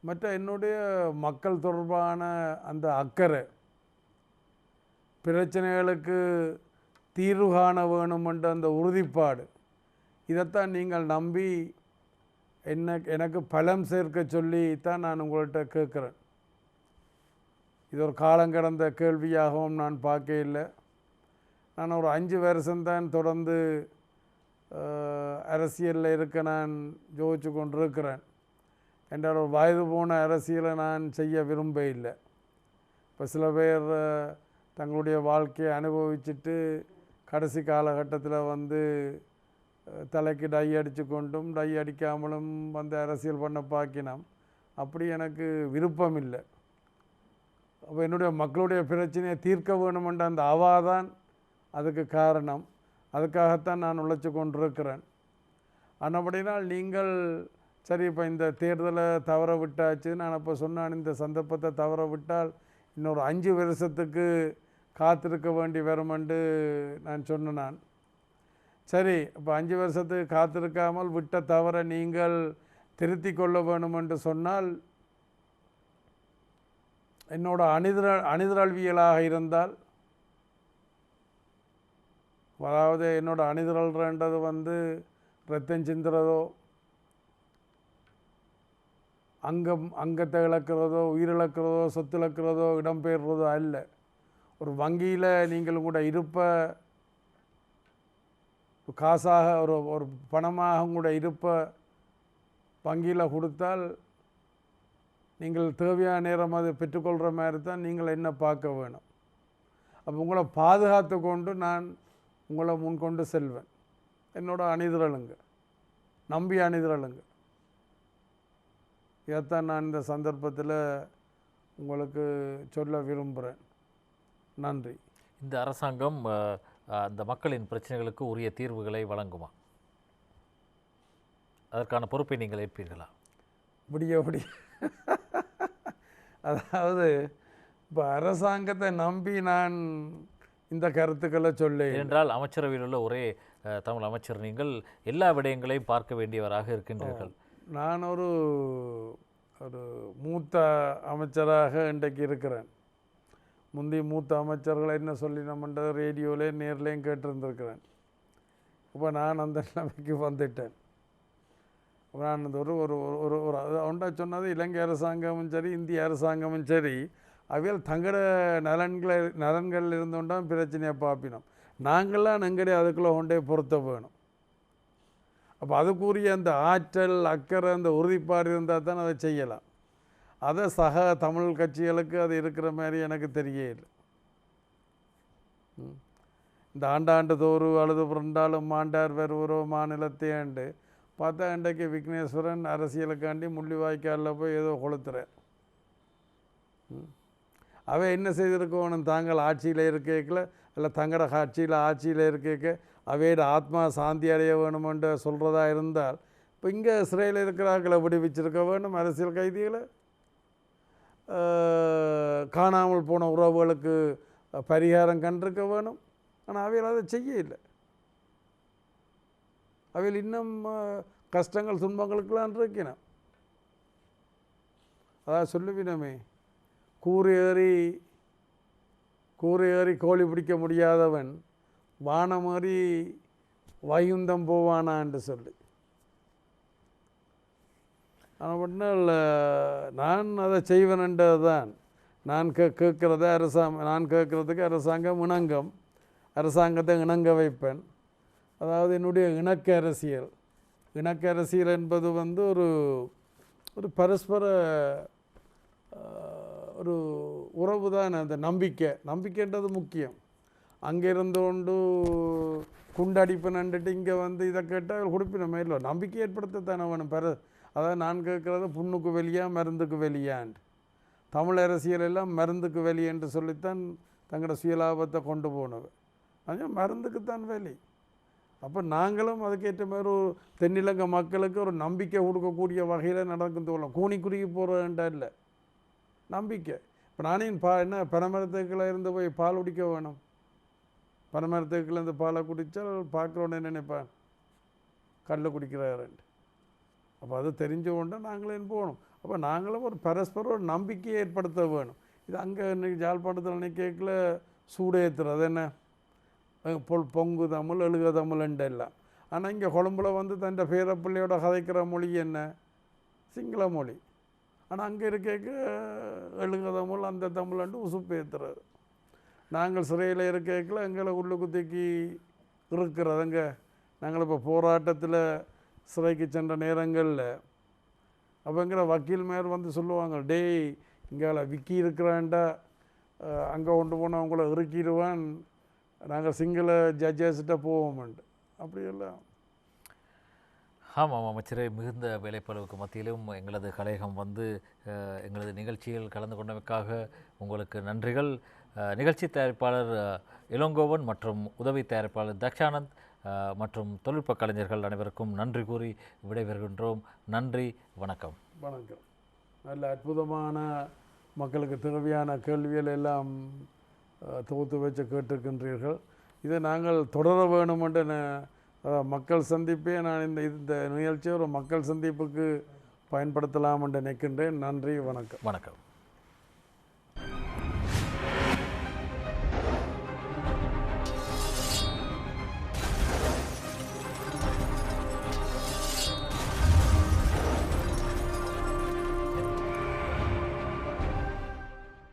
மற்ற என்னுடைய மக்கள் தொடர்பான அந்த அக்கறை, பிரச்சனைகளுக்கு தீர்வு காண வேணும் என்ற அந்த உறுதிப்பாடு, இதைத்தான் நீங்கள் நம்பி எனக்கு பலம் சேர்க்க சொல்லி தான் நான் உங்கள்கிட்ட கேட்குறேன். இது ஒரு காலங்கடந்த கேள்வியாகவும் நான் பார்க்க இல்லை. நான் ஒரு 5 வருஷம்தான் தொடர்ந்து அரசியலில் இருக்க நான் யோசிச்சு கொண்டிருக்கிறேன். என்றால் ஒரு வயது போன அரசியலை நான் செய்ய விரும்ப இல்லை. இப்போ சில பேர் தங்களுடைய வாழ்க்கையை அனுபவிச்சுட்டு கடைசி காலகட்டத்தில் வந்து தலைக்கு டை அடித்து கொண்டும் டை அடிக்காமலும் வந்து அரசியல் பண்ண பார்க்கினோம். அப்படி எனக்கு விருப்பம் இல்லை. அப்போ என்னுடைய மக்களுடைய பிரச்சனையை தீர்க்க வேணுமென்ற அந்த அவாதான் அதுக்கு காரணம். அதுக்காகத்தான் நான் உழைச்சி கொண்டிருக்கிறேன். ஆனபடினால் நீங்கள் சரி இப்போ இந்த தேர்தலை தவற விட்டாச்சு, நான் அப்போ சொன்னான் இந்த சந்தர்ப்பத்தை தவற விட்டால் இன்னொரு 5 வருஷத்துக்கு காத்திருக்க வேண்டி வருமென்று நான் சொன்னேன். சரி, இப்போ 5 வருஷத்துக்கு காத்திருக்காமல் விட்ட தவற நீங்கள் திருத்தி கொள்ள வேணும் என்று சொன்னால் என்னோட அணிதிரள்வியலாக இருந்தால், அதாவது என்னோட அணிதிரள்ன்றது வந்து ரத்தம் சிந்துறதோ அங்கத்தை இழக்கிறதோ உயிரிழக்கிறதோ சொத்து இழக்கிறதோ இடம்பெயர்றதோ அல்ல. ஒரு வங்கியில் நீங்கள் கூட இருப்ப காசாக ஒரு பணமாக கூட இருப்ப வங்கியில் கொடுத்தால் நீங்கள் தேவையான நேரம் அது பெற்றுக்கொள்கிற மாதிரி தான் நீங்கள் என்ன பார்க்க வேணும். அப்போ உங்களை பாதுகாத்து கொண்டு நான் உங்களை முன்கொண்டு செல்வேன். என்னோட அணிதிரளுங்க, நம்பி அணிதிரளுங்க. இதைத்தான் நான் இந்த சந்தர்ப்பத்தில் உங்களுக்கு சொல்ல விரும்புகிறேன். நன்றி. இந்த அரசாங்கம் அந்த மக்களின் பிரச்சனைகளுக்கு உரிய தீர்வுகளை வழங்குமா? அதற்கான பொறுப்பை நீங்கள் ஏற்பீர்களா? விடிய அதாவது இப்போ அரசாங்கத்தை நம்பி நான் இந்த கருத்துக்களை சொல்ல, ஏனென்றால் அமைச்சரவையில் உள்ள ஒரே தமிழ் அமைச்சர் நீங்கள் எல்லா விடயங்களையும் பார்க்க வேண்டியவராக இருக்கின்றீர்கள். நான் ஒரு மூத்த அமைச்சராக இன்றைக்கு இருக்கிறேன். முந்தைய மூத்த அமைச்சர்களை என்ன சொல்லி நம்மன்ற ரேடியோவிலையும் நேர்லேயும் கேட்டிருந்திருக்கிறேன். இப்போ நான் அந்த நிலைமைக்கு வந்துட்டேன். நான் அந்த ஒரு ஒரு ஒரு ஒரு ஒன்றா சொன்னது, இலங்கை அரசாங்கமும் சரி இந்திய அரசாங்கமும் சரி அவையில் தங்களோட நலன்கள் இருந்தோண்டான் பிரச்சனையை பார்ப்பினோம். நாங்கள்லாம் எங்கடைய அதுக்குள்ளே கொண்டே பொருத்த வேணும். அப்போ அதுக்குரிய அந்த ஆற்றல் அக்கறை அந்த உறுதிப்பாடு இருந்தால் தான் அதை செய்யலாம். அதை சக தமிழ் கட்சிகளுக்கு அது இருக்கிற மாதிரி எனக்கு தெரியல. இந்த ஆண்டாண்டு தோறு அழுது புரண்டாலும் மாண்டார் வருவரோ மாநிலத்தையாண்டு பார்த்தா இன்றைக்கு விக்னேஸ்வரன் அரசியலுக்காண்டி முள்ளிவாய்க்காலில் போய் ஏதோ கொளுத்துறார். அவை என்ன செய்திருக்கணும், தாங்கள் ஆட்சியில் இருக்கல இல்லை தங்களோட ஆட்சியில் இருக்க அவையோட ஆத்மா சாந்தி அடைய வேணுமென்று சொல்கிறதா இருந்தால் இப்போ இங்கே சிறையில் இருக்கிறார்களை விடுவிச்சிருக்க வேணும். அரசியல் கைதிகளை, காணாமல் போன உறவுகளுக்கு பரிகாரம் கண்டிருக்க வேணும். ஆனால் அவையில் அதை செய்ய இல்லை. அவையில் இன்னும் கஷ்டங்கள் துன்பங்களுக்கெல்லாம் இருக்கணும். அதாவது சொல்லுவினமே, கூறு ஏறி கோழி பிடிக்க முடியாதவன் வானமேறி வைகுந்தம் போவானான்னு சொல்லி. ஆனால் நான் அதை செய்வேன்ன்றது தான் நான் கேட்குறத நான் கேட்குறதுக்கு அரசாங்கம் அரசாங்கத்தை இணங்க வைப்பேன். அதாவது என்னுடைய இணக்க அரசியல் என்பது வந்து ஒரு பரஸ்பர ஒரு உறவு தான். அந்த நம்பிக்கைன்றது முக்கியம். அங்கே இருந்தோண்டு குண்டடிப்பு நண்டுட்டு இங்கே வந்து இதை கேட்டால் கொடுப்பினமே இல்லை. நம்பிக்கை ஏற்படுத்தத்தானே வேணும். அதாவது நான் கேட்குறது புண்ணுக்கு வெளியா மருந்துக்கு வெளியாண்டு. தமிழ் அரசியல் எல்லாம் மருந்துக்கு வெளி என்று சொல்லித்தான் தங்களோட சுயலாபத்தை கொண்டு போனது. அது மருந்துக்குத்தான் வேலி. அப்போ நாங்களும் அதுக்கேற்ற மாதிரி ஒரு தென்னிலங்கை மக்களுக்கு ஒரு நம்பிக்கை கொடுக்கக்கூடிய வகையில் நடக்கும் தோணும். கூனி குறுகி போகிறதுன்றா இல்லை, நம்பிக்கை. இப்போ நானே என்ன பனைமரத்துக்குள்ளே இருந்து போய் பால் குடிக்க வேணும். பனைமரத்துக்குள்ளே இருந்து பாலை குடித்தால் பார்க்குறோன்னு நினைப்பேன் கல்லை குடிக்கிறாருன்ட்டு. அப்போ அது தெரிஞ்சு கொண்டு நாங்களேன்னு போகணும். அப்போ நாங்களும் ஒரு பரஸ்பரம் ஒரு நம்பிக்கையை ஏற்படுத்த வேணும். இது அங்கே இன்றைக்கி ஜாழ்ப்பாணத்தில் கேட்கல சூடேற்றுறது என்ன பொங்கு தமிழ் எழுக தமிழ்ண்டு எல்லாம். ஆனால் இங்கே கொழும்புல வந்து தன் பேரப்பிள்ளையோட கதைக்கிற மொழி என்ன? சிங்கள மொழி. ஆனால் அங்கே இருக்க எழுக தமிழ் அந்த தமிழ்ண்டு உசுப்பேத்துறது. நாங்கள் சிறையில் இருக்கல எங்களை உள்ளுக்குத்திக்கு இருக்கிறதுங்க. நாங்கள் இப்போ போராட்டத்தில் சிறைக்கு சென்ற நேரங்களில் அப்போ எங்களை வக்கீல் மேல் வந்து சொல்லுவாங்க, டேய் இங்கே விக்கி இருக்கிறான்டா, அங்கே கொண்டு போனால் அவங்கள இறுக்கிடுவான், நாங்கள் சிங்கள ஜட்ஜஸ்கிட்ட போவோம்ண்டு அப்படியெல்லாம். ஆமாம் அமைச்சரே, மிகுந்த வேலைப்பளவுக்கு மத்தியிலும் எங்களது கலையகம் வந்து எங்களது நிகழ்ச்சியில் கலந்து கொண்டமைக்காக உங்களுக்கு நன்றிகள். நிகழ்ச்சி தயாரிப்பாளர் இளங்கோவன் மற்றும் உதவி தயாரிப்பாளர் தக்ஷானந்த் மற்றும் தொழில்நுட்ப கலைஞர்கள் அனைவருக்கும் நன்றி கூறி விடைபெறுகின்றோம். நன்றி, வணக்கம். வணக்கம். நல்ல அற்புதமான மக்களுக்கு தேவையான கேள்விகள் எல்லாம் தொகுத்து வச்சு கேட்டிருக்கின்றீர்கள். இதை நாங்கள் தொடர வேணுமென்று மக்கள் சந்திப்பே நான் இந்த நிகழ்ச்சியை ஒரு மக்கள் சந்திப்புக்கு பயன்படுத்தலாம் என்று நினைக்கின்றேன். நன்றி, வணக்கம். வணக்கம்.